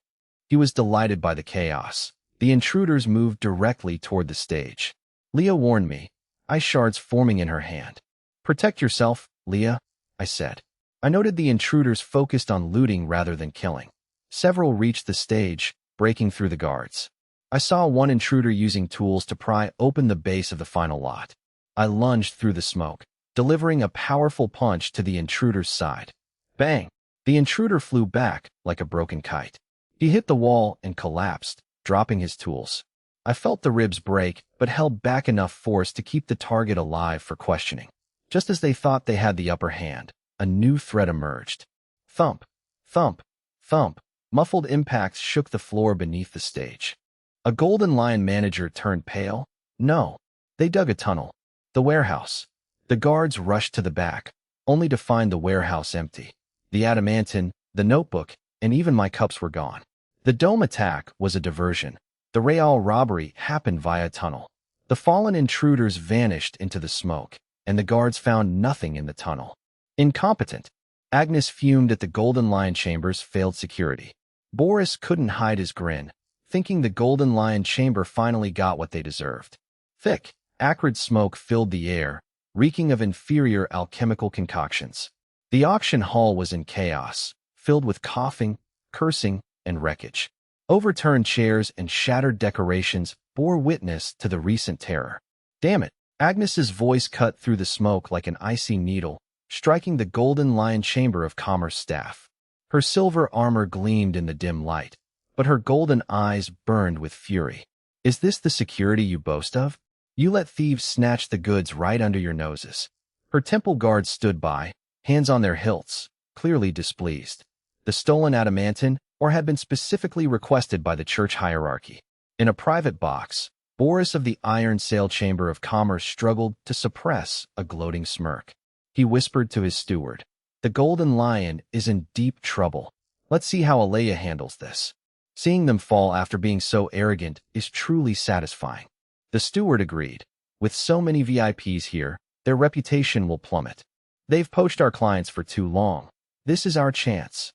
He was delighted by the chaos. The intruders moved directly toward the stage. Leah warned me, ice shards forming in her hand. Protect yourself, Leah, I said. I noted the intruders focused on looting rather than killing. Several reached the stage, breaking through the guards. I saw one intruder using tools to pry open the base of the final lot. I lunged through the smoke, delivering a powerful punch to the intruder's side. Bang! The intruder flew back like a broken kite. He hit the wall and collapsed, dropping his tools. I felt the ribs break, but held back enough force to keep the target alive for questioning. Just as they thought they had the upper hand, a new threat emerged. Thump, thump, thump. Muffled impacts shook the floor beneath the stage. A Golden Lion manager turned pale. No, they dug a tunnel. The warehouse. The guards rushed to the back, only to find the warehouse empty. The adamantine, the notebook, and even my cups were gone. The dome attack was a diversion. The Real robbery happened via tunnel. The fallen intruders vanished into the smoke, and the guards found nothing in the tunnel. Incompetent. Agnes fumed at the Golden Lion Chamber's failed security. Boris couldn't hide his grin, thinking the Golden Lion Chamber finally got what they deserved. Thick, acrid smoke filled the air, reeking of inferior alchemical concoctions. The auction hall was in chaos, filled with coughing, cursing, and wreckage. Overturned chairs and shattered decorations bore witness to the recent terror. Damn it! Agnes's voice cut through the smoke like an icy needle, striking the Golden Lion Chamber of Commerce staff. Her silver armor gleamed in the dim light, but her golden eyes burned with fury. Is this the security you boast of? You let thieves snatch the goods right under your noses. Her temple guards stood by, hands on their hilts, clearly displeased. The stolen adamantine, or had been specifically requested by the church hierarchy. In a private box, Boris of the Iron Sail Chamber of Commerce struggled to suppress a gloating smirk. He whispered to his steward, "The Golden Lion is in deep trouble. Let's see how Alea handles this." Seeing them fall after being so arrogant is truly satisfying. The steward agreed. With so many VIPs here, their reputation will plummet. They've poached our clients for too long. This is our chance.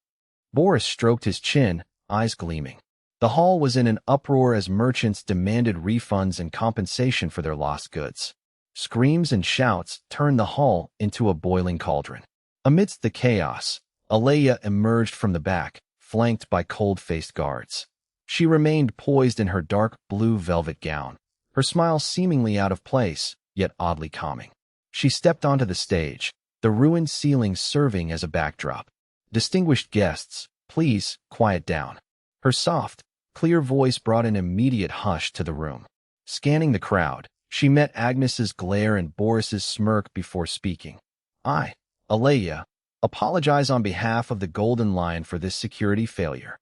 Boris stroked his chin, eyes gleaming. The hall was in an uproar as merchants demanded refunds and compensation for their lost goods. Screams and shouts turned the hall into a boiling cauldron. Amidst the chaos, Alea emerged from the back, flanked by cold-faced guards. She remained poised in her dark blue velvet gown, her smile seemingly out of place, yet oddly calming. She stepped onto the stage, the ruined ceiling serving as a backdrop. "Distinguished guests, please quiet down." Her soft, clear voice brought an immediate hush to the room. Scanning the crowd, she met Agnes's glare and Boris's smirk before speaking. "I, Alea, apologize on behalf of the Golden Lion for this security failure."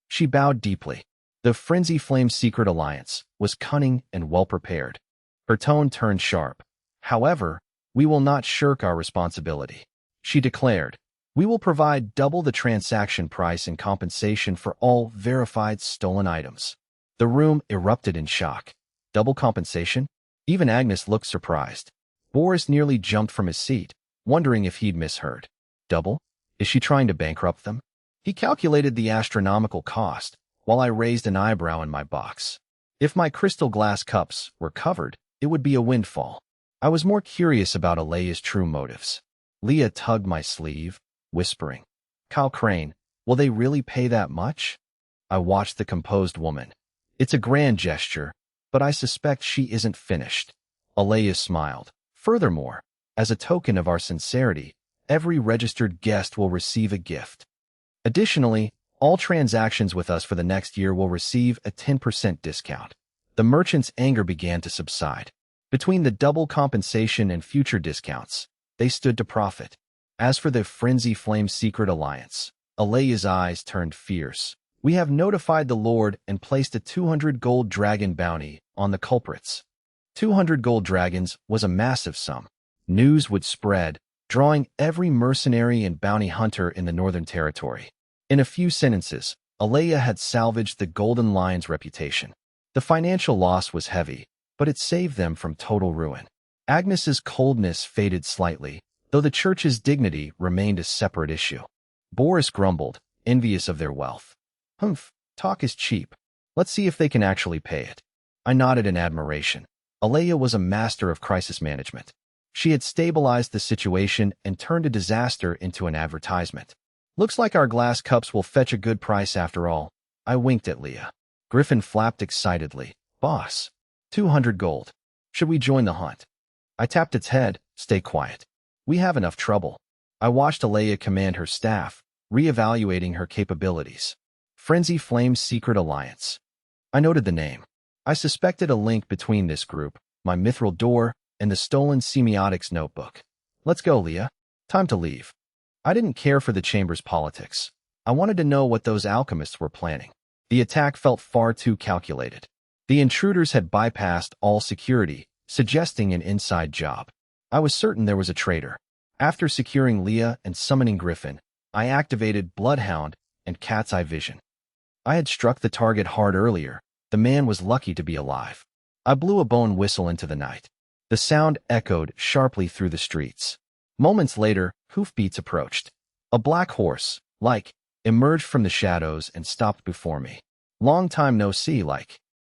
She bowed deeply. The Frenzy Flame Secret Alliance was cunning and well-prepared. Her tone turned sharp. "However, we will not shirk our responsibility," she declared. "We will provide double the transaction price in compensation for all verified stolen items." The room erupted in shock. Double compensation? Even Agnes looked surprised. Boris nearly jumped from his seat, wondering if he'd misheard. Double? Is she trying to bankrupt them? He calculated the astronomical cost, while I raised an eyebrow in my box. If my crystal glass cups were covered, it would be a windfall. I was more curious about Alea's true motives. Leah tugged my sleeve, whispering, "Kyle Crane, will they really pay that much?" I watched the composed woman. "It's a grand gesture, but I suspect she isn't finished." Alea smiled. "Furthermore, as a token of our sincerity, every registered guest will receive a gift. Additionally, all transactions with us for the next year will receive a 10% discount." The merchant's anger began to subside. Between the double compensation and future discounts, they stood to profit. As for the Frenzy Flame Secret Alliance, Alea's eyes turned fierce. "We have notified the Lord and placed a 200 gold dragon bounty on the culprits." 200 gold dragons was a massive sum. News would spread, drawing every mercenary and bounty hunter in the Northern Territory. In a few sentences, Alea had salvaged the Golden Lion's reputation. The financial loss was heavy, but it saved them from total ruin. Agnes's coldness faded slightly, though the church's dignity remained a separate issue. Boris grumbled, envious of their wealth. "Humph, talk is cheap. Let's see if they can actually pay it." I nodded in admiration. Alea was a master of crisis management. She had stabilized the situation and turned a disaster into an advertisement. "Looks like our glass cups will fetch a good price after all." I winked at Leah. Griffin flapped excitedly. "Boss, 200 gold. Should we join the hunt?" I tapped its head. "Stay quiet. We have enough trouble." I watched Alea command her staff, reevaluating her capabilities. Frenzy Flame's Secret Alliance. I noted the name. I suspected a link between this group, my mithril door, and the stolen semiotics notebook. "Let's go, Leah. Time to leave." I didn't care for the chamber's politics. I wanted to know what those alchemists were planning. The attack felt far too calculated. The intruders had bypassed all security, suggesting an inside job. I was certain there was a traitor. After securing Leah and summoning Griffin, I activated Bloodhound and Cat's Eye Vision. I had struck the target hard earlier. The man was lucky to be alive. I blew a bone whistle into the night. The sound echoed sharply through the streets. Moments later, hoofbeats approached. A black horse, emerged from the shadows and stopped before me. "Long time no see,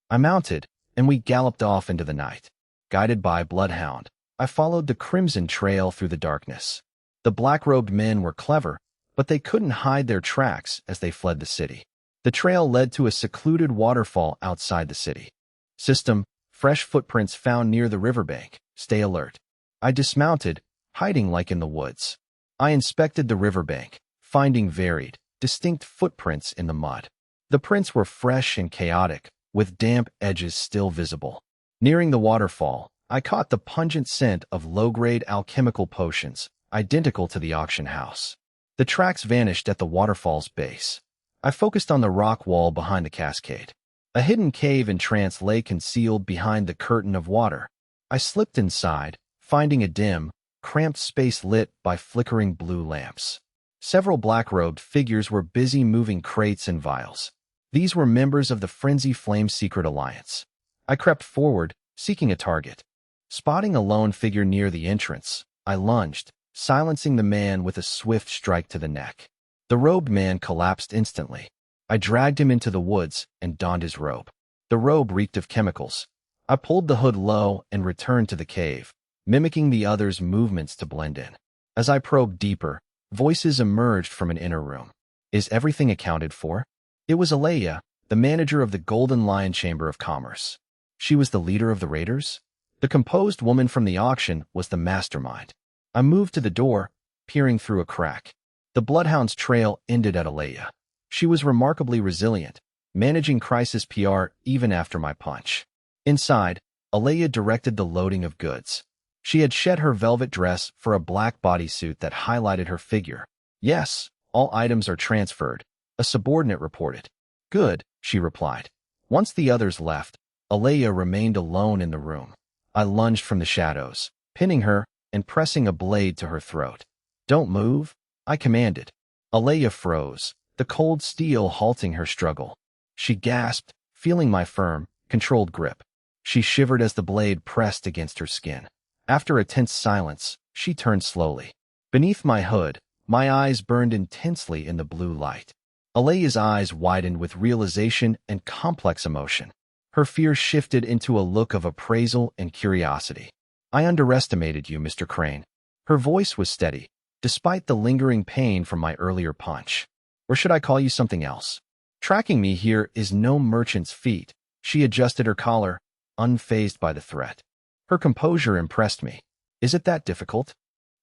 I mounted, and we galloped off into the night. Guided by Bloodhound, I followed the crimson trail through the darkness. The black-robed men were clever, but they couldn't hide their tracks as they fled the city. The trail led to a secluded waterfall outside the city. System, fresh footprints found near the riverbank. Stay alert. I dismounted, hiding in the woods. I inspected the riverbank, finding varied, distinct footprints in the mud. The prints were fresh and chaotic, with damp edges still visible. Nearing the waterfall, I caught the pungent scent of low-grade alchemical potions, identical to the auction house. The tracks vanished at the waterfall's base. I focused on the rock wall behind the cascade. A hidden cave entrance lay concealed behind the curtain of water. I slipped inside, finding a dim, cramped space lit by flickering blue lamps. Several black-robed figures were busy moving crates and vials. These were members of the Frenzy Flame Secret Alliance. I crept forward, seeking a target. Spotting a lone figure near the entrance, I lunged, silencing the man with a swift strike to the neck. The robed man collapsed instantly. I dragged him into the woods and donned his robe. The robe reeked of chemicals. I pulled the hood low and returned to the cave, mimicking the other's movements to blend in. As I probed deeper, voices emerged from an inner room. Is everything accounted for? It was Alea, the manager of the Golden Lion Chamber of Commerce. She was the leader of the raiders? The composed woman from the auction was the mastermind. I moved to the door, peering through a crack. The Bloodhound's trail ended at Alea. She was remarkably resilient, managing crisis PR even after my punch. Inside, Alea directed the loading of goods. She had shed her velvet dress for a black bodysuit that highlighted her figure. Yes, all items are transferred, a subordinate reported. Good, she replied. Once the others left, Alea remained alone in the room. I lunged from the shadows, pinning her and pressing a blade to her throat. Don't move, I commanded. Alea froze, the cold steel halting her struggle. She gasped, feeling my firm, controlled grip. She shivered as the blade pressed against her skin. After a tense silence, she turned slowly. Beneath my hood, my eyes burned intensely in the blue light. Alea's eyes widened with realization and complex emotion. Her fear shifted into a look of appraisal and curiosity. I underestimated you, Mr. Crane. Her voice was steady, despite the lingering pain from my earlier punch. Or should I call you something else? Tracking me here is no merchant's feat. She adjusted her collar, unfazed by the threat. Her composure impressed me. Is it that difficult?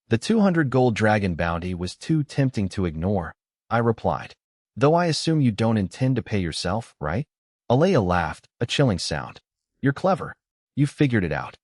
The 200 gold dragon bounty was too tempting to ignore, I replied. Though I assume you don't intend to pay yourself, right? Alea laughed, a chilling sound. You're clever. You've figured it out.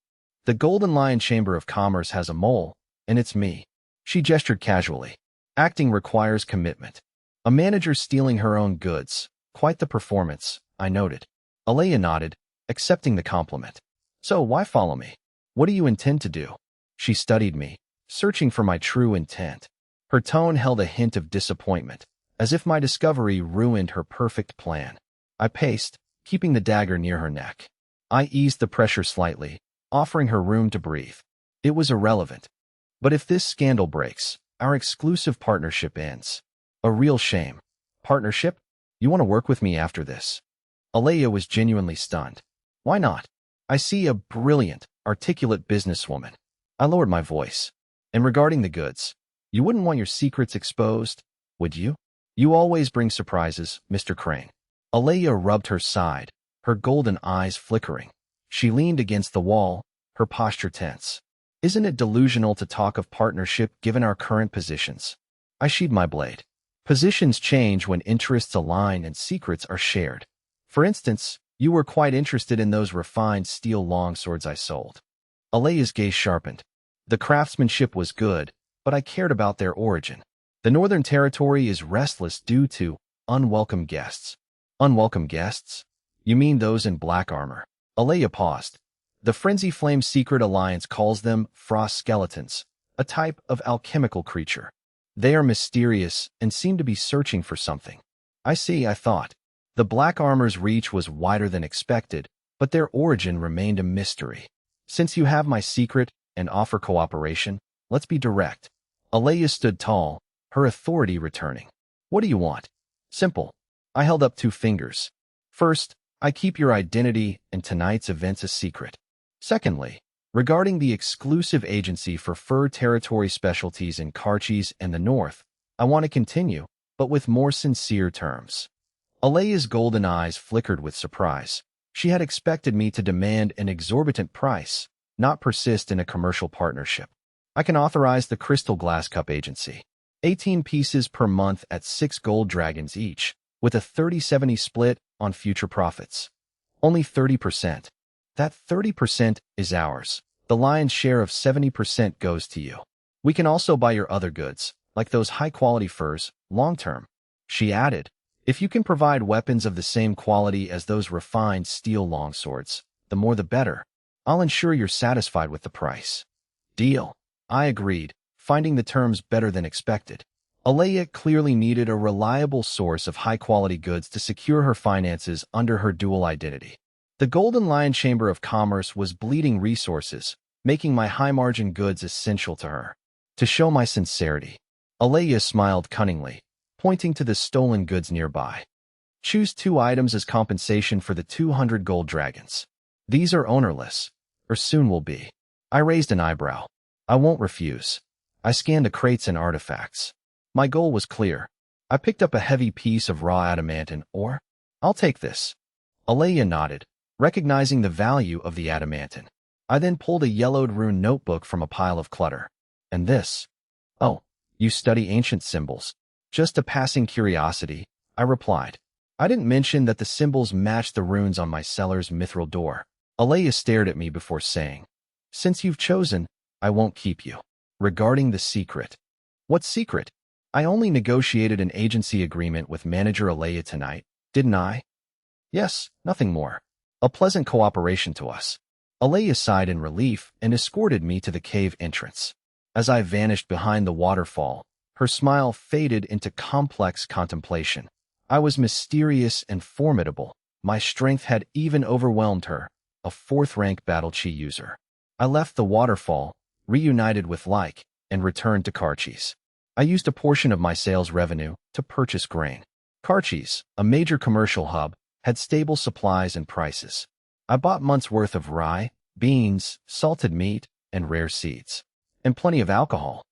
The Golden Lion Chamber of Commerce has a mole, and it's me. She gestured casually. Acting requires commitment. A manager stealing her own goods. Quite the performance, I noted. Alea nodded, accepting the compliment. So why follow me? What do you intend to do? She studied me, searching for my true intent. Her tone held a hint of disappointment, as if my discovery ruined her perfect plan. I paced, keeping the dagger near her neck. I eased the pressure slightly, offering her room to breathe. It was irrelevant. But if this scandal breaks, our exclusive partnership ends. A real shame. Partnership? You want to work with me after this? Alea was genuinely stunned. Why not? I see a brilliant, articulate businesswoman. I lowered my voice. And regarding the goods, you wouldn't want your secrets exposed, would you? You always bring surprises, Mr. Crane. Alea rubbed her side, her golden eyes flickering. She leaned against the wall, her posture tense. Isn't it delusional to talk of partnership given our current positions? I sheathed my blade. Positions change when interests align and secrets are shared. For instance, you were quite interested in those refined steel longswords I sold. Alea's gaze sharpened. The craftsmanship was good, but I cared about their origin. The Northern Territory is restless due to unwelcome guests. Unwelcome guests? You mean those in black armor? Alea paused. The Frenzy Flame Secret Alliance calls them frost skeletons, a type of alchemical creature. They are mysterious and seem to be searching for something. I see, I thought. The black armor's reach was wider than expected, but their origin remained a mystery. Since you have my secret and offer cooperation, let's be direct. Alea stood tall, her authority returning. What do you want? Simple. I held up 2 fingers. First, I keep your identity and tonight's events a secret. Secondly, regarding the exclusive agency for fur territory specialties in Karchis and the North, I want to continue, but with more sincere terms. Alea's golden eyes flickered with surprise. She had expected me to demand an exorbitant price, not persist in a commercial partnership. I can authorize the Crystal Glass Cup Agency. 18 pieces per month at 6 gold dragons each, with a 30-70 split on future profits. Only 30%. That 30% is ours. The lion's share of 70% goes to you. We can also buy your other goods, like those high-quality furs, long-term. She added, if you can provide weapons of the same quality as those refined steel longswords, the more the better. I'll ensure you're satisfied with the price. Deal. I agreed, finding the terms better than expected. Alea clearly needed a reliable source of high-quality goods to secure her finances under her dual identity. The Golden Lion Chamber of Commerce was bleeding resources, making my high-margin goods essential to her. To show my sincerity, Alea smiled cunningly, pointing to the stolen goods nearby. Choose 2 items as compensation for the 200 gold dragons. These are ownerless, or soon will be. I raised an eyebrow. I won't refuse. I scanned the crates and artifacts. My goal was clear. I picked up a heavy piece of raw adamantine ore. I'll take this. Alea nodded, recognizing the value of the adamantine. I then pulled a yellowed rune notebook from a pile of clutter. And this? Oh, you study ancient symbols. Just a passing curiosity, I replied. I didn't mention that the symbols matched the runes on my cellar's mithril door. Alea stared at me before saying, since you've chosen, I won't keep you. Regarding the secret. What secret? I only negotiated an agency agreement with manager Alea tonight, didn't I? Yes, nothing more. A pleasant cooperation to us. Alea sighed in relief and escorted me to the cave entrance. As I vanished behind the waterfall, her smile faded into complex contemplation. I was mysterious and formidable. My strength had even overwhelmed her, a 4th-rank battle chi user. I left the waterfall, reunited with Like, and returned to Karchi's. I used a portion of my sales revenue to purchase grain. Karchi's, a major commercial hub, had stable supplies and prices. I bought months' worth of rye, beans, salted meat, and rare seeds. And plenty of alcohol.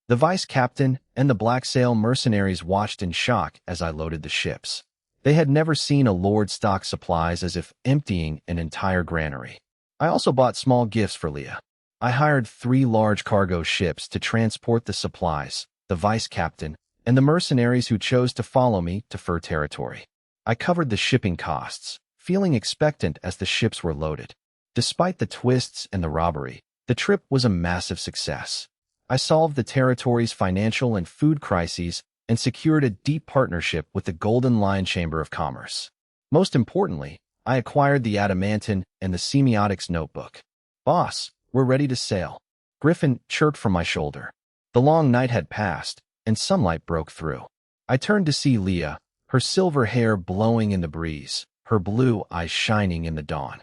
The vice captain and the Black Sail mercenaries watched in shock as I loaded the ships. They had never seen a lord stock supplies as if emptying an entire granary. I also bought small gifts for Leah. I hired 3 large cargo ships to transport the supplies, the vice captain, and the mercenaries who chose to follow me to fur territory. I covered the shipping costs, feeling expectant as the ships were loaded. Despite the twists and the robbery, the trip was a massive success. I solved the territory's financial and food crises and secured a deep partnership with the Golden Lion Chamber of Commerce. Most importantly, I acquired the adamantine and the semiotics notebook. Boss, we're ready to sail. Griffin chirped from my shoulder. The long night had passed, and sunlight broke through. I turned to see Leah, her silver hair blowing in the breeze, her blue eyes shining in the dawn.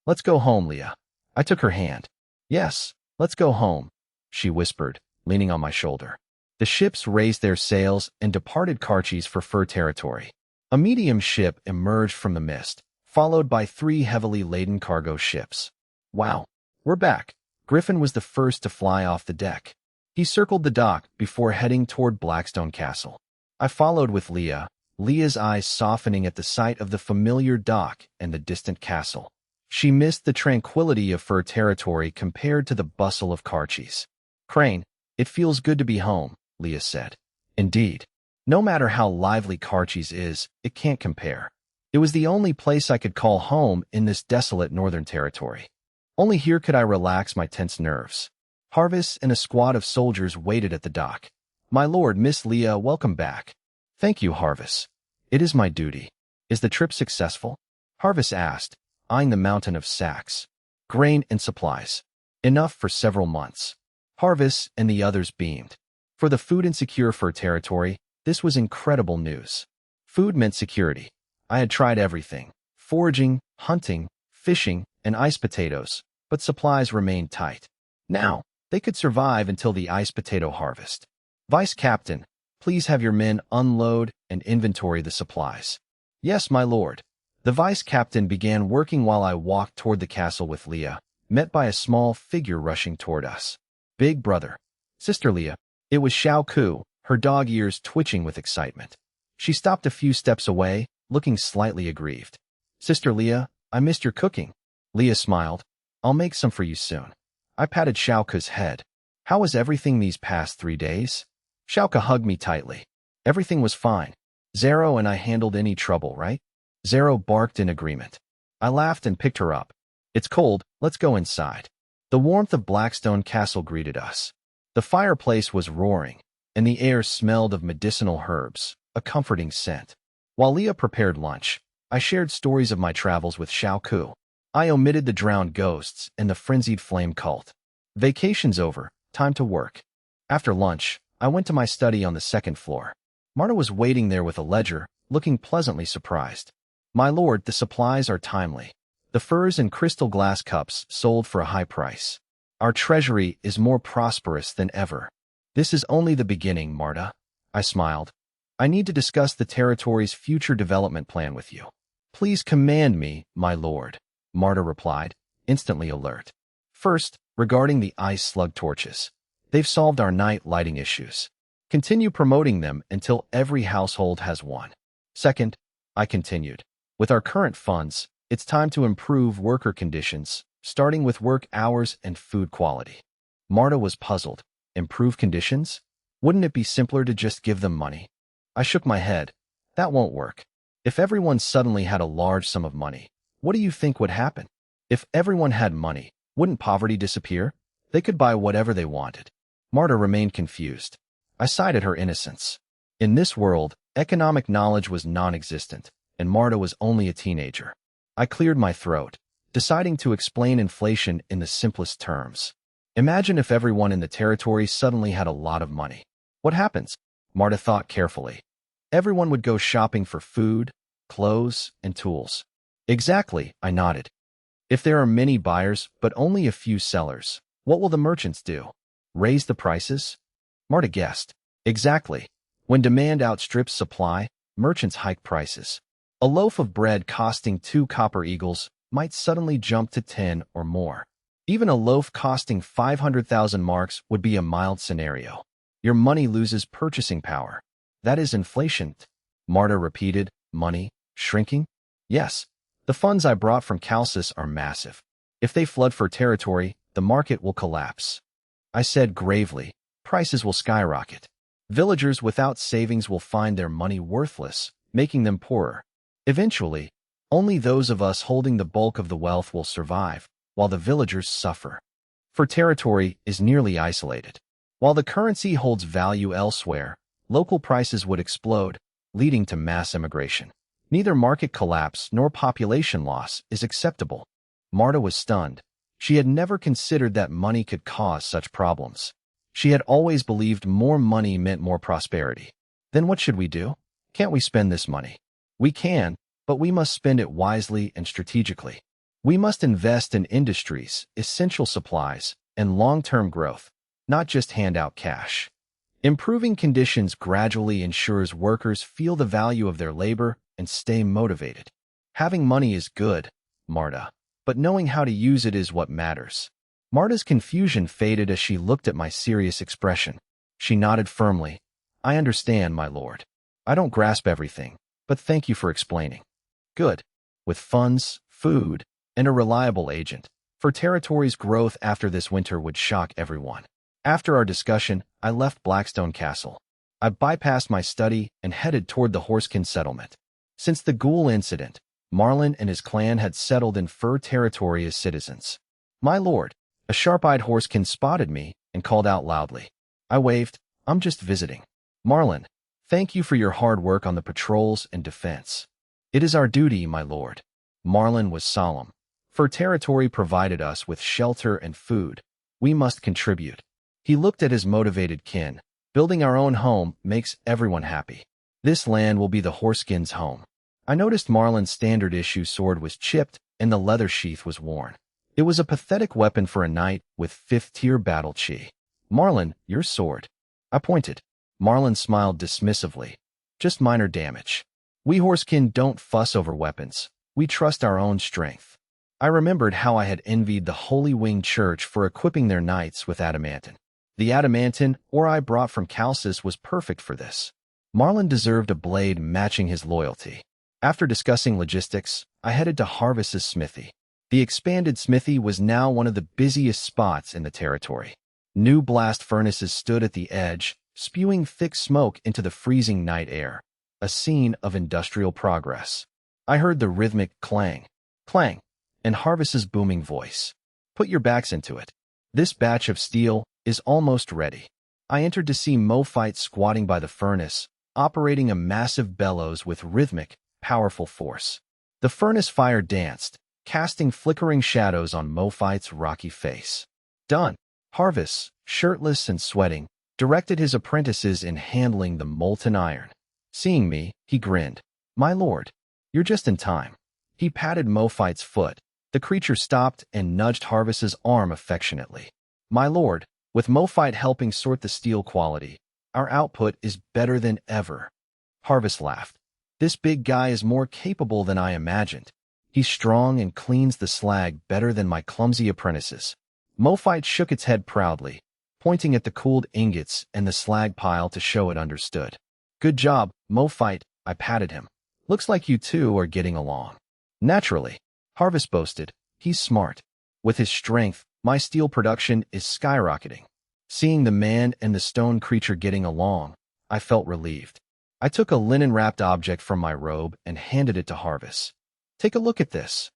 Let's go home, Leah. I took her hand. Yes, let's go home, she whispered, leaning on my shoulder. The ships raised their sails and departed Karchi's for fur territory. A medium ship emerged from the mist, followed by 3 heavily laden cargo ships. Wow, we're back. Griffin was the first to fly off the deck. He circled the dock before heading toward Blackstone Castle. I followed with Leah, Leah's eyes softening at the sight of the familiar dock and the distant castle. She missed the tranquility of fur territory compared to the bustle of Karchi's. Crane, it feels good to be home, Leah said. Indeed. No matter how lively Karchi's is, it can't compare. It was the only place I could call home in this desolate northern territory. Only here could I relax my tense nerves. Harvest and a squad of soldiers waited at the dock. My lord, Miss Leah, welcome back. Thank you, Harvest. It is my duty. Is the trip successful? Harvest asked, eyeing the mountain of sacks. Grain and supplies. Enough for several months. Harvest and the others beamed. For the food insecure fur territory, this was incredible news. Food meant security. I had tried everything. Foraging, hunting, fishing, and ice potatoes, but supplies remained tight. Now, they could survive until the ice potato harvest. Vice Captain, please have your men unload and inventory the supplies. Yes, my lord. The vice captain began working while I walked toward the castle with Leah, met by a small figure rushing toward us. Big brother. Sister Leah. It was Xiao Ku, her dog ears twitching with excitement. She stopped a few steps away, looking slightly aggrieved. Sister Leah, I missed your cooking. Leah smiled. I'll make some for you soon. I patted Xiaoku's head. How was everything these past 3 days? Xiaoku hugged me tightly. Everything was fine. Zero and I handled any trouble, right? Zero barked in agreement. I laughed and picked her up. It's cold, let's go inside. The warmth of Blackstone Castle greeted us. The fireplace was roaring, and the air smelled of medicinal herbs, a comforting scent. While Leah prepared lunch, I shared stories of my travels with Xiao Ku. I omitted the drowned ghosts and the frenzied flame cult. Vacation's over, time to work. After lunch, I went to my study on the second floor. Marta was waiting there with a ledger, looking pleasantly surprised. My lord, the supplies are timely. The furs and crystal glass cups sold for a high price. Our treasury is more prosperous than ever. This is only the beginning, Marta. I smiled. I need to discuss the territory's future development plan with you. Please command me, my lord, Marta replied, instantly alert. First, regarding the ice slug torches. They've solved our night lighting issues. Continue promoting them until every household has one. Second, I continued, with our current funds, it's time to improve worker conditions, starting with work hours and food quality. Marta was puzzled. Improve conditions? Wouldn't it be simpler to just give them money? I shook my head. That won't work. If everyone suddenly had a large sum of money, what do you think would happen? If everyone had money, wouldn't poverty disappear? They could buy whatever they wanted. Marta remained confused. I sighed at her innocence. In this world, economic knowledge was non-existent, and Marta was only a teenager. I cleared my throat, deciding to explain inflation in the simplest terms. Imagine if everyone in the territory suddenly had a lot of money. What happens? Marta thought carefully. Everyone would go shopping for food, clothes, and tools. Exactly, I nodded. If there are many buyers but only a few sellers, what will the merchants do? Raise the prices? Marta guessed. Exactly. When demand outstrips supply, merchants hike prices. A loaf of bread costing 2 copper eagles might suddenly jump to 10 or more. Even a loaf costing 500,000 marks would be a mild scenario. Your money loses purchasing power. That is inflation. Marta repeated, money, shrinking? Yes. The funds I brought from Calcis are massive. If they flood for territory, the market will collapse. I said gravely, prices will skyrocket. Villagers without savings will find their money worthless, making them poorer. Eventually, only those of us holding the bulk of the wealth will survive, while the villagers suffer. For territory is nearly isolated. While the currency holds value elsewhere, local prices would explode, leading to mass immigration. Neither market collapse nor population loss is acceptable. Marta was stunned. She had never considered that money could cause such problems. She had always believed more money meant more prosperity. Then what should we do? Can't we spend this money? We can, but we must spend it wisely and strategically. We must invest in industries, essential supplies, and long-term growth, not just hand out cash. Improving conditions gradually ensures workers feel the value of their labor and stay motivated. Having money is good, Marta, but knowing how to use it is what matters. Marta's confusion faded as she looked at my serious expression. She nodded firmly. I understand, my lord. I don't grasp everything, but thank you for explaining. Good. With funds, food, and a reliable agent, for territory's growth after this winter would shock everyone. After our discussion, I left Blackstone Castle. I bypassed my study and headed toward the Horsekin settlement. Since the ghoul incident, Marlin and his clan had settled in fur territory as citizens. My lord, a sharp-eyed Horsekin spotted me and called out loudly. I waved. I'm just visiting. Marlin, thank you for your hard work on the patrols and defense. It is our duty, my lord. Marlin was solemn. Fur territory provided us with shelter and food. We must contribute. He looked at his motivated kin. Building our own home makes everyone happy. This land will be the Horsekin's home. I noticed Marlin's standard-issue sword was chipped and the leather sheath was worn. It was a pathetic weapon for a knight with 5th-tier battle chi. Marlin, your sword. I pointed. Marlin smiled dismissively. Just minor damage. We Horsekin don't fuss over weapons. We trust our own strength. I remembered how I had envied the Holy Winged Church for equipping their knights with adamantine. The adamantine ore I brought from Calcis was perfect for this. Marlin deserved a blade matching his loyalty. After discussing logistics, I headed to Harvest's smithy. The expanded smithy was now one of the busiest spots in the territory. New blast furnaces stood at the edge, spewing thick smoke into the freezing night air, a scene of industrial progress. I heard the rhythmic clang, Clang, and Harvest's booming voice. Put your backs into it. This batch of steel is almost ready. I entered to see Mo-Fight squatting by the furnace, operating a massive bellows with rhythmic, powerful force. The furnace fire danced, casting flickering shadows on Mo-Fight's rocky face. Done. Harvest, shirtless and sweating, directed his apprentices in handling the molten iron. Seeing me, he grinned. My lord, you're just in time. He patted Mo-Fight's foot. The creature stopped and nudged Harvest's arm affectionately. My lord, with Mo-Fight helping sort the steel quality, our output is better than ever. Harvest laughed. This big guy is more capable than I imagined. He's strong and cleans the slag better than my clumsy apprentices. Mo-Fight shook its head proudly, pointing at the cooled ingots and the slag pile to show it understood. Good job, Mo-Fight, I patted him. Looks like you two are getting along. Naturally, Harvest boasted. He's smart. With his strength, my steel production is skyrocketing. Seeing the man and the stone creature getting along, I felt relieved. I took a linen-wrapped object from my robe and handed it to Harvest. Take a look at this.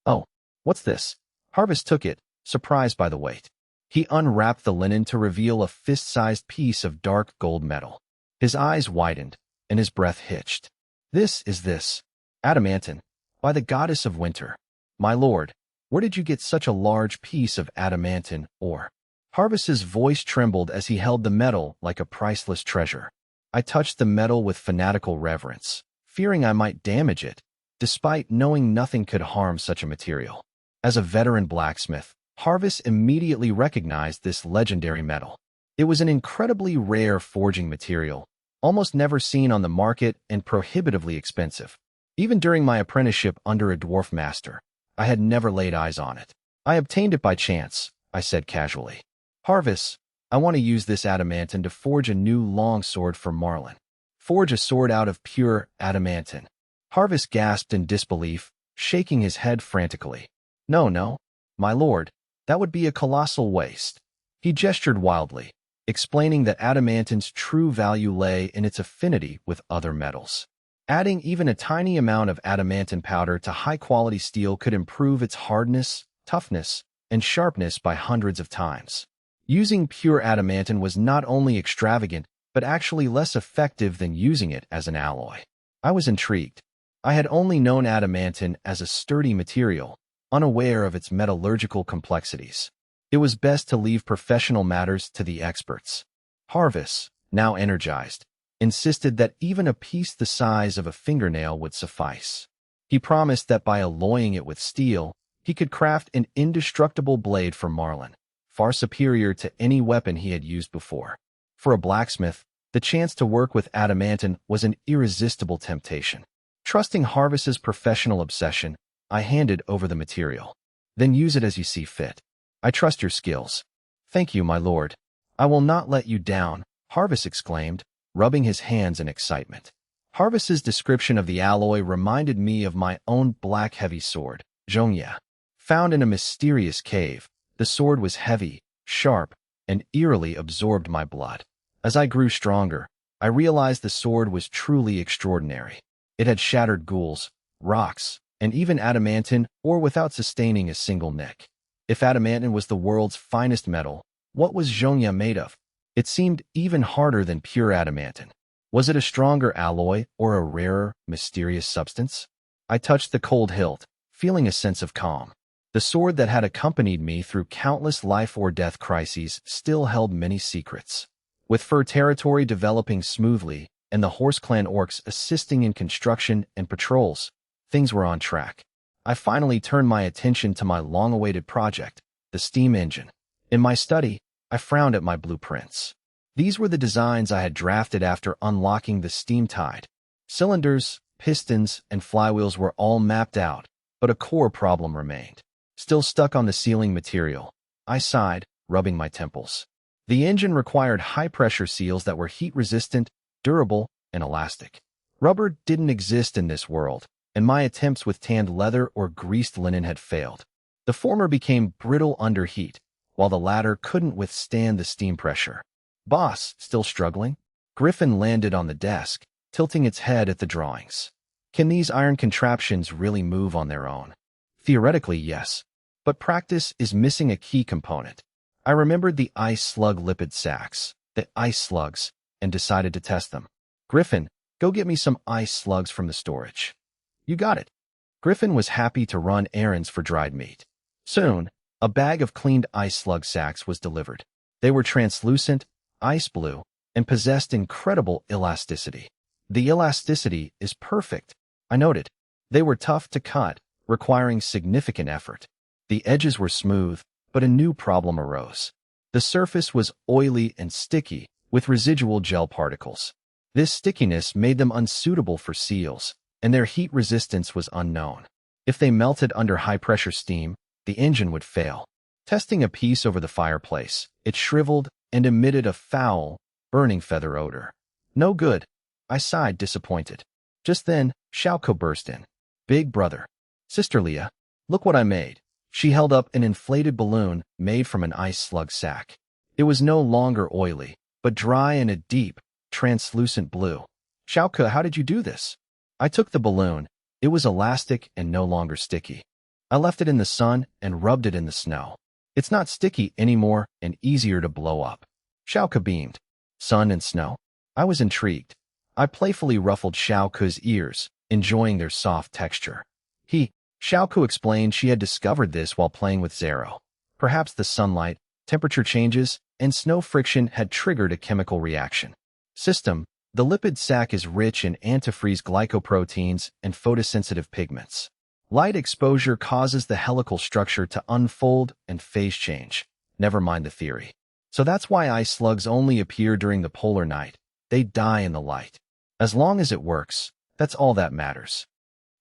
Oh, what's this? Harvest took it, surprised by the weight. He unwrapped the linen to reveal a fist-sized piece of dark gold metal. His eyes widened, and his breath hitched. This is adamantine, by the goddess of winter. My lord, where did you get such a large piece of adamantine ore? Harvest's voice trembled as he held the metal like a priceless treasure. I touched the metal with fanatical reverence, fearing I might damage it, despite knowing nothing could harm such a material. As a veteran blacksmith, Harvest immediately recognized this legendary metal. It was an incredibly rare forging material, almost never seen on the market and prohibitively expensive. Even during my apprenticeship under a dwarf master, I had never laid eyes on it. I obtained it by chance, I said casually. Harvest, I want to use this adamantine to forge a new long sword for Marlin. Forge a sword out of pure adamantine. Harvest gasped in disbelief, shaking his head frantically. No, my lord, that would be a colossal waste. He gestured wildly, explaining that adamantine's true value lay in its affinity with other metals. Adding even a tiny amount of adamantine powder to high-quality steel could improve its hardness, toughness, and sharpness by hundreds of times. Using pure adamantine was not only extravagant, but actually less effective than using it as an alloy. I was intrigued. I had only known adamantine as a sturdy material, unaware of its metallurgical complexities. It was best to leave professional matters to the experts. Harvest, now energized, insisted that even a piece the size of a fingernail would suffice. He promised that by alloying it with steel, he could craft an indestructible blade for Marlin, far superior to any weapon he had used before. For a blacksmith, the chance to work with adamantine was an irresistible temptation. Trusting Harvest's professional obsession, I handed over the material. Then use it as you see fit. I trust your skills. Thank you, my lord. I will not let you down, Harvest exclaimed, rubbing his hands in excitement. Harvest's description of the alloy reminded me of my own black heavy sword, Zhongya. Found in a mysterious cave, the sword was heavy, sharp, and eerily absorbed my blood. As I grew stronger, I realized the sword was truly extraordinary. It had shattered ghouls, rocks, and even adamantine ore without sustaining a single nick. If adamantine was the world's finest metal, what was Zhongya made of? It seemed even harder than pure adamantine. Was it a stronger alloy or a rarer, mysterious substance? I touched the cold hilt, feeling a sense of calm. The sword that had accompanied me through countless life-or-death crises still held many secrets. With Fur territory developing smoothly and the Horse Clan orcs assisting in construction and patrols, things were on track. I finally turned my attention to my long-awaited project, the steam engine. In my study, I frowned at my blueprints. These were the designs I had drafted after unlocking the steam tide. Cylinders, pistons, and flywheels were all mapped out, but a core problem remained. Still stuck on the sealing material, I sighed, rubbing my temples. The engine required high-pressure seals that were heat-resistant, durable, and elastic. Rubber didn't exist in this world, and my attempts with tanned leather or greased linen had failed. The former became brittle under heat, while the latter couldn't withstand the steam pressure. Boss, still struggling? Griffin landed on the desk, tilting its head at the drawings. Can these iron contraptions really move on their own? Theoretically, yes. But practice is missing a key component. I remembered the ice slug lipid sacs, the ice slugs, and decided to test them. Griffin, go get me some ice slugs from the storage. You got it. Griffin was happy to run errands for dried meat. Soon, a bag of cleaned ice slug sacs was delivered. They were translucent, ice blue, and possessed incredible elasticity. The elasticity is perfect, I noted. They were tough to cut, requiring significant effort. The edges were smooth, but a new problem arose. The surface was oily and sticky, with residual gel particles. This stickiness made them unsuitable for seals, and their heat resistance was unknown. If they melted under high-pressure steam, the engine would fail. Testing a piece over the fireplace, it shriveled and emitted a foul, burning feather odor. No good. I sighed, disappointed. Just then, Xiaoko burst in. Big brother. Sister Leah, look what I made. She held up an inflated balloon made from an ice slug sac. It was no longer oily, but dry and a deep, translucent blue. Xiaoko, how did you do this? I took the balloon. It was elastic and no longer sticky. I left it in the sun and rubbed it in the snow. It's not sticky anymore and easier to blow up. Xiaoko beamed. Sun and snow? I was intrigued. I playfully ruffled Xiaoko's ears, enjoying their soft texture. Xiaoko explained she had discovered this while playing with Zero. Perhaps the sunlight, temperature changes, and snow friction had triggered a chemical reaction. System: the lipid sac is rich in antifreeze glycoproteins and photosensitive pigments. Light exposure causes the helical structure to unfold and phase change. Never mind the theory. So that's why ice slugs only appear during the polar night. They die in the light. As long as it works, that's all that matters.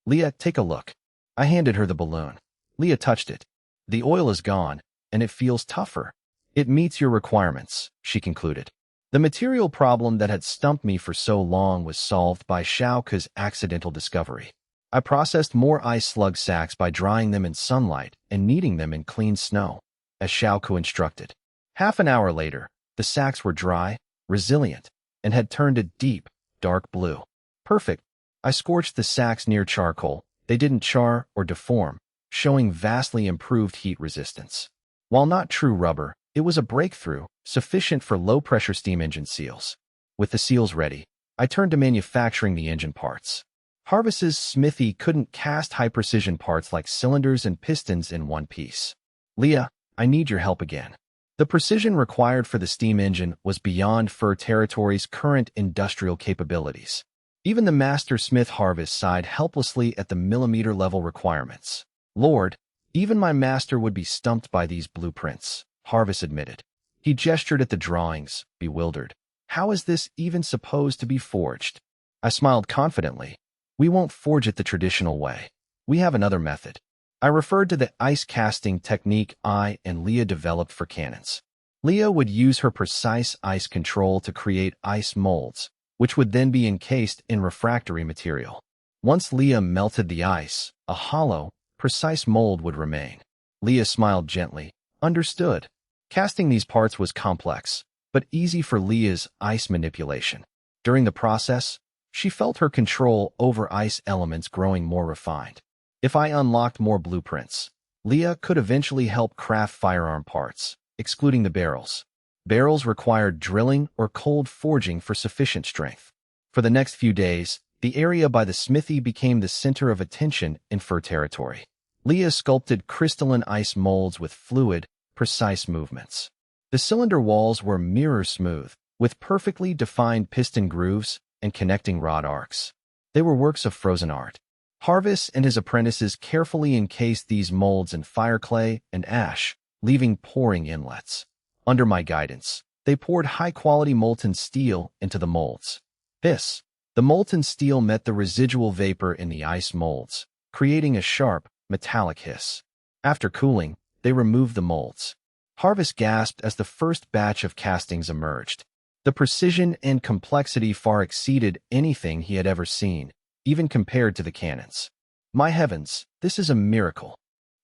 Leah, take a look. I handed her the balloon. Leah touched it. The oil is gone, and it feels tougher. It meets your requirements, she concluded. The material problem that had stumped me for so long was solved by Xiaoko's accidental discovery. I processed more ice slug sacs by drying them in sunlight and kneading them in clean snow, as Xiaoko instructed. Half an hour later, the sacs were dry, resilient, and had turned a deep, dark blue. Perfect. I scorched the sacs near charcoal. They didn't char or deform, showing vastly improved heat resistance. While not true rubber, it was a breakthrough, sufficient for low-pressure steam engine seals. With the seals ready, I turned to manufacturing the engine parts. Harvest's smithy couldn't cast high-precision parts like cylinders and pistons in one piece. Leah, I need your help again. The precision required for the steam engine was beyond Fur Territory's current industrial capabilities. Even the master smith Harvest sighed helplessly at the millimeter-level requirements. Lord, even my master would be stumped by these blueprints, Harvest admitted. He gestured at the drawings, bewildered. How is this even supposed to be forged? I smiled confidently. We won't forge it the traditional way. We have another method. I referred to the ice casting technique I and Leah developed for cannons. Leah would use her precise ice control to create ice molds, which would then be encased in refractory material. Once Leah melted the ice, a hollow, precise mold would remain. Leah smiled gently. Understood. Casting these parts was complex, but easy for Leah's ice manipulation. During the process, she felt her control over ice elements growing more refined. If I unlocked more blueprints, Leah could eventually help craft firearm parts, excluding the barrels. Barrels required drilling or cold forging for sufficient strength. For the next few days, the area by the smithy became the center of attention in Fur Territory. Leah sculpted crystalline ice molds with fluid, precise movements. The cylinder walls were mirror-smooth, with perfectly defined piston grooves and connecting rod arcs. They were works of frozen art. Harvest and his apprentices carefully encased these molds in fireclay and ash, leaving poring inlets. Under my guidance, they poured high-quality molten steel into the molds. The molten steel met the residual vapor in the ice molds, creating a sharp, metallic hiss. After cooling, they removed the molds. Harvest gasped as the first batch of castings emerged. The precision and complexity far exceeded anything he had ever seen, even compared to the cannons. My heavens, this is a miracle.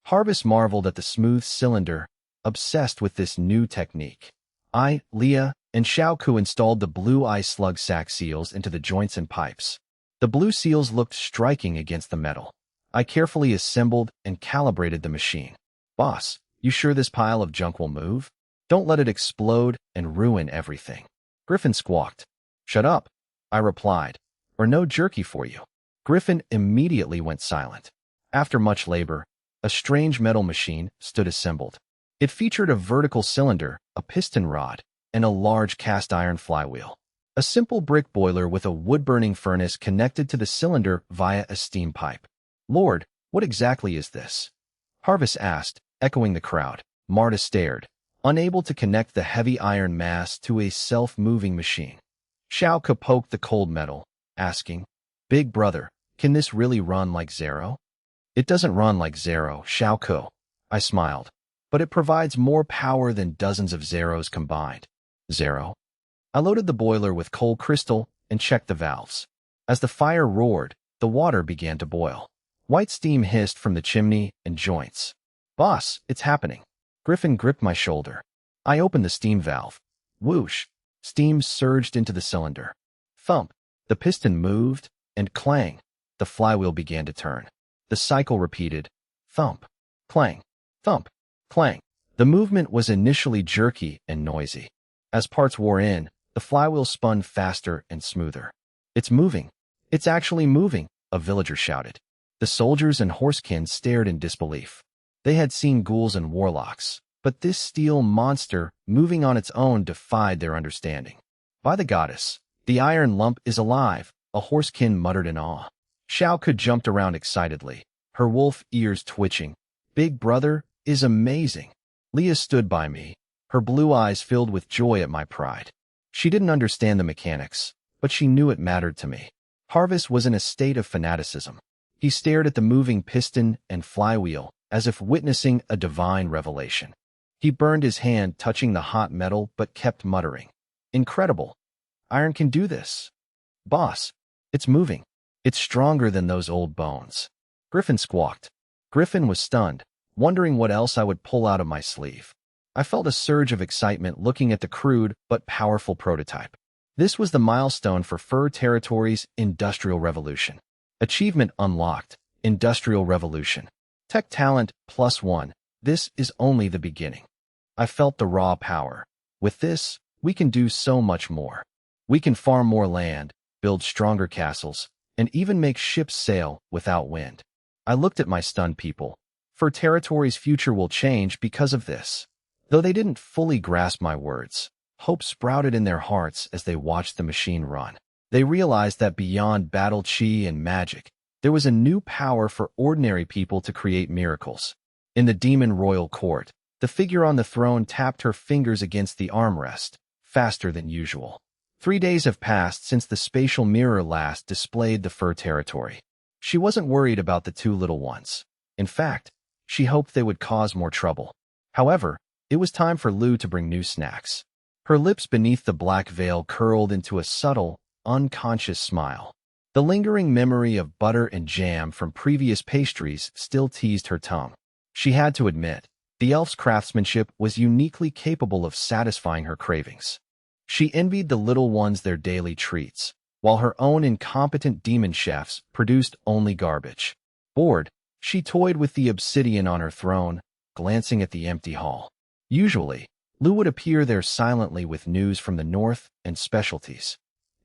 Harvest marveled at the smooth cylinder, obsessed with this new technique. I, Leah, and Xiaoko installed the blue ice slug sac seals into the joints and pipes. The blue seals looked striking against the metal. I carefully assembled and calibrated the machine. Boss, you sure this pile of junk will move? Don't let it explode and ruin everything. Griffin squawked. Shut up, I replied, or no jerky for you. Griffin immediately went silent. After much labor, a strange metal machine stood assembled. It featured a vertical cylinder, a piston rod, and a large cast iron flywheel. A simple brick boiler with a wood-burning furnace connected to the cylinder via a steam pipe. Lord, what exactly is this? Harvest asked, echoing the crowd. Marta stared, unable to connect the heavy iron mass to a self-moving machine. Xiao Ke poked the cold metal, asking, Big brother, can this really run like Zero? It doesn't run like Zero, Xiao Ke. I smiled. But it provides more power than dozens of Zeros combined. Zero? I loaded the boiler with coal crystal and checked the valves. As the fire roared, the water began to boil. White steam hissed from the chimney and joints. Boss, it's happening. Griffin gripped my shoulder. I opened the steam valve. Whoosh! Steam surged into the cylinder. Thump! The piston moved, and clang! The flywheel began to turn. The cycle repeated. Thump! Clang! Thump! Clang! The movement was initially jerky and noisy. As parts wore in, the flywheel spun faster and smoother. It's moving. It's actually moving, a villager shouted. The soldiers and horsekin stared in disbelief. They had seen ghouls and warlocks, but this steel monster moving on its own defied their understanding. By the goddess, the iron lump is alive, a horsekin muttered in awe. Xiao Ke jumped around excitedly, her wolf ears twitching. Big brother is amazing. Leah stood by me, her blue eyes filled with joy at my pride. She didn't understand the mechanics, but she knew it mattered to me. Harvest was in a state of fanaticism. He stared at the moving piston and flywheel, as if witnessing a divine revelation. He burned his hand touching the hot metal but kept muttering. Incredible. Iron can do this. Boss, it's moving. It's stronger than those old bones. Griffin squawked. Griffin was stunned, wondering what else I would pull out of my sleeve. I felt a surge of excitement looking at the crude but powerful prototype. This was the milestone for Fur Territory's Industrial Revolution. Achievement unlocked. Industrial Revolution. Tech talent +1. This is only the beginning. I felt the raw power. With this, we can do so much more. We can farm more land, build stronger castles, and even make ships sail without wind. I looked at my stunned people. Fur Territory's future will change because of this. Though they didn't fully grasp my words, hope sprouted in their hearts as they watched the machine run. They realized that beyond battle chi and magic, there was a new power for ordinary people to create miracles. In the demon royal court, the figure on the throne tapped her fingers against the armrest, faster than usual. 3 days have passed since the spatial mirror last displayed the Fur Territory. She wasn't worried about the 2 little ones. In fact, she hoped they would cause more trouble. However, it was time for Lu to bring new snacks. Her lips beneath the black veil curled into a subtle, unconscious smile. The lingering memory of butter and jam from previous pastries still teased her tongue. She had to admit, the elf's craftsmanship was uniquely capable of satisfying her cravings. She envied the little ones their daily treats, while her own incompetent demon chefs produced only garbage. Bored, she toyed with the obsidian on her throne, glancing at the empty hall. Usually, Lu would appear there silently with news from the north and specialties.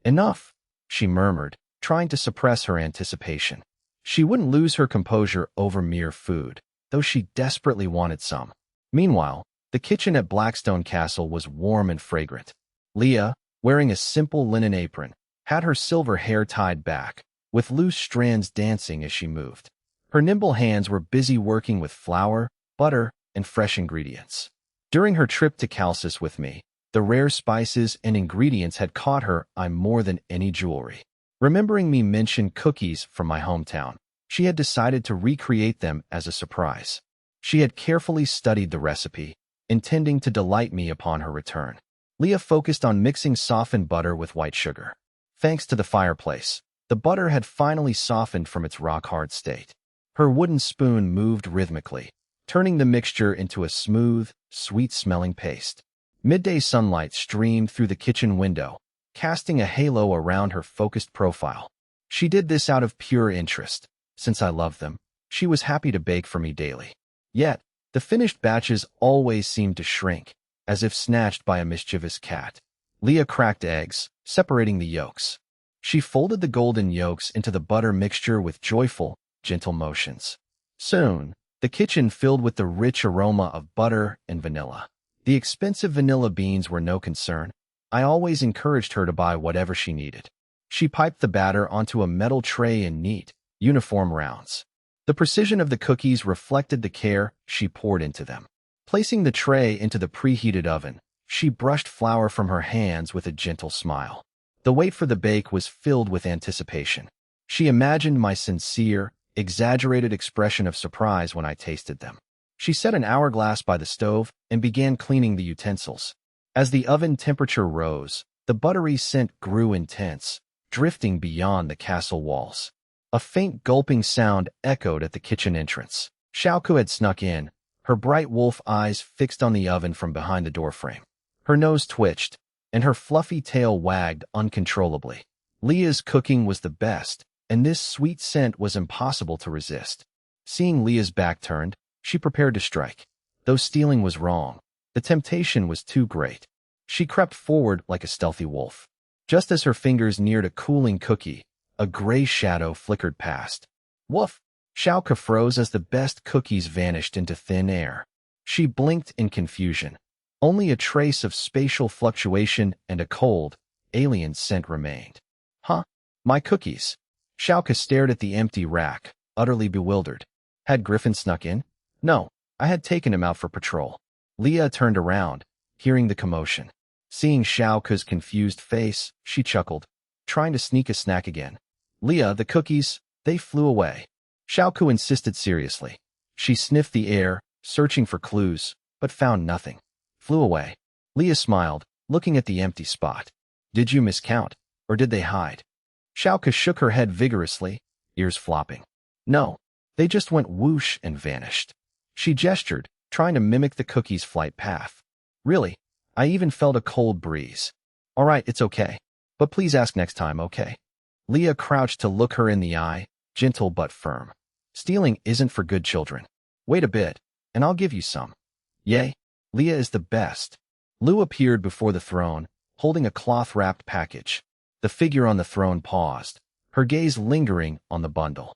Enough, she murmured, trying to suppress her anticipation. She wouldn't lose her composure over mere food, though she desperately wanted some. Meanwhile, the kitchen at Blackstone Castle was warm and fragrant. Leah, wearing a simple linen apron, had her silver hair tied back, with loose strands dancing as she moved. Her nimble hands were busy working with flour, butter, and fresh ingredients. During her trip to Calcis with me, the rare spices and ingredients had caught her eye more than any jewelry. Remembering me mention cookies from my hometown, she had decided to recreate them as a surprise. She had carefully studied the recipe, intending to delight me upon her return. Leah focused on mixing softened butter with white sugar. Thanks to the fireplace, the butter had finally softened from its rock-hard state. Her wooden spoon moved rhythmically, turning the mixture into a smooth, sweet-smelling paste. Midday sunlight streamed through the kitchen window, casting a halo around her focused profile. She did this out of pure interest, since I loved them. She was happy to bake for me daily. Yet, the finished batches always seemed to shrink, as if snatched by a mischievous cat. Leah cracked eggs, separating the yolks. She folded the golden yolks into the butter mixture with joyful, gentle motions. Soon, the kitchen filled with the rich aroma of butter and vanilla. The expensive vanilla beans were no concern. I always encouraged her to buy whatever she needed. She piped the batter onto a metal tray in neat, uniform rounds. The precision of the cookies reflected the care she poured into them. Placing the tray into the preheated oven, she brushed flour from her hands with a gentle smile. The wait for the bake was filled with anticipation. She imagined my sincere, exaggerated expression of surprise when I tasted them. She set an hourglass by the stove and began cleaning the utensils. As the oven temperature rose, the buttery scent grew intense, drifting beyond the castle walls. A faint gulping sound echoed at the kitchen entrance. Xiaoku had snuck in, her bright wolf eyes fixed on the oven from behind the doorframe. Her nose twitched, and her fluffy tail wagged uncontrollably. Leah's cooking was the best, and this sweet scent was impossible to resist. Seeing Leah's back turned, she prepared to strike. Though stealing was wrong, the temptation was too great. She crept forward like a stealthy wolf. Just as her fingers neared a cooling cookie, a gray shadow flickered past. Woof! Xiaoka froze as the best cookies vanished into thin air. She blinked in confusion. Only a trace of spatial fluctuation and a cold, alien scent remained. Huh? My cookies? Xiaoka stared at the empty rack, utterly bewildered. Had Griffin snuck in? No, I had taken him out for patrol. Leah turned around, hearing the commotion. Seeing Xiaoka's confused face, she chuckled, trying to sneak a snack again. Leah, the cookies, they flew away. Xiaoku insisted seriously. She sniffed the air, searching for clues, but found nothing. Flew away. Leah smiled, looking at the empty spot. Did you miscount, or did they hide? Xiaoka shook her head vigorously, ears flopping. No, they just went whoosh and vanished. She gestured, trying to mimic the cookie's flight path. Really, I even felt a cold breeze. All right, it's okay. But please ask next time, okay? Leah crouched to look her in the eye, gentle but firm. Stealing isn't for good children. Wait a bit, and I'll give you some. Yay, Leah is the best. Lu appeared before the throne, holding a cloth-wrapped package. The figure on the throne paused, her gaze lingering on the bundle.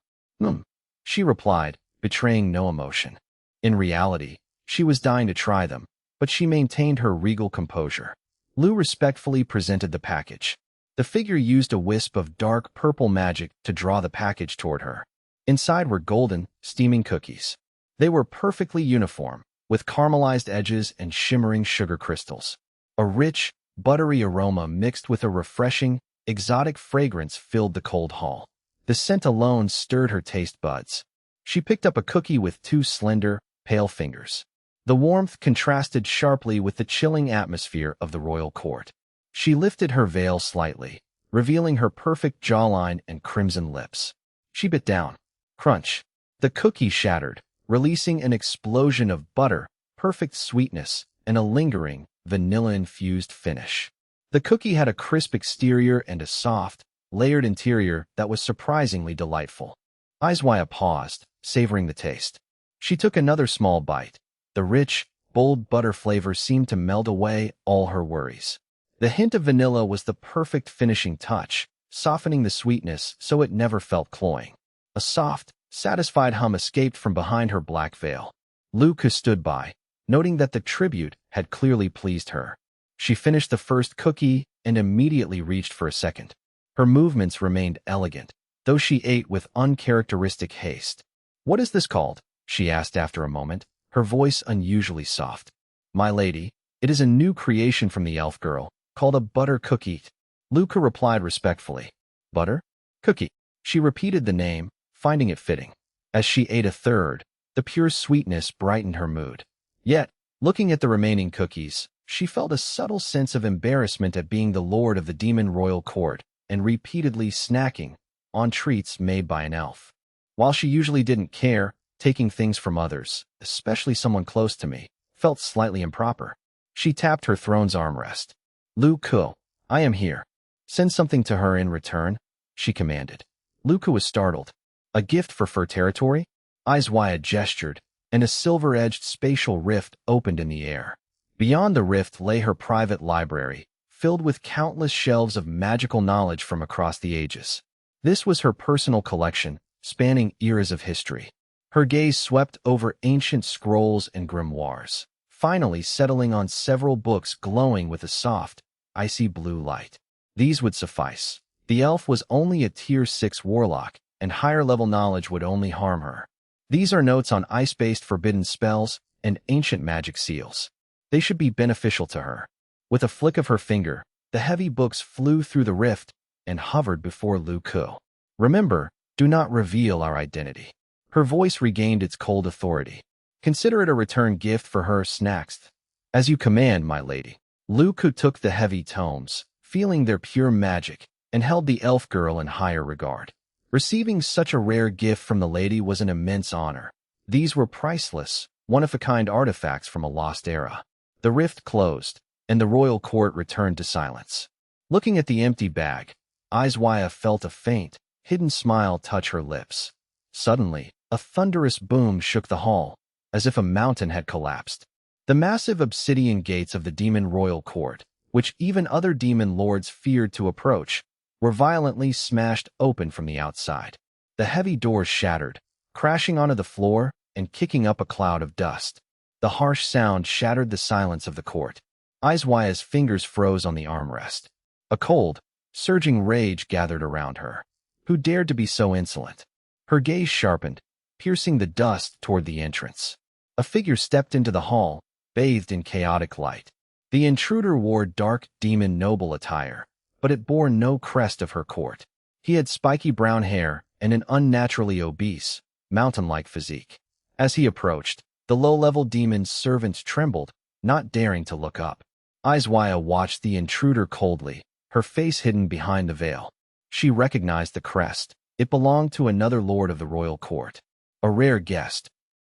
She replied, betraying no emotion. In reality, she was dying to try them, but she maintained her regal composure. Lu respectfully presented the package. The figure used a wisp of dark purple magic to draw the package toward her. Inside were golden, steaming cookies. They were perfectly uniform, with caramelized edges and shimmering sugar crystals. A rich, buttery aroma mixed with a refreshing, exotic fragrance filled the cold hall. The scent alone stirred her taste buds. She picked up a cookie with two slender, pale fingers. The warmth contrasted sharply with the chilling atmosphere of the royal court. She lifted her veil slightly, revealing her perfect jawline and crimson lips. She bit down. Crunch. The cookie shattered, releasing an explosion of butter, perfect sweetness, and a lingering, vanilla-infused finish. The cookie had a crisp exterior and a soft, layered interior that was surprisingly delightful. Aizwaya paused, savoring the taste. She took another small bite. The rich, bold butter flavor seemed to melt away all her worries. The hint of vanilla was the perfect finishing touch, softening the sweetness so it never felt cloying. A soft, satisfied hum escaped from behind her black veil. Luca stood by, noting that the tribute had clearly pleased her. She finished the first cookie and immediately reached for a second. Her movements remained elegant, though she ate with uncharacteristic haste. "What is this called?" she asked after a moment, her voice unusually soft. "My lady, it is a new creation from the elf girl, called a butter cookie." Luca replied respectfully. "Butter? Cookie." She repeated the name, finding it fitting. As she ate a third, the pure sweetness brightened her mood. Yet, looking at the remaining cookies, she felt a subtle sense of embarrassment at being the lord of the demon royal court and repeatedly snacking on treats made by an elf. While she usually didn't care, taking things from others, especially someone close to me, felt slightly improper. She tapped her throne's armrest. "Lu Ku, I am here. Send something to her in return," she commanded. Luca was startled. A gift for fur territory? Izwaya gestured, and a silver-edged spatial rift opened in the air. Beyond the rift lay her private library, filled with countless shelves of magical knowledge from across the ages. This was her personal collection, spanning eras of history. Her gaze swept over ancient scrolls and grimoires, finally settling on several books glowing with a soft, icy blue light. These would suffice. The elf was only a Tier 6 warlock, and higher-level knowledge would only harm her. These are notes on ice-based forbidden spells and ancient magic seals. They should be beneficial to her. With a flick of her finger, the heavy books flew through the rift and hovered before Lu Ku. Remember, do not reveal our identity. Her voice regained its cold authority. Consider it a return gift for her snacks. As you command, my lady. Lu Ku took the heavy tomes, feeling their pure magic, and held the elf girl in higher regard. Receiving such a rare gift from the lady was an immense honor. These were priceless, one-of-a-kind artifacts from a lost era. The rift closed, and the royal court returned to silence. Looking at the empty bag, Izwaya felt a faint, hidden smile touch her lips. Suddenly, a thunderous boom shook the hall, as if a mountain had collapsed. The massive obsidian gates of the demon royal court, which even other demon lords feared to approach, were violently smashed open from the outside. The heavy doors shattered, crashing onto the floor and kicking up a cloud of dust. The harsh sound shattered the silence of the court. Izwaya's fingers froze on the armrest. A cold, surging rage gathered around her. Who dared to be so insolent? Her gaze sharpened, piercing the dust toward the entrance. A figure stepped into the hall, bathed in chaotic light. The intruder wore dark demon noble attire, but it bore no crest of her court. He had spiky brown hair and an unnaturally obese, mountain-like physique. As he approached, the low-level demon's servants trembled, not daring to look up. Izwaya watched the intruder coldly, her face hidden behind the veil. She recognized the crest. It belonged to another lord of the royal court. A rare guest.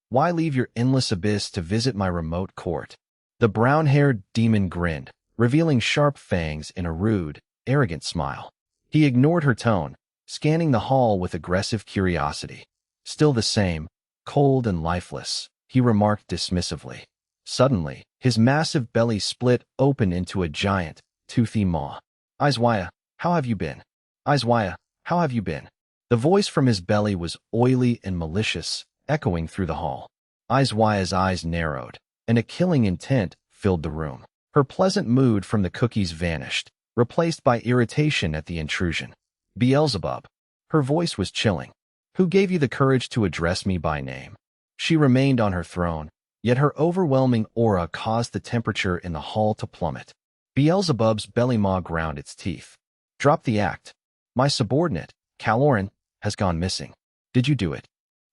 Why leave your endless abyss to visit my remote court? The brown-haired demon grinned, revealing sharp fangs in a rude, arrogant smile. He ignored her tone, scanning the hall with aggressive curiosity. Still the same, cold and lifeless, he remarked dismissively. Suddenly, his massive belly split open into a giant, toothy maw. Izwaya, how have you been? Izwaya, how have you been? The voice from his belly was oily and malicious, echoing through the hall. Izwaya's eyes narrowed, and a killing intent filled the room. Her pleasant mood from the cookies vanished, replaced by irritation at the intrusion. Beelzebub. Her voice was chilling. Who gave you the courage to address me by name? She remained on her throne, yet her overwhelming aura caused the temperature in the hall to plummet. Beelzebub's belly maw ground its teeth. Drop the act. My subordinate, Caloran, has gone missing. Did you do it?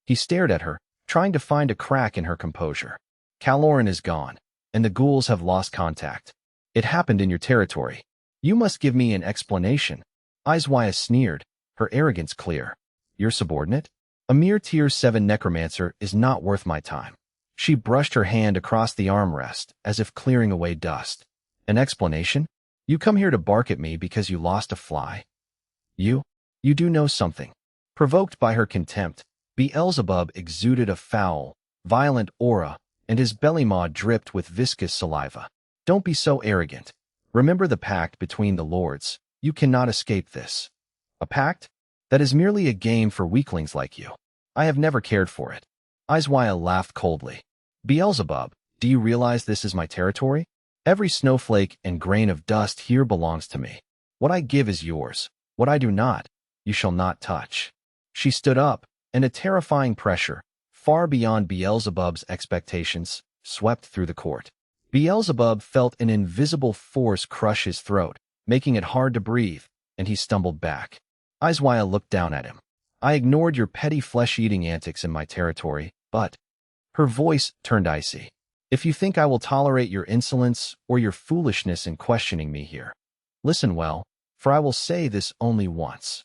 He stared at her, trying to find a crack in her composure. Caloran is gone, and the ghouls have lost contact. It happened in your territory. You must give me an explanation. Izwaya sneered, her arrogance clear. Your subordinate? A mere Tier 7 necromancer is not worth my time. She brushed her hand across the armrest, as if clearing away dust. An explanation? You come here to bark at me because you lost a fly? You do know something. Provoked by her contempt, Beelzebub exuded a foul, violent aura, and his belly maw dripped with viscous saliva. Don't be so arrogant. Remember the pact between the lords. You cannot escape this. A pact? That is merely a game for weaklings like you. I have never cared for it. Izwaya laughed coldly. Beelzebub, do you realize this is my territory? Every snowflake and grain of dust here belongs to me. What I give is yours. What I do not, you shall not touch. She stood up, and a terrifying pressure, far beyond Beelzebub's expectations, swept through the court. Beelzebub felt an invisible force crush his throat, making it hard to breathe, and he stumbled back. Izwaya looked down at him. I ignored your petty flesh-eating antics in my territory, but... Her voice turned icy. If you think I will tolerate your insolence or your foolishness in questioning me here, listen well, for I will say this only once.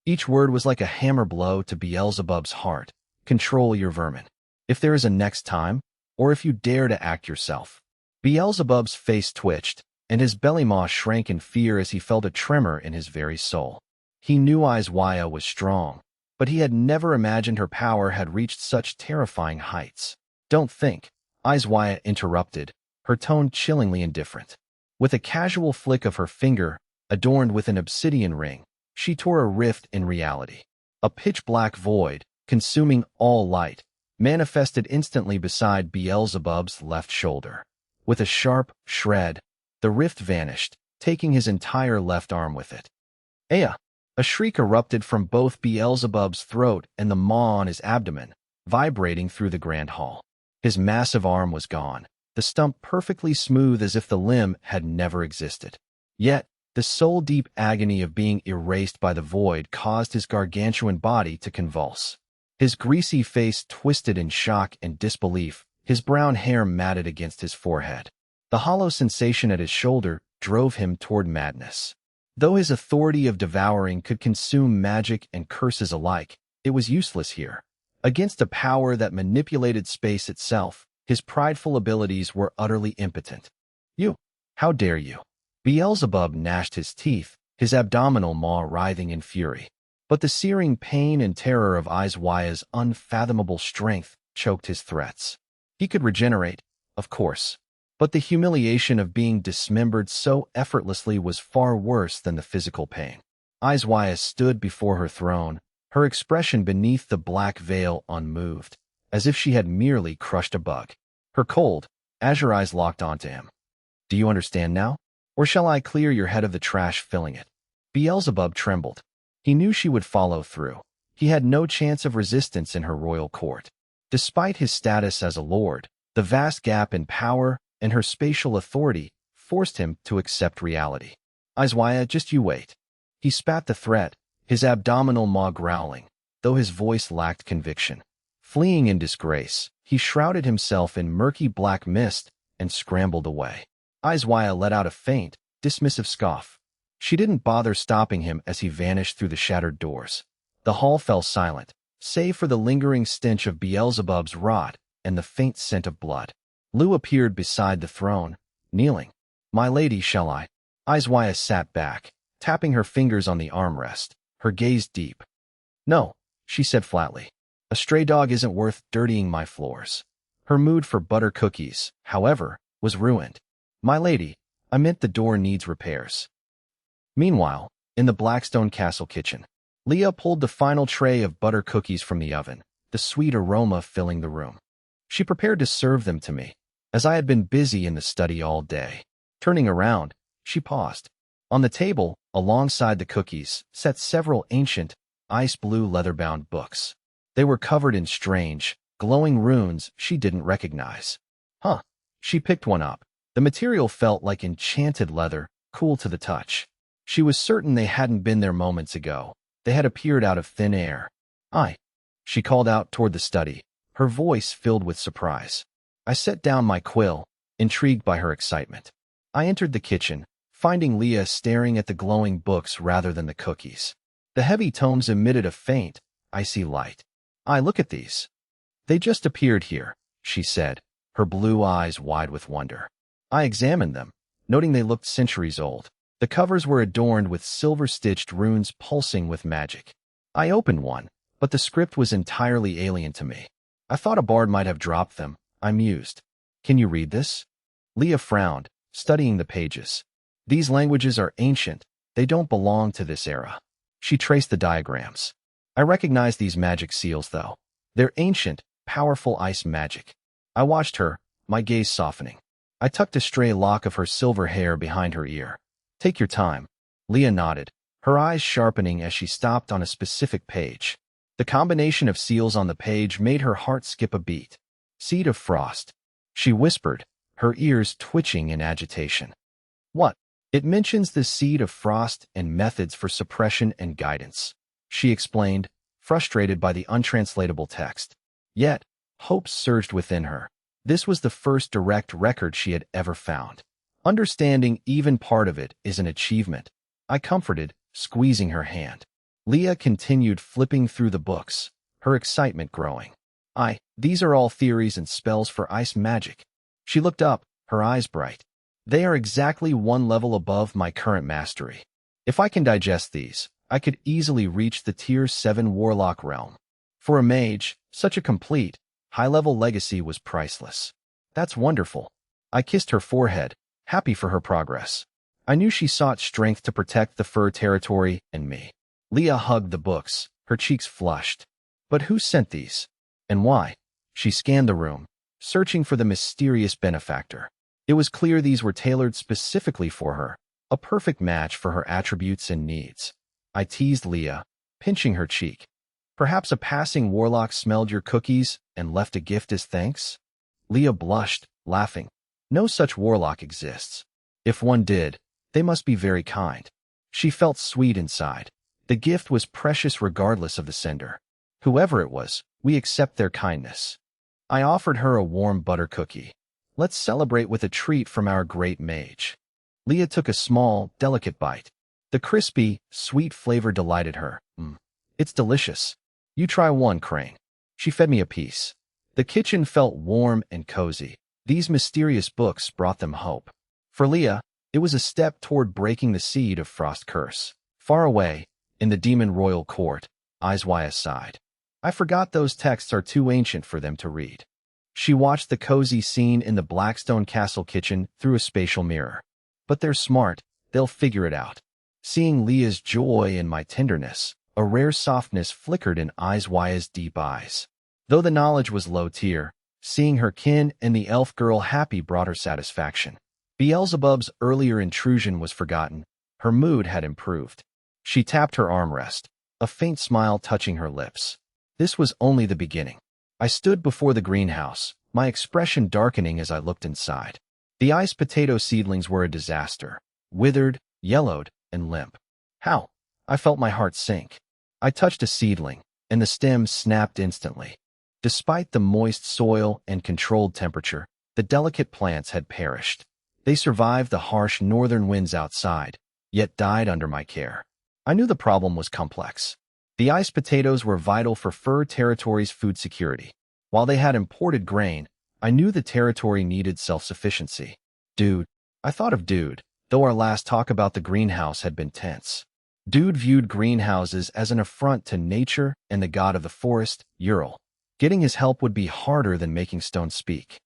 Each word was like a hammer blow to Beelzebub's heart. Control your vermin. If there is a next time, or if you dare to act yourself. Beelzebub's face twitched, and his belly maw shrank in fear as he felt a tremor in his very soul. He knew Izwaya was strong, but he had never imagined her power had reached such terrifying heights. Don't think, Izwaya interrupted, her tone chillingly indifferent. With a casual flick of her finger, adorned with an obsidian ring, she tore a rift in reality. A pitch-black void, consuming all light, manifested instantly beside Beelzebub's left shoulder. With a sharp shred, the rift vanished, taking his entire left arm with it. Aya! A shriek erupted from both Beelzebub's throat and the maw on his abdomen, vibrating through the grand hall. His massive arm was gone, the stump perfectly smooth as if the limb had never existed. Yet, the soul-deep agony of being erased by the void caused his gargantuan body to convulse. His greasy face twisted in shock and disbelief, his brown hair matted against his forehead. The hollow sensation at his shoulder drove him toward madness. Though his authority of devouring could consume magic and curses alike, it was useless here. Against a power that manipulated space itself, his prideful abilities were utterly impotent. You! How dare you! Beelzebub gnashed his teeth, his abdominal maw writhing in fury. But the searing pain and terror of Izwaya's unfathomable strength choked his threats. He could regenerate, of course, but the humiliation of being dismembered so effortlessly was far worse than the physical pain. Izwaya stood before her throne, her expression beneath the black veil unmoved, as if she had merely crushed a bug. Her cold, azure eyes locked onto him. Do you understand now? Or shall I clear your head of the trash filling it? Beelzebub trembled. He knew she would follow through. He had no chance of resistance in her royal court. Despite his status as a lord, the vast gap in power and her spatial authority forced him to accept reality. Izwaya, just you wait. He spat the threat, his abdominal maw growling, though his voice lacked conviction. Fleeing in disgrace, he shrouded himself in murky black mist and scrambled away. Izwaya let out a faint, dismissive scoff. She didn't bother stopping him as he vanished through the shattered doors. The hall fell silent, save for the lingering stench of Beelzebub's rot and the faint scent of blood. Lu appeared beside the throne, kneeling. My lady, shall I? Izwaya sat back, tapping her fingers on the armrest, her gaze deep. No, she said flatly. A stray dog isn't worth dirtying my floors. Her mood for butter cookies, however, was ruined. My lady, I meant the door needs repairs. Meanwhile, in the Blackstone Castle kitchen, Leah pulled the final tray of butter cookies from the oven, the sweet aroma filling the room. She prepared to serve them to me, as I had been busy in the study all day. Turning around, she paused. On the table, alongside the cookies, sat several ancient, ice-blue leather-bound books. They were covered in strange, glowing runes she didn't recognize. Huh. She picked one up. The material felt like enchanted leather, cool to the touch. She was certain they hadn't been there moments ago. They had appeared out of thin air. She called out toward the study, her voice filled with surprise. I set down my quill, intrigued by her excitement. I entered the kitchen, finding Leah staring at the glowing books rather than the cookies. The heavy tomes emitted a faint, icy light. Look at these. They just appeared here, she said, her blue eyes wide with wonder. I examined them, noting they looked centuries old. The covers were adorned with silver-stitched runes pulsing with magic. I opened one, but the script was entirely alien to me. I thought a bard might have dropped them, I mused. Can you read this? Leah frowned, studying the pages. These languages are ancient, they don't belong to this era. She traced the diagrams. I recognize these magic seals, though. They're ancient, powerful ice magic. I watched her, my gaze softening. I tucked a stray lock of her silver hair behind her ear. Take your time. Leah nodded, her eyes sharpening as she stopped on a specific page. The combination of seals on the page made her heart skip a beat. Seed of Frost. She whispered, her ears twitching in agitation. What? It mentions the Seed of Frost and methods for suppression and guidance, she explained, frustrated by the untranslatable text. Yet, hope surged within her. This was the first direct record she had ever found. Understanding even part of it is an achievement. I comforted, squeezing her hand. Leah continued flipping through the books, her excitement growing. These are all theories and spells for ice magic. She looked up, her eyes bright. They are exactly one level above my current mastery. If I can digest these, I could easily reach the Tier 7 Warlock realm. For a mage, such a complete, high-level legacy was priceless. That's wonderful. I kissed her forehead, happy for her progress. I knew she sought strength to protect the fur territory and me. Leah hugged the books, her cheeks flushed. But who sent these? And why? She scanned the room, searching for the mysterious benefactor. It was clear these were tailored specifically for her, a perfect match for her attributes and needs. I teased Leah, pinching her cheek. Perhaps a passing warlock smelled your cookies and left a gift as thanks? Leah blushed, laughing. No such warlock exists. If one did, they must be very kind. She felt sweet inside. The gift was precious regardless of the sender. Whoever it was, we accept their kindness. I offered her a warm butter cookie. Let's celebrate with a treat from our great mage. Leah took a small, delicate bite. The crispy, sweet flavor delighted her. It's delicious. You try one, Crane. She fed me a piece. The kitchen felt warm and cozy. These mysterious books brought them hope. For Leah, it was a step toward breaking the seed of Frost Curse. Far away, in the Demon Royal Court, Izwaya sighed. I forgot those texts are too ancient for them to read. She watched the cozy scene in the Blackstone Castle kitchen through a spatial mirror. But they're smart, they'll figure it out. Seeing Leah's joy and my tenderness, a rare softness flickered in Izwaya's deep eyes. Though the knowledge was low tier, seeing her kin and the elf girl happy brought her satisfaction. Beelzebub's earlier intrusion was forgotten. Her mood had improved. She tapped her armrest, a faint smile touching her lips. This was only the beginning. I stood before the greenhouse, my expression darkening as I looked inside. The iced potato seedlings were a disaster, withered, yellowed, and limp. How? I felt my heart sink. I touched a seedling, and the stem snapped instantly. Despite the moist soil and controlled temperature, the delicate plants had perished. They survived the harsh northern winds outside, yet died under my care. I knew the problem was complex. The iced potatoes were vital for Fur Territory's food security. While they had imported grain, I knew the territory needed self-sufficiency. Dude. I thought of Dude, though our last talk about the greenhouse had been tense. Dude viewed greenhouses as an affront to nature and the god of the forest, Ural. Getting his help would be harder than making stone speak.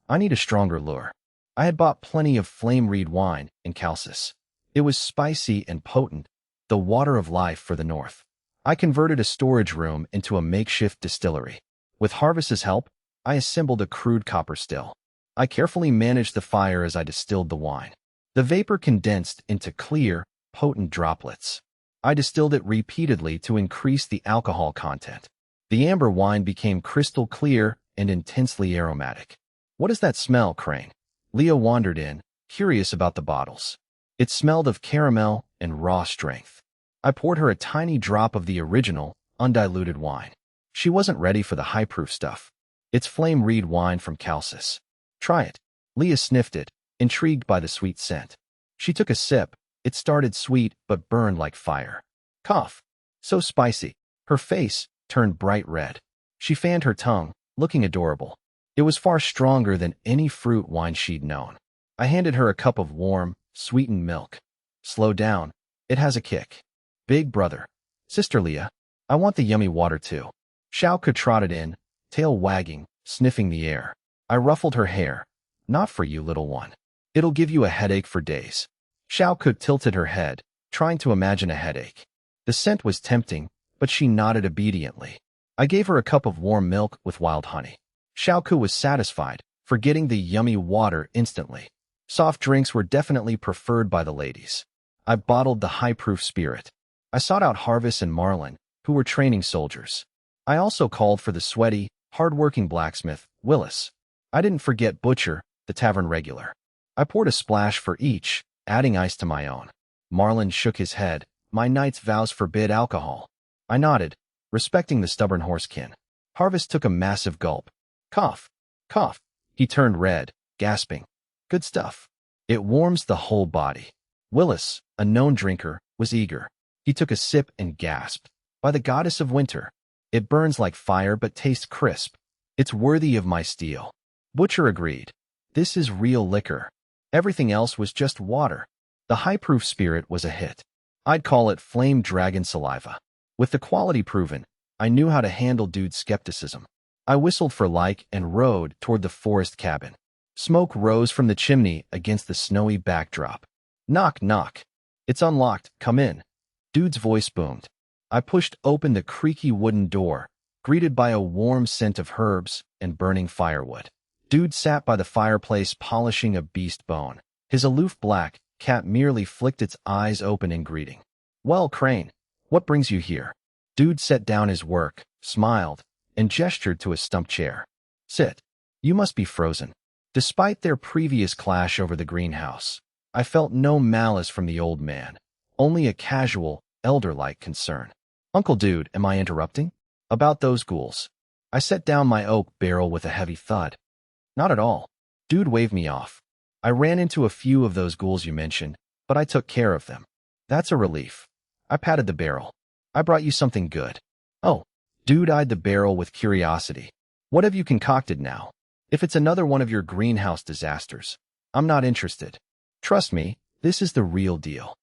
I need a stronger lure. I had bought plenty of flame reed wine in Calcis. It was spicy and potent, the water of life for the north. I converted a storage room into a makeshift distillery. With Harvest's help, I assembled a crude copper still. I carefully managed the fire as I distilled the wine. The vapor condensed into clear, potent droplets. I distilled it repeatedly to increase the alcohol content. The amber wine became crystal clear and intensely aromatic. What is that smell, Crane? Leah wandered in, curious about the bottles. It smelled of caramel and raw strength. I poured her a tiny drop of the original, undiluted wine. She wasn't ready for the high-proof stuff. It's flame reed wine from Calcis. Try it. Leah sniffed it, intrigued by the sweet scent. She took a sip. It started sweet but burned like fire. Cough. So spicy. Her face turned bright red. She fanned her tongue, looking adorable. It was far stronger than any fruit wine she'd known. I handed her a cup of warm, sweetened milk. Slow down. It has a kick. Big brother. Sister Leah, I want the yummy water too. Xiaoke trotted in, tail wagging, sniffing the air. I ruffled her hair. Not for you, little one. It'll give you a headache for days. Xiaoke tilted her head, trying to imagine a headache. The scent was tempting, but she nodded obediently. I gave her a cup of warm milk with wild honey. Xiaoke was satisfied, forgetting the yummy water instantly. Soft drinks were definitely preferred by the ladies. I bottled the high-proof spirit. I sought out Harvest and Marlin, who were training soldiers. I also called for the sweaty, hard-working blacksmith, Willis. I didn't forget Butcher, the tavern regular. I poured a splash for each, adding ice to my own. Marlin shook his head. My knight's vows forbid alcohol. I nodded, respecting the stubborn horsekin. Harvest took a massive gulp. Cough. Cough. He turned red, gasping. Good stuff. It warms the whole body. Willis, a known drinker, was eager. He took a sip and gasped. By the goddess of winter. It burns like fire but tastes crisp. It's worthy of my steel. Butcher agreed. This is real liquor. Everything else was just water. The high-proof spirit was a hit. I'd call it flame dragon saliva. With the quality proven, I knew how to handle dude's skepticism. I whistled for like and rode toward the forest cabin. Smoke rose from the chimney against the snowy backdrop. Knock, knock. It's unlocked. Come in. Dude's voice boomed. I pushed open the creaky wooden door, greeted by a warm scent of herbs and burning firewood. Dude sat by the fireplace polishing a beast bone. His aloof black cat merely flicked its eyes open in greeting. Well, Crane, what brings you here? Dude set down his work, smiled, and gestured to a stump chair. Sit. You must be frozen. Despite their previous clash over the greenhouse, I felt no malice from the old man, only a casual, elder-like concern. Uncle Dude, am I interrupting? About those ghouls. I set down my oak barrel with a heavy thud. Not at all. Dude waved me off. I ran into a few of those ghouls you mentioned, but I took care of them. That's a relief. I patted the barrel. I brought you something good. Oh. Dude eyed the barrel with curiosity. What have you concocted now? If it's another one of your greenhouse disasters, I'm not interested. Trust me, this is the real deal.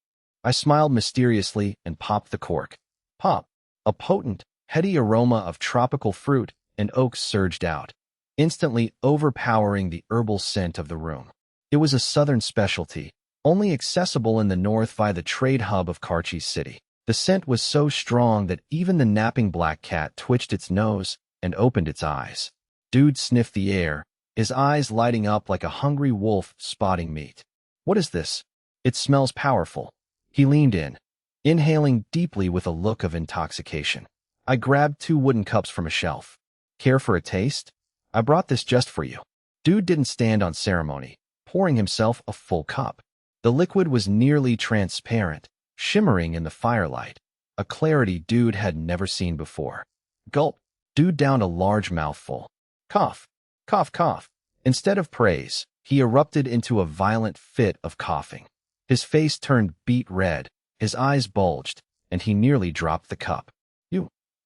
I smiled mysteriously and popped the cork. Pop. A potent, heady aroma of tropical fruit and oak surged out, instantly overpowering the herbal scent of the room. It was a southern specialty, only accessible in the north via the trade hub of Karchi City. The scent was so strong that even the napping black cat twitched its nose and opened its eyes. Dude sniffed the air, his eyes lighting up like a hungry wolf spotting meat. What is this? It smells powerful. He leaned in, inhaling deeply with a look of intoxication. I grabbed 2 wooden cups from a shelf. Care for a taste? I brought this just for you. Dude didn't stand on ceremony, pouring himself a full cup. The liquid was nearly transparent, shimmering in the firelight, a clarity Dude had never seen before. Gulp. Dude downed a large mouthful. Cough. Cough, cough. Instead of praise, he erupted into a violent fit of coughing. His face turned beet red, his eyes bulged, and he nearly dropped the cup.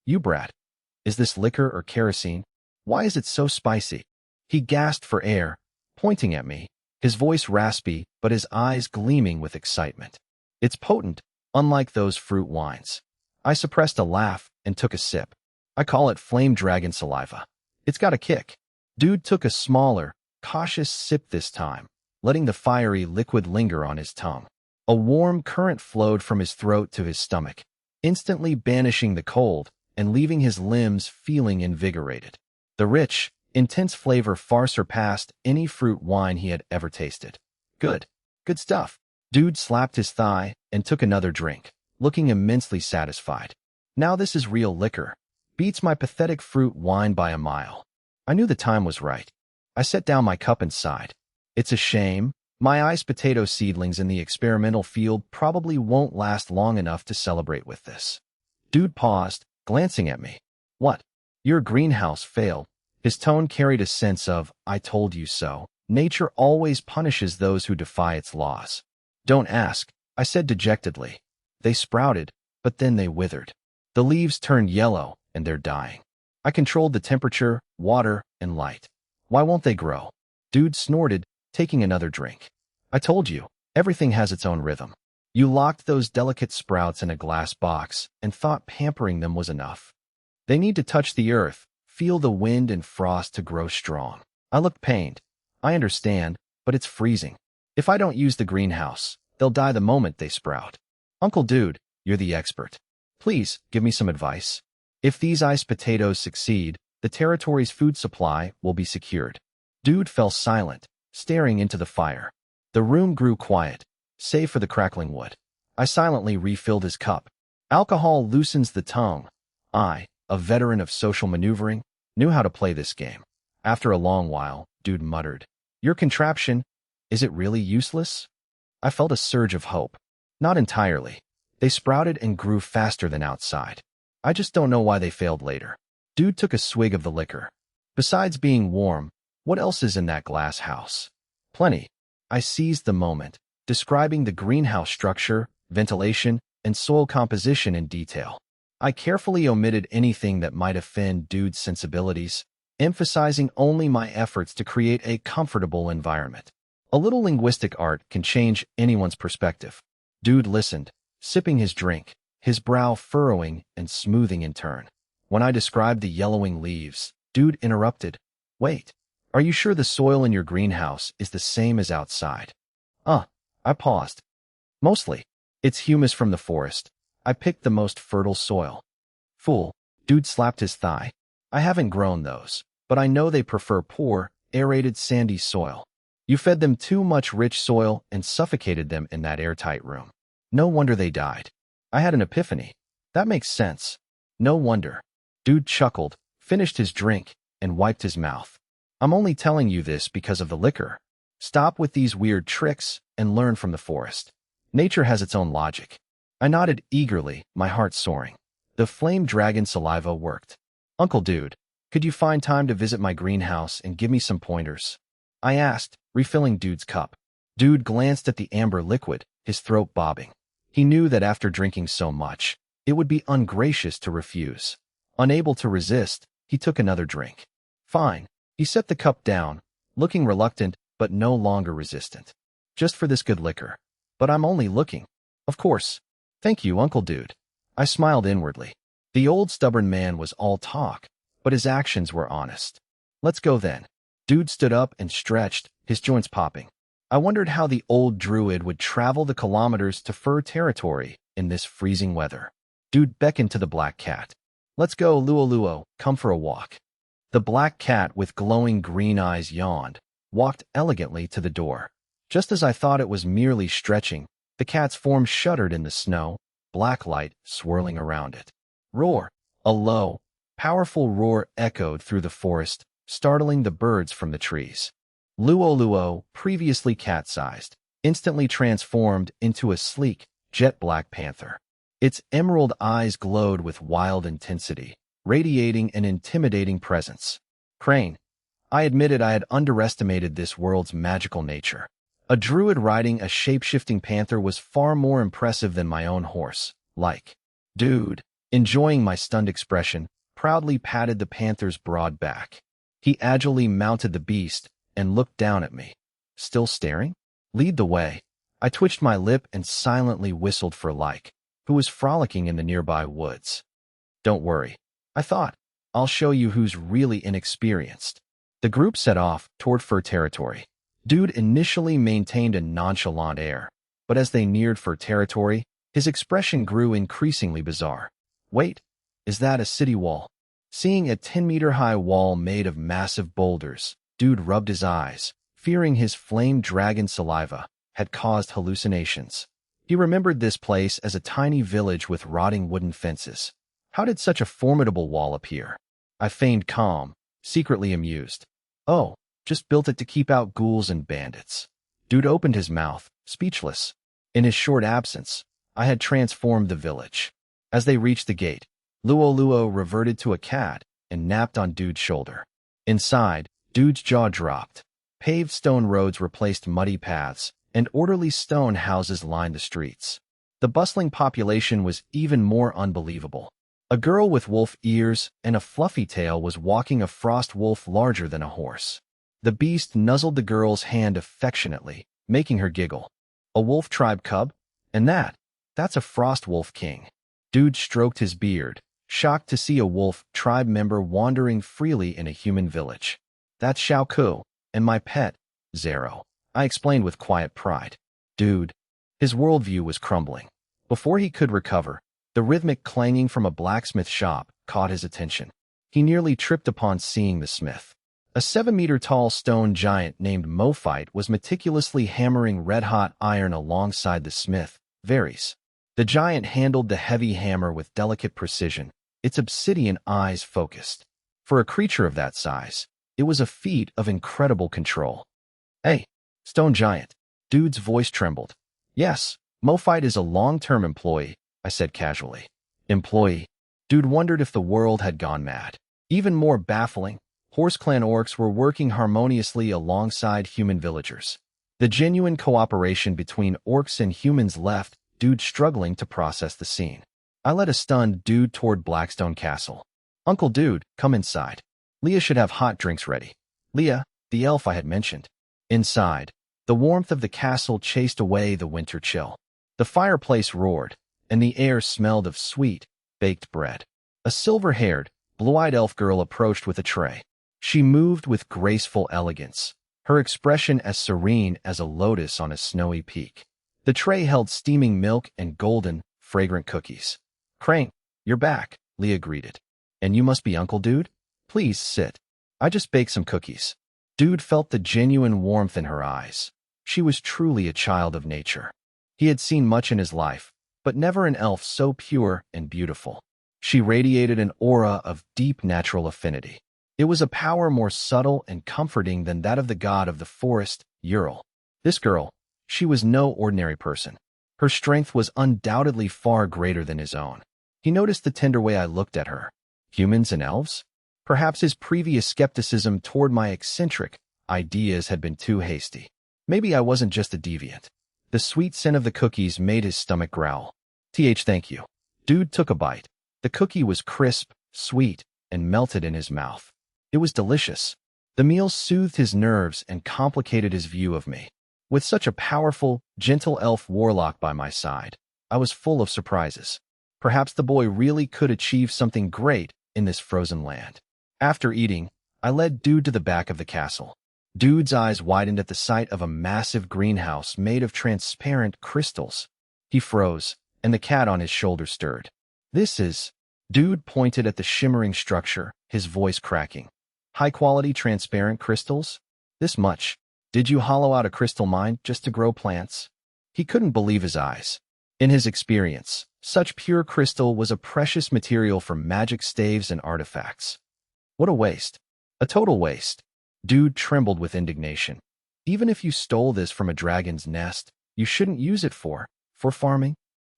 You brat. Is this liquor or kerosene? Why is it so spicy? He gasped for air, pointing at me, his voice raspy but his eyes gleaming with excitement. It's potent, unlike those fruit wines. I suppressed a laugh and took a sip. I call it flame dragon saliva. It's got a kick. Dude took a smaller, cautious sip this time, letting the fiery liquid linger on his tongue. A warm current flowed from his throat to his stomach, instantly banishing the cold and leaving his limbs feeling invigorated. The rich, intense flavor far surpassed any fruit wine he had ever tasted. Good stuff. Dude slapped his thigh and took another drink, looking immensely satisfied. Now this is real liquor. Beats my pathetic fruit wine by a mile. I knew the time was right. I set down my cup and sighed. It's a shame. My iced potato seedlings in the experimental field probably won't last long enough to celebrate with this. Dude paused, glancing at me. What? Your greenhouse failed. His tone carried a sense of, I told you so. Nature always punishes those who defy its laws. Don't ask, I said dejectedly. They sprouted, but then they withered. The leaves turned yellow, and they're dying. I controlled the temperature, water, and light. Why won't they grow? Dude snorted, taking another drink. I told you, everything has its own rhythm. You locked those delicate sprouts in a glass box and thought pampering them was enough. They need to touch the earth, feel the wind and frost to grow strong. I looked pained. I understand, but it's freezing. If I don't use the greenhouse, they'll die the moment they sprout. Uncle Dude, you're the expert. Please, give me some advice. If these iced potatoes succeed, the territory's food supply will be secured. Dude fell silent, staring into the fire. The room grew quiet, save for the crackling wood. I silently refilled his cup. Alcohol loosens the tongue. I, a veteran of social maneuvering, knew how to play this game. After a long while, Dude muttered, Your contraption, is it really useless? I felt a surge of hope. Not entirely. They sprouted and grew faster than outside. I just don't know why they failed later. Dude took a swig of the liquor. Besides being warm, what else is in that glass house? Plenty. I seized the moment, describing the greenhouse structure, ventilation, and soil composition in detail. I carefully omitted anything that might offend Dude's sensibilities, emphasizing only my efforts to create a comfortable environment. A little linguistic art can change anyone's perspective. Dude listened, sipping his drink, his brow furrowing and smoothing in turn. When I described the yellowing leaves, Dude interrupted. Wait, are you sure the soil in your greenhouse is the same as outside? I paused. Mostly. It's humus from the forest. I picked the most fertile soil. Fool, Dude slapped his thigh. I haven't grown those, but I know they prefer poor, aerated sandy soil. You fed them too much rich soil and suffocated them in that airtight room. No wonder they died. I had an epiphany. That makes sense. No wonder. Dude chuckled, finished his drink, and wiped his mouth. I'm only telling you this because of the liquor. Stop with these weird tricks and learn from the forest. Nature has its own logic. I nodded eagerly, my heart soaring. The flame dragon saliva worked. Uncle Dude, could you find time to visit my greenhouse and give me some pointers? I asked, refilling Dude's cup. Dude glanced at the amber liquid, his throat bobbing. He knew that after drinking so much, it would be ungracious to refuse. Unable to resist, he took another drink. Fine. He set the cup down, looking reluctant but no longer resistant. Just for this good liquor. But I'm only looking. Of course. Thank you, Uncle Dude. I smiled inwardly. The old stubborn man was all talk, but his actions were honest. Let's go then. Dude stood up and stretched, his joints popping. I wondered how the old druid would travel the kilometers to fur territory in this freezing weather. Dude beckoned to the black cat. Let's go, Luo, come for a walk. The black cat with glowing green eyes yawned, walked elegantly to the door. Just as I thought it was merely stretching, the cat's form shuddered in the snow, black light swirling around it. Roar! A low, powerful roar echoed through the forest, startling the birds from the trees. Luo, previously cat-sized, instantly transformed into a sleek, jet-black panther. Its emerald eyes glowed with wild intensity, radiating an intimidating presence. Crane. I admitted I had underestimated this world's magical nature. A druid riding a shape-shifting panther was far more impressive than my own horse. Dude, enjoying my stunned expression, proudly patted the panther's broad back. He agilely mounted the beast and looked down at me. Still staring? Lead the way. I twitched my lip and silently whistled for who was frolicking in the nearby woods. Don't worry, I thought. I'll show you who's really inexperienced. The group set off toward fur territory. Dude initially maintained a nonchalant air, but as they neared fur territory, his expression grew increasingly bizarre. Wait, is that a city wall? Seeing a 10-meter-high wall made of massive boulders, Dude rubbed his eyes, fearing his flame dragon saliva had caused hallucinations. He remembered this place as a tiny village with rotting wooden fences. How did such a formidable wall appear? I feigned calm, secretly amused. Oh, just built it to keep out ghouls and bandits. Dude opened his mouth, speechless. In his short absence, I had transformed the village. As they reached the gate, Luo reverted to a cat and napped on Dude's shoulder. Inside, Dude's jaw dropped. Paved stone roads replaced muddy paths, and orderly stone houses lined the streets. The bustling population was even more unbelievable. A girl with wolf ears and a fluffy tail was walking a frost wolf larger than a horse. The beast nuzzled the girl's hand affectionately, making her giggle. A wolf tribe cub? And that's a frost wolf king. Dude stroked his beard, shocked to see a wolf tribe member wandering freely in a human village. That's Xiaoku, and my pet, Zero. I explained with quiet pride. Dude. His worldview was crumbling. Before he could recover, the rhythmic clanging from a blacksmith shop caught his attention. He nearly tripped upon seeing the smith. A 7-meter-tall stone giant named Mophite was meticulously hammering red-hot iron alongside the smith, Varys. The giant handled the heavy hammer with delicate precision, its obsidian eyes focused. For a creature of that size, it was a feat of incredible control. Hey, stone giant. Dude's voice trembled. Yes, Mophite is a long-term employee, I said casually. Employee? Dude wondered if the world had gone mad. Even more baffling, Horse Clan orcs were working harmoniously alongside human villagers. The genuine cooperation between orcs and humans left Dude struggling to process the scene. I led a stunned Dude toward Blackstone Castle. Uncle Dude, come inside. Leah should have hot drinks ready. Leah, the elf I had mentioned. Inside, the warmth of the castle chased away the winter chill. The fireplace roared, and the air smelled of sweet, baked bread. A silver-haired, blue-eyed elf girl approached with a tray. She moved with graceful elegance, her expression as serene as a lotus on a snowy peak. The tray held steaming milk and golden, fragrant cookies. "Crank, you're back," Leah greeted. "And you must be Uncle Dude? Please sit. I just baked some cookies." Dude felt the genuine warmth in her eyes. She was truly a child of nature. He had seen much in his life, but never an elf so pure and beautiful. She radiated an aura of deep natural affinity. It was a power more subtle and comforting than that of the god of the forest, Ural. This girl, she was no ordinary person. Her strength was undoubtedly far greater than his own. He noticed the tender way I looked at her. Humans and elves? Perhaps his previous skepticism toward my eccentric ideas had been too hasty. Maybe I wasn't just a deviant. The sweet scent of the cookies made his stomach growl. Thank you." Dude took a bite. The cookie was crisp, sweet, and melted in his mouth. It was delicious. The meal soothed his nerves and complicated his view of me. With such a powerful, gentle elf warlock by my side, I was full of surprises. Perhaps the boy really could achieve something great in this frozen land. After eating, I led Dude to the back of the castle. Dude's eyes widened at the sight of a massive greenhouse made of transparent crystals. He froze, and the cat on his shoulder stirred. "This is—" Dude pointed at the shimmering structure, his voice cracking. "High-quality transparent crystals? This much? Did you hollow out a crystal mine just to grow plants?" He couldn't believe his eyes. In his experience, such pure crystal was a precious material for magic staves and artifacts. What a waste. A total waste. Dude trembled with indignation. "Even if you stole this from a dragon's nest, you shouldn't use it for farming?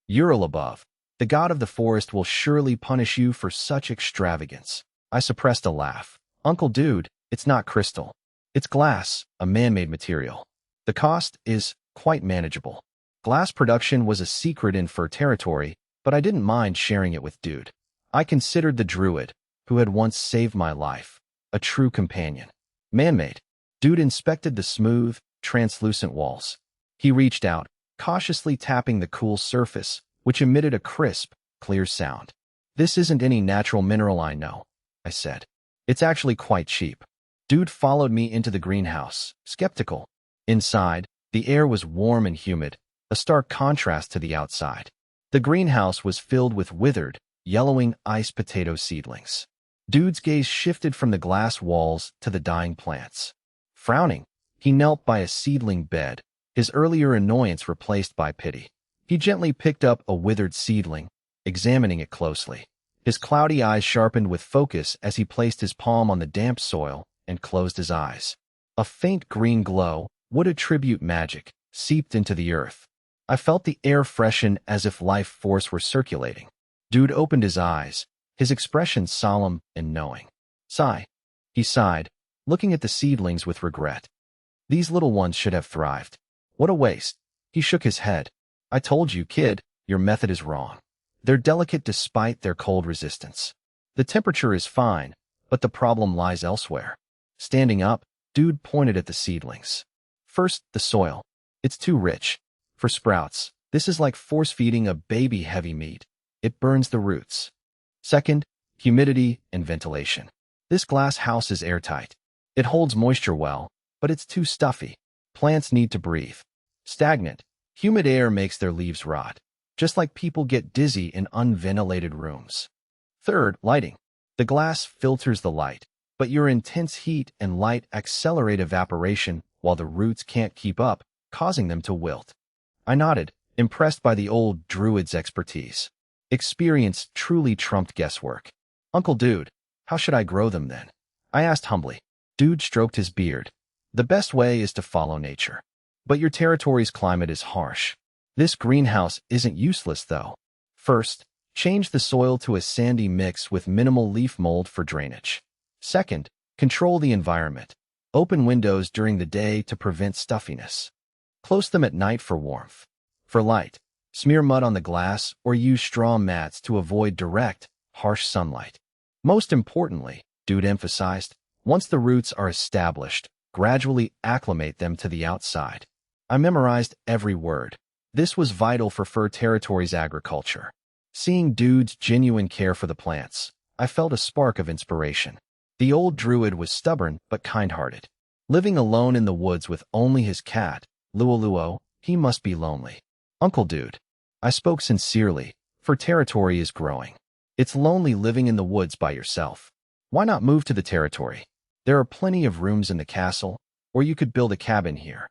Ural above, the god of the forest will surely punish you for such extravagance." I suppressed a laugh. "Uncle Dude, it's not crystal. It's glass, a man-made material. The cost is quite manageable." Glass production was a secret in Fur territory, but I didn't mind sharing it with Dude. I considered the druid, who had once saved my life, a true companion. "Man-made." Dude inspected the smooth, translucent walls. He reached out, cautiously tapping the cool surface, which emitted a crisp, clear sound. "This isn't any natural mineral I know," I said. "It's actually quite cheap." Dude followed me into the greenhouse, skeptical. Inside, the air was warm and humid, a stark contrast to the outside. The greenhouse was filled with withered, yellowing ice potato seedlings. Dude's gaze shifted from the glass walls to the dying plants. Frowning, he knelt by a seedling bed, his earlier annoyance replaced by pity. He gently picked up a withered seedling, examining it closely. His cloudy eyes sharpened with focus as he placed his palm on the damp soil and closed his eyes. A faint green glow, would attribute magic, seeped into the earth. I felt the air freshen as if life force were circulating. Dude opened his eyes, his expression solemn and knowing. "Sigh," he sighed, looking at the seedlings with regret. "These little ones should have thrived. What a waste." He shook his head. "I told you, kid, your method is wrong. They're delicate despite their cold resistance. The temperature is fine, but the problem lies elsewhere." Standing up, Dude pointed at the seedlings. "First, the soil. It's too rich. For sprouts, this is like force-feeding a baby heavy meat. It burns the roots. Second, humidity and ventilation. This glass house is airtight. It holds moisture well, but it's too stuffy. Plants need to breathe. Stagnant, humid air makes their leaves rot, just like people get dizzy in unventilated rooms. Third, lighting. The glass filters the light, but your intense heat and light accelerate evaporation while the roots can't keep up, causing them to wilt." I nodded, impressed by the old druid's expertise. Experience truly trumped guesswork. "Uncle Dude, how should I grow them then?" I asked humbly. Dude stroked his beard. "The best way is to follow nature. But your territory's climate is harsh. This greenhouse isn't useless, though. First, change the soil to a sandy mix with minimal leaf mold for drainage. Second, control the environment. Open windows during the day to prevent stuffiness. Close them at night for warmth. For light, smear mud on the glass or use straw mats to avoid direct, harsh sunlight. Most importantly," Dude emphasized, "once the roots are established, gradually acclimate them to the outside." I memorized every word. This was vital for Fur Territory's agriculture. Seeing Dude's genuine care for the plants, I felt a spark of inspiration. The old druid was stubborn but kind-hearted. Living alone in the woods with only his cat, Luoluo, he must be lonely. Uncle Dude. I spoke sincerely, for territory is growing. It's lonely living in the woods by yourself. Why not move to the territory? There are plenty of rooms in the castle, or you could build a cabin here.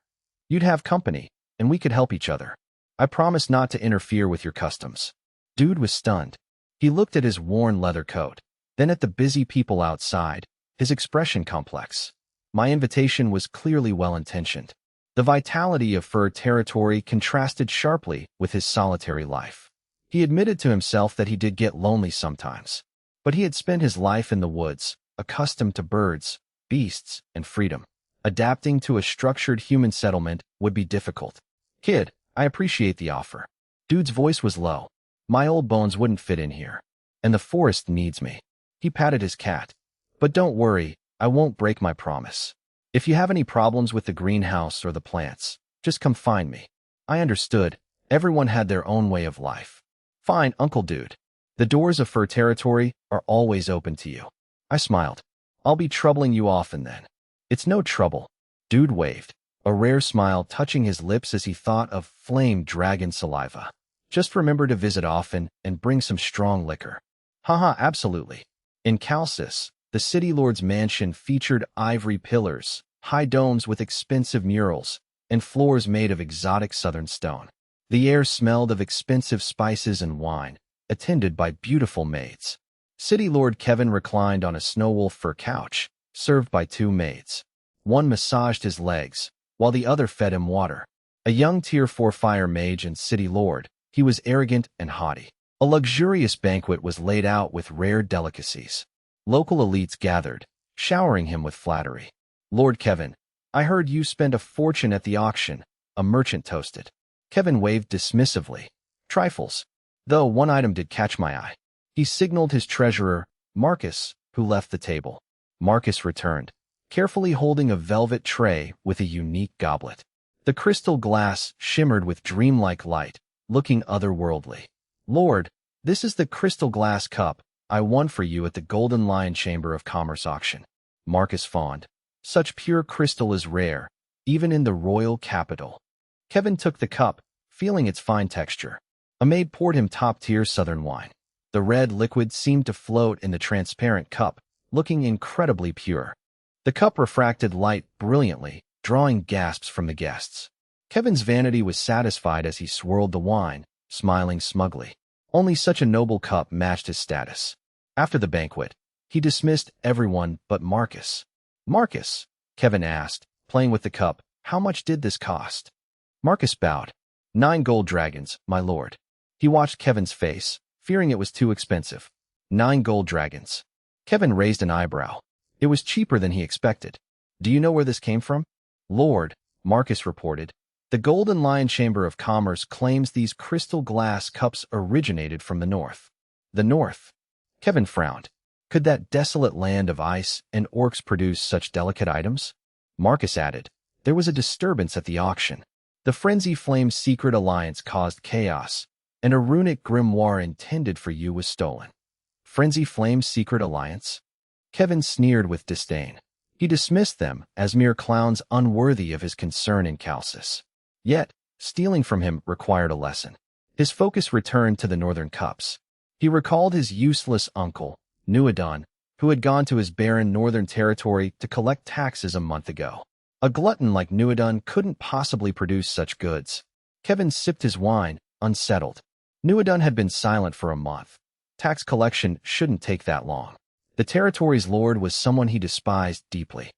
You'd have company, and we could help each other. I promise not to interfere with your customs. Dude was stunned. He looked at his worn leather coat, then at the busy people outside, his expression complex. My invitation was clearly well-intentioned. The vitality of Fur Territory contrasted sharply with his solitary life. He admitted to himself that he did get lonely sometimes, but he had spent his life in the woods, accustomed to birds, beasts, and freedom. Adapting to a structured human settlement would be difficult. Kid, I appreciate the offer. Dude's voice was low. My old bones wouldn't fit in here, and the forest needs me. He patted his cat. But don't worry, I won't break my promise. If you have any problems with the greenhouse or the plants, just come find me. I understood. Everyone had their own way of life. Fine, Uncle Dude. The doors of Fur Territory are always open to you. I smiled. I'll be troubling you often then. It's no trouble. Dude waved, a rare smile touching his lips as he thought of flame dragon saliva. Just remember to visit often and bring some strong liquor. Haha, absolutely. In Calcis, the city lord's mansion featured ivory pillars, high domes with expensive murals, and floors made of exotic southern stone. The air smelled of expensive spices and wine, attended by beautiful maids. City Lord Kevin reclined on a snowwolf fur couch, served by two maids. One massaged his legs, while the other fed him water. A young Tier 4 fire mage and city lord, he was arrogant and haughty. A luxurious banquet was laid out with rare delicacies. Local elites gathered, showering him with flattery. Lord Kevin, I heard you spend a fortune at the auction, a merchant toasted. Kevin waved dismissively. Trifles. Though one item did catch my eye. He signaled his treasurer, Marcus, who left the table. Marcus returned, carefully holding a velvet tray with a unique goblet. The crystal glass shimmered with dreamlike light, looking otherworldly. Lord, this is the crystal glass cup I won for you at the Golden Lion Chamber of Commerce auction. Marcus fawned. Such pure crystal is rare, even in the royal capital. Kevin took the cup, feeling its fine texture. A maid poured him top-tier southern wine. The red liquid seemed to float in the transparent cup, looking incredibly pure. The cup refracted light brilliantly, drawing gasps from the guests. Kevin's vanity was satisfied as he swirled the wine, smiling smugly. Only such a noble cup matched his status. After the banquet, he dismissed everyone but Marcus. Marcus, Kevin asked, playing with the cup, how much did this cost? Marcus bowed. 9 gold dragons, my lord. He watched Kevin's face, fearing it was too expensive. 9 gold dragons. Kevin raised an eyebrow. It was cheaper than he expected. Do you know where this came from? Lord, Marcus reported. The Golden Lion Chamber of Commerce claims these crystal glass cups originated from the north. The north? Kevin frowned. Could that desolate land of ice and orcs produce such delicate items? Marcus added. There was a disturbance at the auction. The Frenzy Flame's secret alliance caused chaos, and a runic grimoire intended for you was stolen. Frenzy Flame's secret alliance? Kevin sneered with disdain. He dismissed them as mere clowns unworthy of his concern in Calcis. Yet, stealing from him required a lesson. His focus returned to the northern cups. He recalled his useless uncle, Nuadon, who had gone to his barren northern territory to collect taxes a month ago. A glutton like Nuadon couldn't possibly produce such goods. Kevin sipped his wine, unsettled. Nuadon had been silent for a month. Tax collection shouldn't take that long. The territory's lord was someone he despised deeply.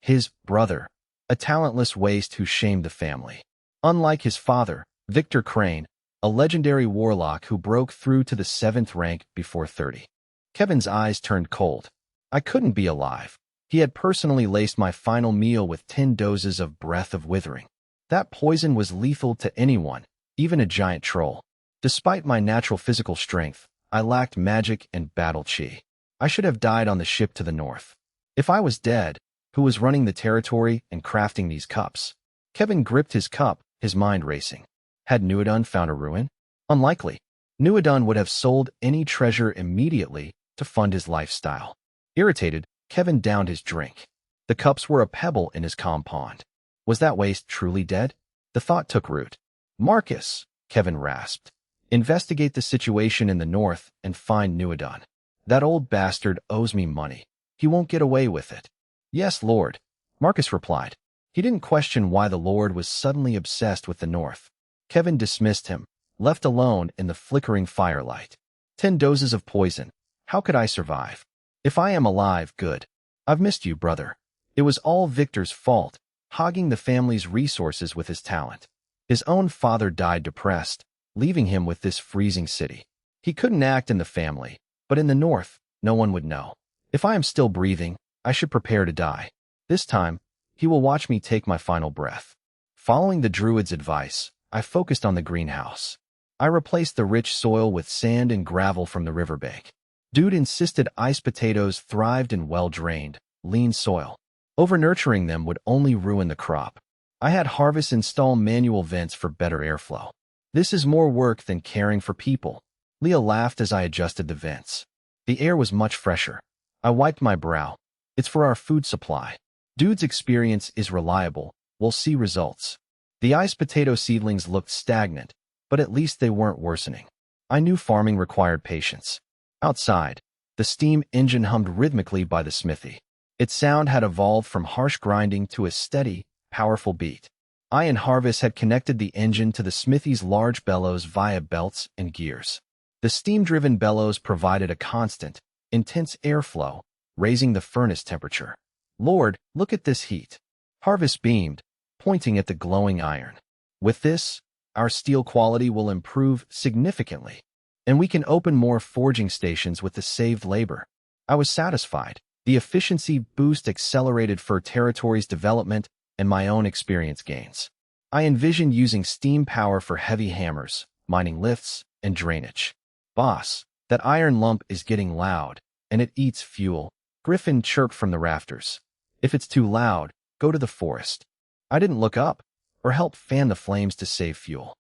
His brother, a talentless waste who shamed the family. Unlike his father, Victor Crane, a legendary warlock who broke through to the 7th rank before 30. Kevin's eyes turned cold. I couldn't be alive. He had personally laced my final meal with 10 doses of Breath of Withering. That poison was lethal to anyone, even a giant troll. Despite my natural physical strength, I lacked magic and battle chi. I should have died on the ship to the north. If I was dead, who was running the territory and crafting these cups? Kevin gripped his cup, his mind racing. Had Nuadon found a ruin? Unlikely. Nuadon would have sold any treasure immediately to fund his lifestyle. Irritated, Kevin downed his drink. The cups were a pebble in his calm pond. Was that waste truly dead? The thought took root. Marcus, Kevin rasped. Investigate the situation in the north and find Nuadon. That old bastard owes me money. He won't get away with it. Yes, Lord, Marcus replied. He didn't question why the Lord was suddenly obsessed with the north. Kevin dismissed him, left alone in the flickering firelight. 10 doses of poison. How could I survive? If I am alive, good. I've missed you, brother. It was all Victor's fault, hogging the family's resources with his talent. His own father died depressed, leaving him with this freezing city. He couldn't act in the family, but in the north, no one would know. If I am still breathing, I should prepare to die. This time, he will watch me take my final breath. Following the druid's advice, I focused on the greenhouse. I replaced the rich soil with sand and gravel from the riverbank. Dude insisted ice potatoes thrived in well-drained, lean soil. Over-nurturing them would only ruin the crop. I had Harvest install manual vents for better airflow. This is more work than caring for people. Leah laughed as I adjusted the vents. The air was much fresher. I wiped my brow. It's for our food supply. Dude's experience is reliable. We'll see results. The ice potato seedlings looked stagnant, but at least they weren't worsening. I knew farming required patience. Outside, the steam engine hummed rhythmically by the smithy. Its sound had evolved from harsh grinding to a steady, powerful beat. I and Harvest had connected the engine to the smithy's large bellows via belts and gears. The steam-driven bellows provided a constant, intense airflow, raising the furnace temperature. Lord, look at this heat. Harvest beamed, pointing at the glowing iron. With this, our steel quality will improve significantly, and we can open more forging stations with the saved labor. I was satisfied. The efficiency boost accelerated Fur Territory's development and my own experience gains. I envisioned using steam power for heavy hammers, mining lifts, and drainage. Boss, that iron lump is getting loud, and it eats fuel. Griffin chirped from the rafters. If it's too loud, go to the forest. I didn't look up, or help fan the flames to save fuel.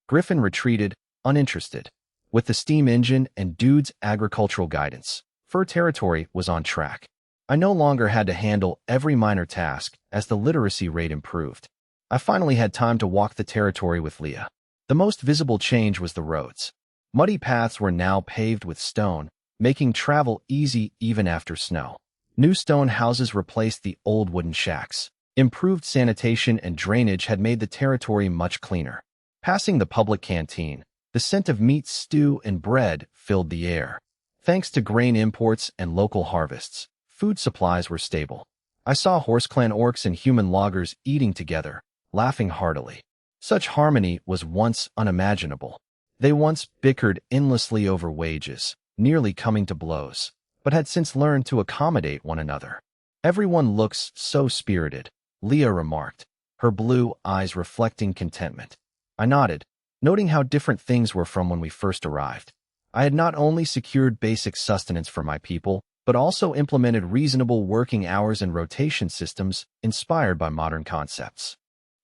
Griffin retreated, uninterested. With the steam engine and Dude's agricultural guidance, Fur Territory was on track. I no longer had to handle every minor task as the literacy rate improved. I finally had time to walk the territory with Leah. The most visible change was the roads. Muddy paths were now paved with stone, making travel easy even after snow. New stone houses replaced the old wooden shacks. Improved sanitation and drainage had made the territory much cleaner. Passing the public canteen, the scent of meat, stew, and bread filled the air. Thanks to grain imports and local harvests, food supplies were stable. I saw horse-clan orcs and human loggers eating together, laughing heartily. Such harmony was once unimaginable. They once bickered endlessly over wages, nearly coming to blows, but had since learned to accommodate one another. Everyone looks so spirited, Leah remarked, her blue eyes reflecting contentment. I nodded, noting how different things were from when we first arrived. I had not only secured basic sustenance for my people, but also implemented reasonable working hours and rotation systems inspired by modern concepts.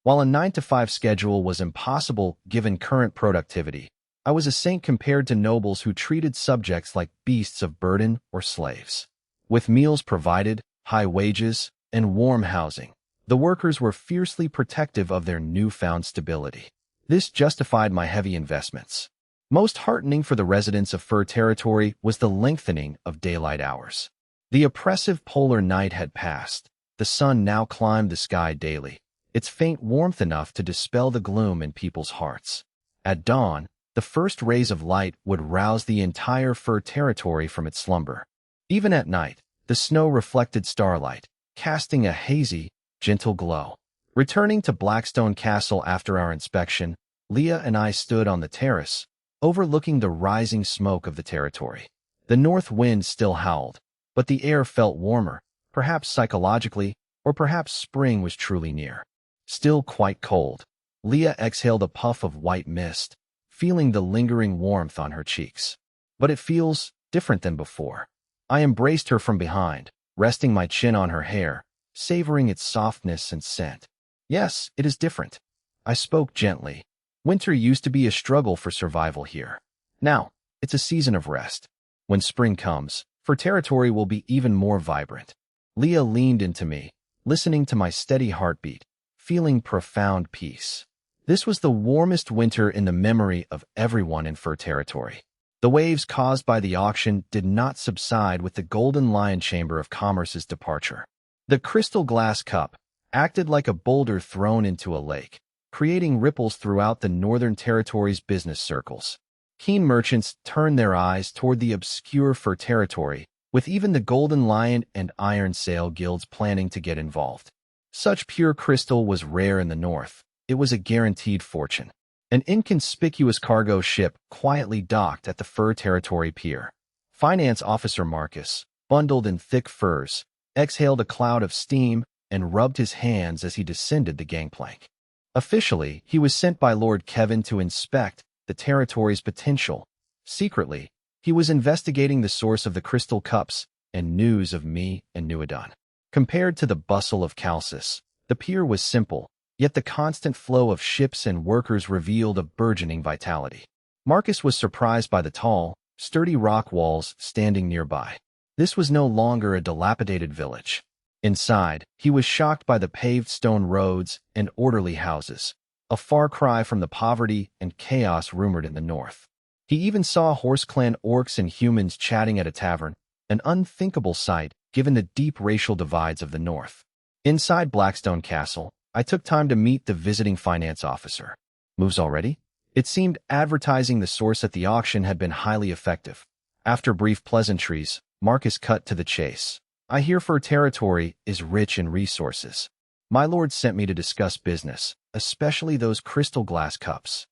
While a 9-to-5 schedule was impossible given current productivity, I was a saint compared to nobles who treated subjects like beasts of burden or slaves. With meals provided, high wages, and warm housing, the workers were fiercely protective of their newfound stability. This justified my heavy investments. Most heartening for the residents of Fur Territory was the lengthening of daylight hours. The oppressive polar night had passed. The sun now climbed the sky daily, its faint warmth enough to dispel the gloom in people's hearts. At dawn, the first rays of light would rouse the entire Fur Territory from its slumber. Even at night, the snow reflected starlight, casting a hazy, gentle glow. Returning to Blackstone Castle after our inspection, Leah and I stood on the terrace, overlooking the rising smoke of the territory. The north wind still howled, but the air felt warmer, perhaps psychologically, or perhaps spring was truly near. Still quite cold. Leah exhaled a puff of white mist, feeling the lingering warmth on her cheeks. But it feels different than before. I embraced her from behind, resting my chin on her hair, savoring its softness and scent. Yes, it is different. I spoke gently. Winter used to be a struggle for survival here. Now, it's a season of rest. When spring comes, Fur Territory will be even more vibrant. Leah leaned into me, listening to my steady heartbeat, feeling profound peace. This was the warmest winter in the memory of everyone in Fur Territory. The waves caused by the auction did not subside with the Golden Lion Chamber of Commerce's departure. The crystal glass cup acted like a boulder thrown into a lake, creating ripples throughout the Northern Territory's business circles. Keen merchants turned their eyes toward the obscure Fur Territory, with even the Golden Lion and Iron Sail guilds planning to get involved. Such pure crystal was rare in the north. It was a guaranteed fortune. An inconspicuous cargo ship quietly docked at the Fur Territory pier. Finance Officer Marcus, bundled in thick furs, exhaled a cloud of steam and rubbed his hands as he descended the gangplank. Officially, he was sent by Lord Kevin to inspect the territory's potential. Secretly, he was investigating the source of the crystal cups and news of me and Nuadon. Compared to the bustle of Calcis, the pier was simple, yet the constant flow of ships and workers revealed a burgeoning vitality. Marcus was surprised by the tall, sturdy rock walls standing nearby. This was no longer a dilapidated village. Inside, he was shocked by the paved stone roads and orderly houses, a far cry from the poverty and chaos rumored in the north. He even saw horse-clan orcs and humans chatting at a tavern, an unthinkable sight given the deep racial divides of the north. Inside Blackstone Castle, I took time to meet the visiting finance officer. Moves already? It seemed advertising the source at the auction had been highly effective. After brief pleasantries, Marcus cut to the chase. I hear Fur Territory is rich in resources. My lord sent me to discuss business, especially those crystal glass cups.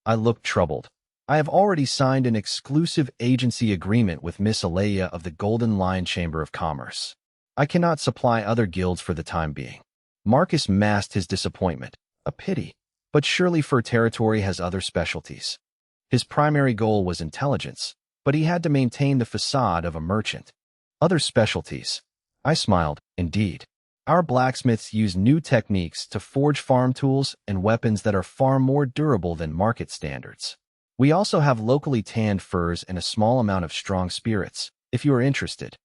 I looked troubled. I have already signed an exclusive agency agreement with Miss Alea of the Golden Lion Chamber of Commerce. I cannot supply other guilds for the time being. Marcus masked his disappointment. A pity. But surely Fur Territory has other specialties. His primary goal was intelligence, but he had to maintain the facade of a merchant. Other specialties. I smiled. Indeed. Our blacksmiths use new techniques to forge farm tools and weapons that are far more durable than market standards. We also have locally tanned furs and a small amount of strong spirits, if you are interested.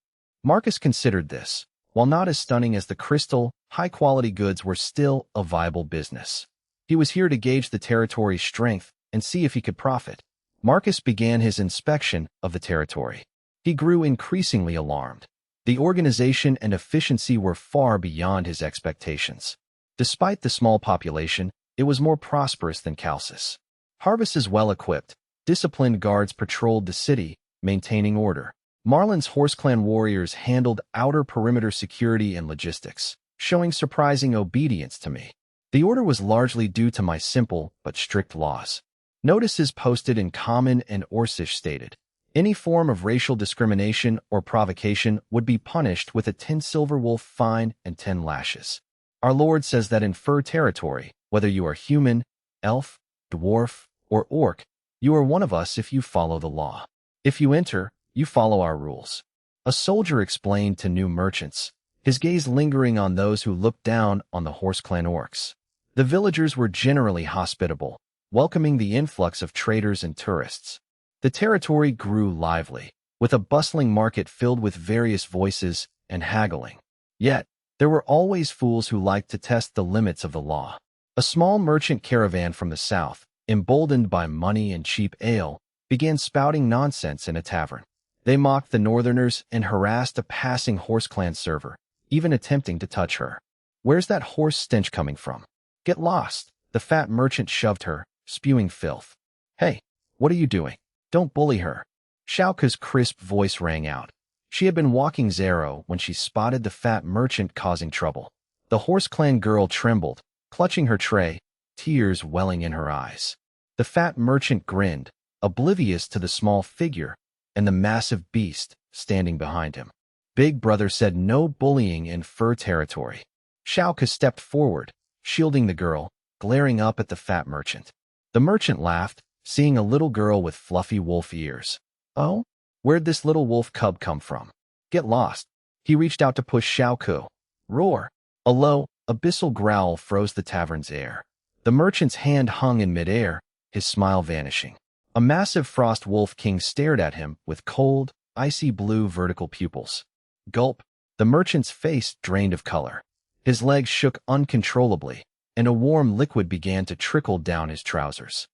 Marcus considered this. While not as stunning as the crystal, high-quality goods were still a viable business. He was here to gauge the territory's strength and see if he could profit. Marcus began his inspection of the territory. He grew increasingly alarmed. The organization and efficiency were far beyond his expectations. Despite the small population, it was more prosperous than Calcis. Harvest is well-equipped. Disciplined guards patrolled the city, maintaining order. Marlin's Horse Clan warriors handled outer perimeter security and logistics, showing surprising obedience to me. The order was largely due to my simple but strict laws. Notices posted in Common and Orcish stated, any form of racial discrimination or provocation would be punished with a 10 silver wolf fine and 10 lashes. Our Lord says that in Fur Territory, whether you are human, elf, dwarf, or orc, you are one of us if you follow the law. If you enter, you follow our rules. A soldier explained to new merchants, his gaze lingering on those who looked down on the Horse Clan orcs. The villagers were generally hospitable, welcoming the influx of traders and tourists. The territory grew lively, with a bustling market filled with various voices and haggling. Yet, there were always fools who liked to test the limits of the law. A small merchant caravan from the south, emboldened by money and cheap ale, began spouting nonsense in a tavern. They mocked the northerners and harassed a passing Horse Clan server, even attempting to touch her. Where's that horse stench coming from? Get lost. The fat merchant shoved her, spewing filth. Hey, what are you doing? Don't bully her. Xiaoka's crisp voice rang out. She had been walking Zero when she spotted the fat merchant causing trouble. The Horse Clan girl trembled, clutching her tray, tears welling in her eyes. The fat merchant grinned, oblivious to the small figure and the massive beast standing behind him. Big Brother said no bullying in Fur Territory. Xiaoka stepped forward, shielding the girl, glaring up at the fat merchant. The merchant laughed, seeing a little girl with fluffy wolf ears. Oh? Where'd this little wolf cub come from? Get lost. He reached out to push Xiaoku. Roar. A low, abyssal growl froze the tavern's air. The merchant's hand hung in midair, his smile vanishing. A massive frost wolf king stared at him with cold, icy blue vertical pupils. Gulp. The merchant's face drained of color. His legs shook uncontrollably, and a warm liquid began to trickle down his trousers.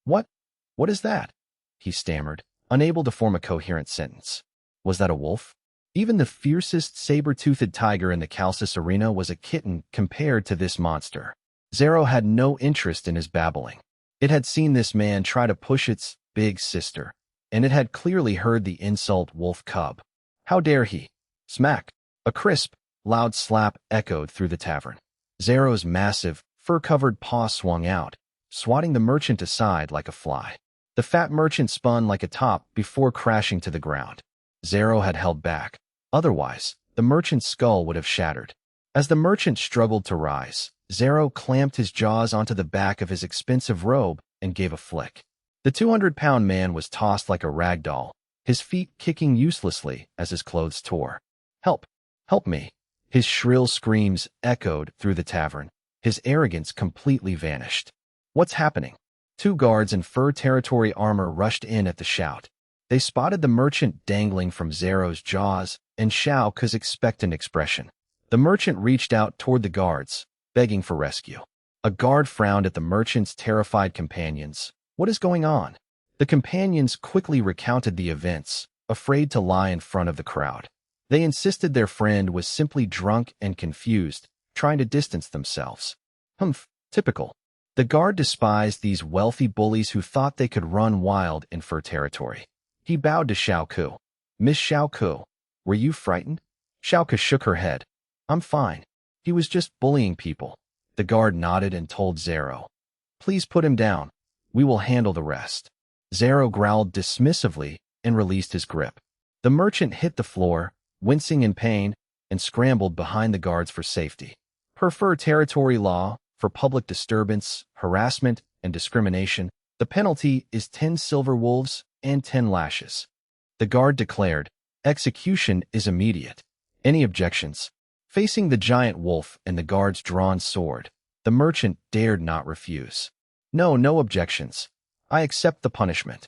What? What is that? He stammered, unable to form a coherent sentence. Was that a wolf? Even the fiercest saber-toothed tiger in the Calcis arena was a kitten compared to this monster. Zero had no interest in his babbling. It had seen this man try to push its big sister, and it had clearly heard the insult wolf cub. How dare he? Smack! A crisp, loud slap echoed through the tavern. Zero's massive, fur-covered paw swung out, swatting the merchant aside like a fly. The fat merchant spun like a top before crashing to the ground. Zero had held back. Otherwise, the merchant's skull would have shattered. As the merchant struggled to rise, Zero clamped his jaws onto the back of his expensive robe and gave a flick. The 200-pound man was tossed like a rag doll, his feet kicking uselessly as his clothes tore. Help! Help me! His shrill screams echoed through the tavern. His arrogance completely vanished. What's happening? 2 guards in fur territory armor rushed in at the shout. They spotted the merchant dangling from Zero's jaws and Shao Ka's expectant expression. The merchant reached out toward the guards, begging for rescue. A guard frowned at the merchant's terrified companions. What is going on? The companions quickly recounted the events, afraid to lie in front of the crowd. They insisted their friend was simply drunk and confused, trying to distance themselves. Humph, typical. The guard despised these wealthy bullies who thought they could run wild in fur territory. He bowed to Shao Ku. Miss Shao Ku, were you frightened? Shao Ku shook her head. I'm fine. He was just bullying people. The guard nodded and told Zero. Please put him down. We will handle the rest. Zero growled dismissively and released his grip. The merchant hit the floor, wincing in pain, and scrambled behind the guards for safety. Per fur territory law, for public disturbance, harassment, and discrimination, the penalty is 10 silver wolves and 10 lashes. The guard declared, execution is immediate. Any objections? Facing the giant wolf and the guard's drawn sword, the merchant dared not refuse. No objections. I accept the punishment.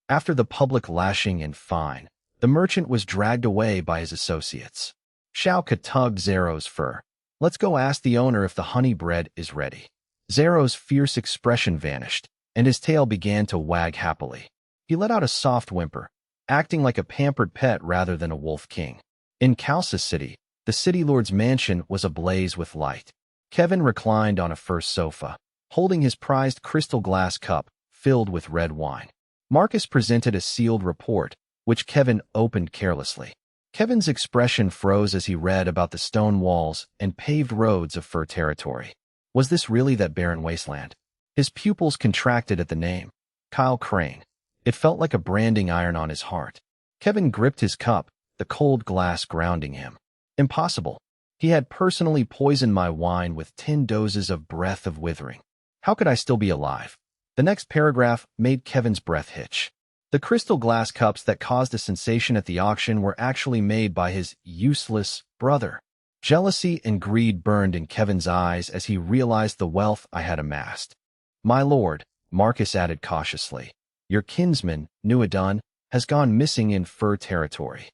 After the public lashing and fine, the merchant was dragged away by his associates. Shao Ka tugged Zero's fur. Let's go ask the owner if the honey bread is ready. Zero's fierce expression vanished, and his tail began to wag happily. He let out a soft whimper, acting like a pampered pet rather than a wolf king. In Calcis City, the city lord's mansion was ablaze with light. Kevin reclined on a fur sofa, holding his prized crystal glass cup filled with red wine. Marcus presented a sealed report, which Kevin opened carelessly. Kevin's expression froze as he read about the stone walls and paved roads of fur territory. Was this really that barren wasteland? His pupils contracted at the name. Kyle Crane. It felt like a branding iron on his heart. Kevin gripped his cup, the cold glass grounding him. Impossible. He had personally poisoned my wine with 10 doses of breath of withering. How could I still be alive? The next paragraph made Kevin's breath hitch. The crystal glass cups that caused a sensation at the auction were actually made by his useless brother. Jealousy and greed burned in Kevin's eyes as he realized the wealth I had amassed. My lord, Marcus added cautiously, your kinsman, Nuadon, has gone missing in fur territory.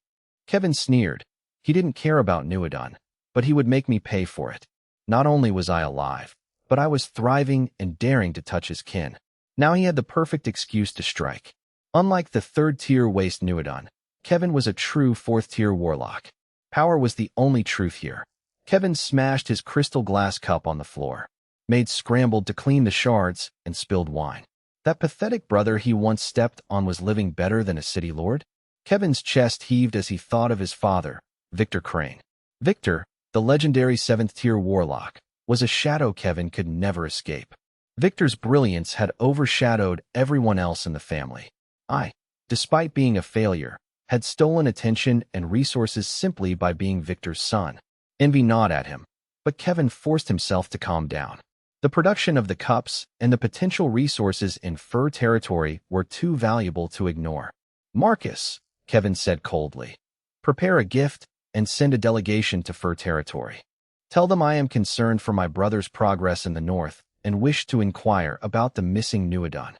Kevin sneered. He didn't care about Nuadon, but he would make me pay for it. Not only was I alive, but I was thriving and daring to touch his kin. Now he had the perfect excuse to strike. Unlike the third-tier waste Nuadon, Kevin was a true fourth-tier warlock. Power was the only truth here. Kevin smashed his crystal glass cup on the floor. Maid scrambled to clean the shards and spilled wine. That pathetic brother he once stepped on was living better than a city lord? Kevin's chest heaved as he thought of his father, Victor Crane. Victor, the legendary 7th-tier warlock, was a shadow Kevin could never escape. Victor's brilliance had overshadowed everyone else in the family. I, despite being a failure, had stolen attention and resources simply by being Victor's son. Envy gnawed at him, but Kevin forced himself to calm down. The production of the cups and the potential resources in fur territory were too valuable to ignore. Marcus, Kevin said coldly, prepare a gift and send a delegation to fur territory. Tell them I am concerned for my brother's progress in the north and wish to inquire about the missing Nuadon.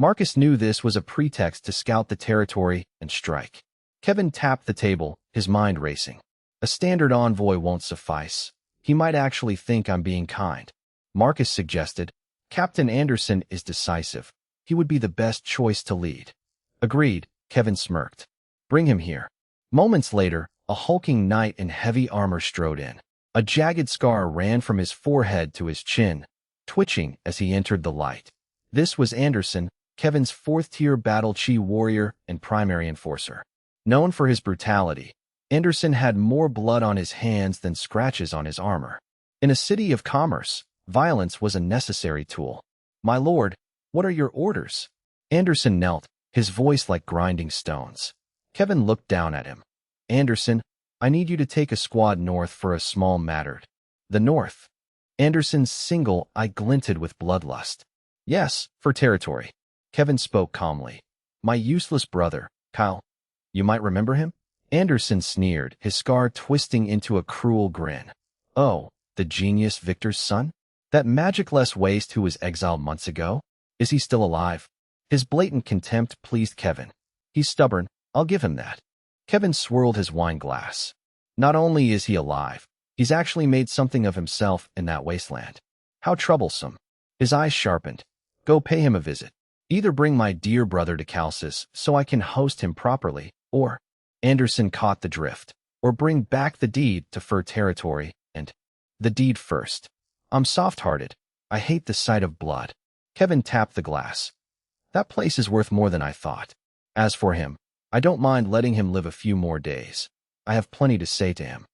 Marcus knew this was a pretext to scout the territory and strike. Kevin tapped the table, his mind racing. A standard envoy won't suffice. He might actually think I'm being kind. Marcus suggested, Captain Anderson is decisive. He would be the best choice to lead. Agreed, Kevin smirked. Bring him here. Moments later, a hulking knight in heavy armor strode in. A jagged scar ran from his forehead to his chin, twitching as he entered the light. This was Anderson, Kevin's fourth-tier battle chi warrior and primary enforcer. Known for his brutality, Anderson had more blood on his hands than scratches on his armor. In a city of commerce, violence was a necessary tool. My lord, what are your orders? Anderson knelt, his voice like grinding stones. Kevin looked down at him. Anderson, I need you to take a squad north for a small matter. The north. Anderson's single eye glinted with bloodlust. Yes, for territory. Kevin spoke calmly. My useless brother, Kyle. You might remember him? Anderson sneered, his scar twisting into a cruel grin. Oh, the genius Victor's son? That magicless waste who was exiled months ago? Is he still alive? His blatant contempt pleased Kevin. He's stubborn, I'll give him that. Kevin swirled his wine glass. Not only is he alive, he's actually made something of himself in that wasteland. How troublesome. His eyes sharpened. Go pay him a visit. Either bring my dear brother to Calcis so I can host him properly, or, Anderson caught the drift, or bring back the deed to fur territory, and the deed first. I'm soft-hearted. I hate the sight of blood. Kevin tapped the glass. That place is worth more than I thought. As for him, I don't mind letting him live a few more days. I have plenty to say to him.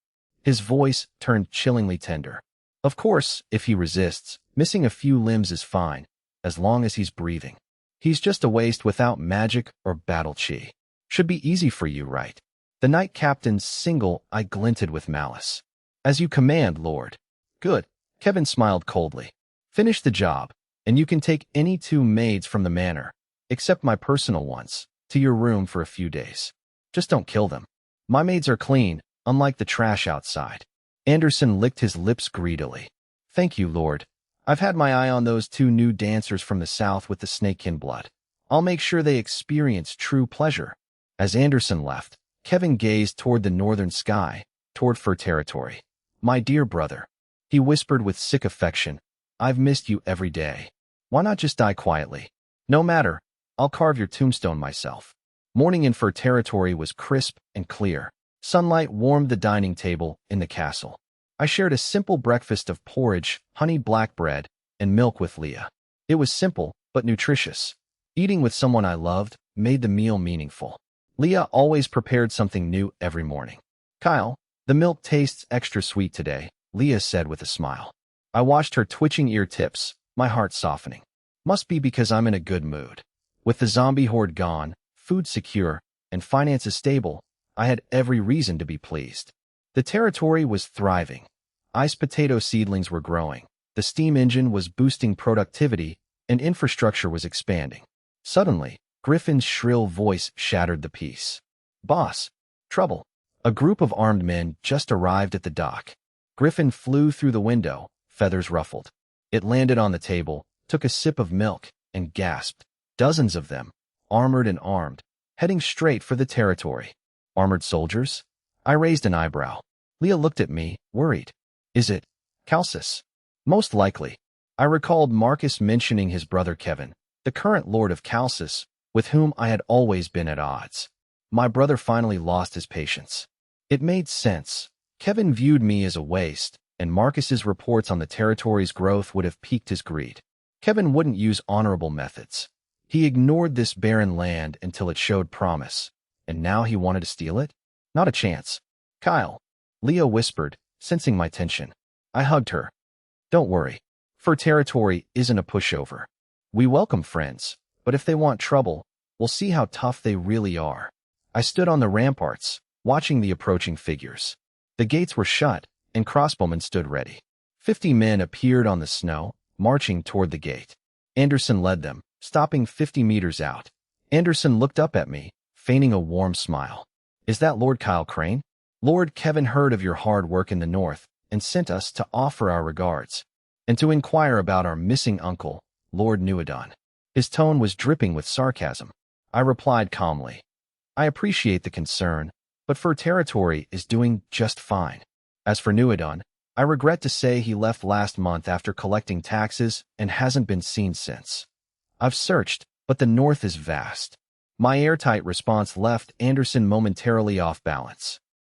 His voice turned chillingly tender. Of course, if he resists, missing a few limbs is fine, as long as he's breathing. He's just a waste without magic or battle chi. Should be easy for you, right? The knight captain's single eye glinted with malice. As you command, lord. Good. Kevin smiled coldly. Finish the job, and you can take any 2 maids from the manor, except my personal ones, to your room for a few days. Just don't kill them. My maids are clean, unlike the trash outside. Anderson licked his lips greedily. Thank you, lord. I've had my eye on those 2 new dancers from the south with the snakekin blood. I'll make sure they experience true pleasure. As Anderson left, Kevin gazed toward the northern sky, toward fur territory. My dear brother. He whispered with sick affection. I've missed you every day. Why not just die quietly? No matter. I'll carve your tombstone myself. Morning in fur territory was crisp and clear. Sunlight warmed the dining table in the castle. I shared a simple breakfast of porridge, honey black bread, and milk with Leah. It was simple, but nutritious. Eating with someone I loved made the meal meaningful. Leah always prepared something new every morning. Kyle, the milk tastes extra sweet today, Leah said with a smile. I watched her twitching ear tips, my heart softening. Must be because I'm in a good mood. With the zombie horde gone, food secure, and finances stable, I had every reason to be pleased. The territory was thriving. Ice potato seedlings were growing. The steam engine was boosting productivity, and infrastructure was expanding. Suddenly, Griffin's shrill voice shattered the peace. Boss, trouble. A group of armed men just arrived at the dock. Griffin flew through the window, feathers ruffled. It landed on the table, took a sip of milk, and gasped. Dozens of them, armored and armed, heading straight for the territory. Armored soldiers? I raised an eyebrow. Leah looked at me, worried. Is it Calcis? Most likely. I recalled Marcus mentioning his brother Kevin, the current lord of Calcis, with whom I had always been at odds. My brother finally lost his patience. It made sense. Kevin viewed me as a waste, and Marcus's reports on the territory's growth would have piqued his greed. Kevin wouldn't use honorable methods. He ignored this barren land until it showed promise, and now he wanted to steal it? Not a chance. Kyle, Leah whispered, sensing my tension. I hugged her. Don't worry. Fur territory isn't a pushover. We welcome friends, but if they want trouble, we'll see how tough they really are. I stood on the ramparts, watching the approaching figures. The gates were shut, and crossbowmen stood ready. 50 men appeared on the snow, marching toward the gate. Anderson led them, stopping 50 meters out. Anderson looked up at me, feigning a warm smile. Is that Lord Kyle Crane? Lord Kevin heard of your hard work in the north and sent us to offer our regards, and to inquire about our missing uncle, Lord Nuadon. His tone was dripping with sarcasm. I replied calmly. I appreciate the concern, but Fur Territory is doing just fine. As for Nuadon, I regret to say he left last month after collecting taxes and hasn't been seen since. I've searched, but the north is vast. My airtight response left Anderson momentarily off balance.